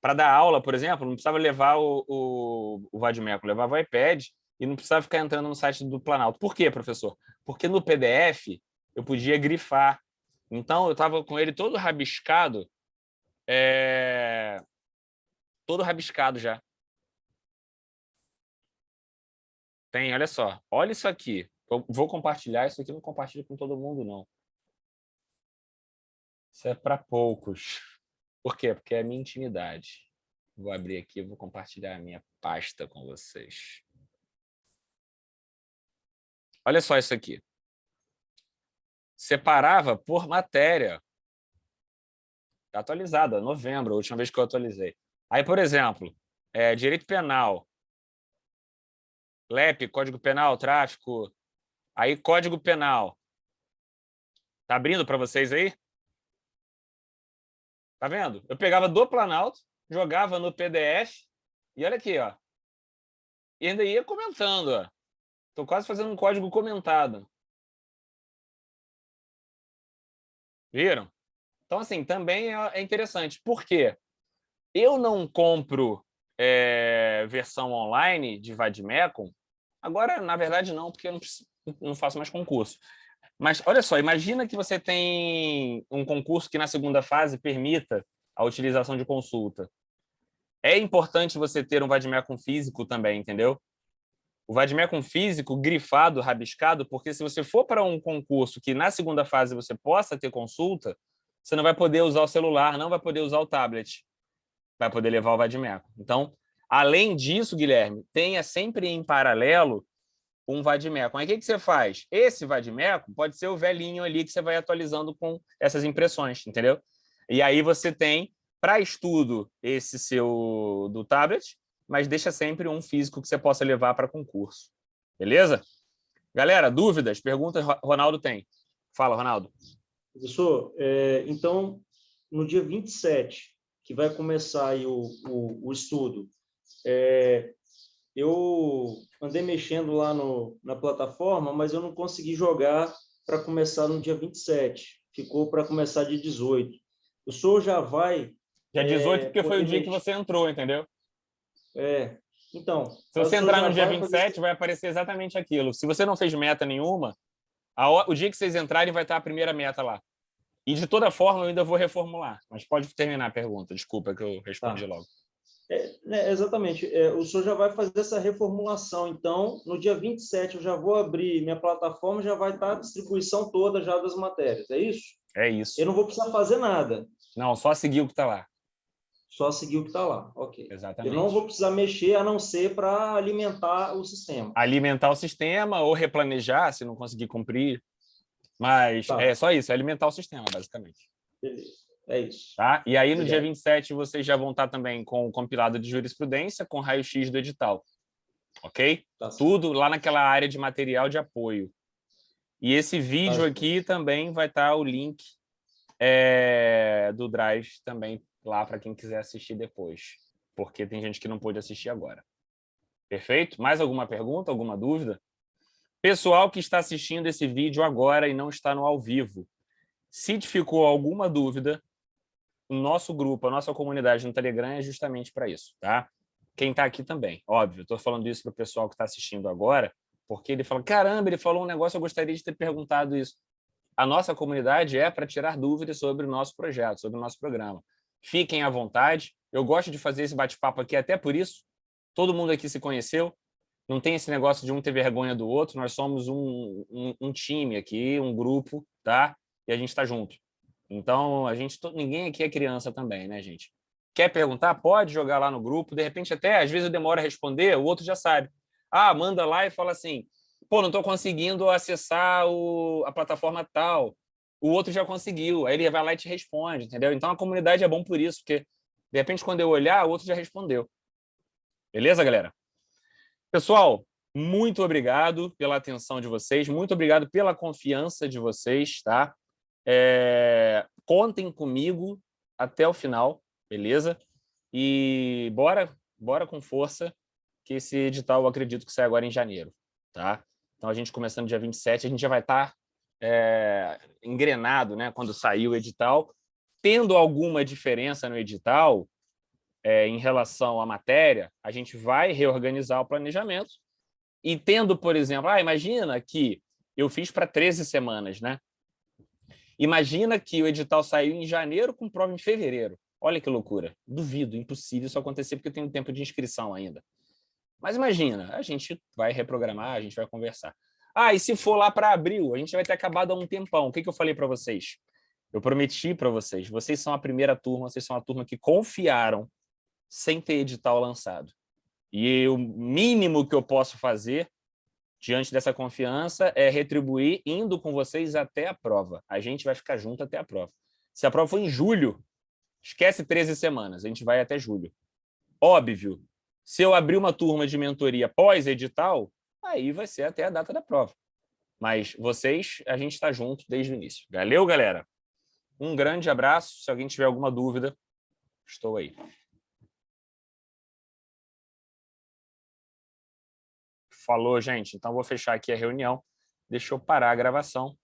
Para dar aula, por exemplo, não precisava levar o Vademecum, levava o iPad e não precisava ficar entrando no site do Planalto. Por quê, professor? Porque no PDF eu podia grifar. Então, eu estava com ele todo rabiscado, todo rabiscado já. Tem, olha só. Olha isso aqui. Eu vou compartilhar. Isso aqui eu não compartilho com todo mundo, não. Isso é para poucos. Por quê? Porque é a minha intimidade. Vou abrir aqui e vou compartilhar a minha pasta com vocês. Olha só isso aqui. Separava por matéria. Está atualizada, novembro, a última vez que eu atualizei. Aí, por exemplo, direito penal, LEP, Código Penal, tráfico. Aí, Código Penal. Tá abrindo para vocês aí? Tá vendo? Eu pegava do Planalto, jogava no PDF e olha aqui, ó. E ainda ia comentando, ó. Tô quase fazendo um código comentado. Viram? Então, assim, também é interessante. Por quê? Eu não compro versão online de Vademecum. Agora, na verdade, não, porque eu não faço mais concurso. Mas, olha só, imagina que você tem um concurso que na segunda fase permita a utilização de consulta. É importante você ter um Vademecum físico também, entendeu? O Vademecum físico, grifado, rabiscado, porque se você for para um concurso que na segunda fase você possa ter consulta, você não vai poder usar o celular, não vai poder usar o tablet. Vai poder levar o Vademecum. Então, além disso, Guilherme, tenha sempre em paralelo um Vademecum. Aí o que você faz? Esse Vademecum pode ser o velhinho ali que você vai atualizando com essas impressões, entendeu? E aí você tem, para estudo, esse seu do tablet, mas deixa sempre um físico que você possa levar para concurso. Beleza? Galera, dúvidas, perguntas, Ronaldo tem. Fala, Ronaldo. Professor, então, no dia 27, que vai começar aí o estudo, eu andei mexendo lá na plataforma, mas eu não consegui jogar para começar no dia 27. Ficou para começar dia 18. O senhor já vai... Dia 18, porque foi o dia que você entrou, entendeu? Então... Se você entrar no dia 27, vai aparecer exatamente aquilo. Se você não fez meta nenhuma, o dia que vocês entrarem vai estar a primeira meta lá. E, de toda forma, eu ainda vou reformular. Mas pode terminar a pergunta. Desculpa que eu respondi logo. Exatamente. O senhor já vai fazer essa reformulação. Então, no dia 27, eu já vou abrir minha plataforma, já vai estar a distribuição toda já das matérias. É isso? É isso. Eu não vou precisar fazer nada. Não, só seguir o que está lá. Só seguir o que está lá, ok. Exatamente. Eu não vou precisar mexer, a não ser para alimentar o sistema. Alimentar o sistema ou replanejar, se não conseguir cumprir. Mas Tá. é só isso, é alimentar o sistema, basicamente. Beleza, é isso. Tá? E aí, no dia Obrigado. 27, vocês já vão estar também com o compilado de jurisprudência, com raio-x do edital. Ok? Tá certo. Tudo lá naquela área de material de apoio. E esse vídeo Tá, aqui também vai estar o link do Drive também lá para quem quiser assistir depois, porque tem gente que não pôde assistir agora. Perfeito? Mais alguma pergunta, alguma dúvida? Pessoal que está assistindo esse vídeo agora e não está no ao vivo, se ficou alguma dúvida, o nosso grupo, a nossa comunidade no Telegram é justamente para isso, tá? Quem está aqui também, óbvio. Estou falando isso para o pessoal que está assistindo agora, porque ele fala, caramba, ele falou um negócio, eu gostaria de ter perguntado isso. A nossa comunidade é para tirar dúvidas sobre o nosso projeto, sobre o nosso programa. Fiquem à vontade. Eu gosto de fazer esse bate-papo aqui até por isso. Todo mundo aqui se conheceu. Não tem esse negócio de um ter vergonha do outro. Nós somos um time aqui, um grupo, tá? E a gente está junto. Então, ninguém aqui é criança também, né, gente? Quer perguntar? Pode jogar lá no grupo. De repente, até, às vezes eu demoro a responder, o outro já sabe. Ah, manda lá e fala assim, pô, não estou conseguindo acessar a plataforma tal. O outro já conseguiu. Aí ele vai lá e te responde, entendeu? Então, a comunidade é bom por isso, porque, de repente, quando eu olhar, o outro já respondeu. Beleza, galera? Pessoal, muito obrigado pela atenção de vocês, muito obrigado pela confiança de vocês, tá? Contem comigo até o final, beleza? E bora com força, que esse edital eu acredito que sai agora em janeiro, tá? Então, a gente começando dia 27, a gente já vai estar engrenado, né? Quando sair o edital. Tendo alguma diferença no edital, em relação à matéria, a gente vai reorganizar o planejamento e tendo, por exemplo, imagina que eu fiz para 13 semanas, né? Imagina que o edital saiu em janeiro com prova em fevereiro. Olha que loucura. Duvido, impossível isso acontecer porque eu tenho tempo de inscrição ainda. Mas imagina, a gente vai reprogramar, a gente vai conversar. E se for lá para abril, a gente vai ter acabado há um tempão. O que eu falei para vocês? Eu prometi para vocês, vocês são a primeira turma, vocês são a turma que confiaram sem ter edital lançado. E o mínimo que eu posso fazer diante dessa confiança é retribuir indo com vocês até a prova. A gente vai ficar junto até a prova. Se a prova for em julho, esquece 13 semanas, a gente vai até julho. Óbvio, se eu abrir uma turma de mentoria pós-edital, aí vai ser até a data da prova. Mas vocês, a gente está junto desde o início. Valeu, galera? Um grande abraço. Se alguém tiver alguma dúvida, estou aí. Falou, gente. Então, vou fechar aqui a reunião. Deixa eu parar a gravação.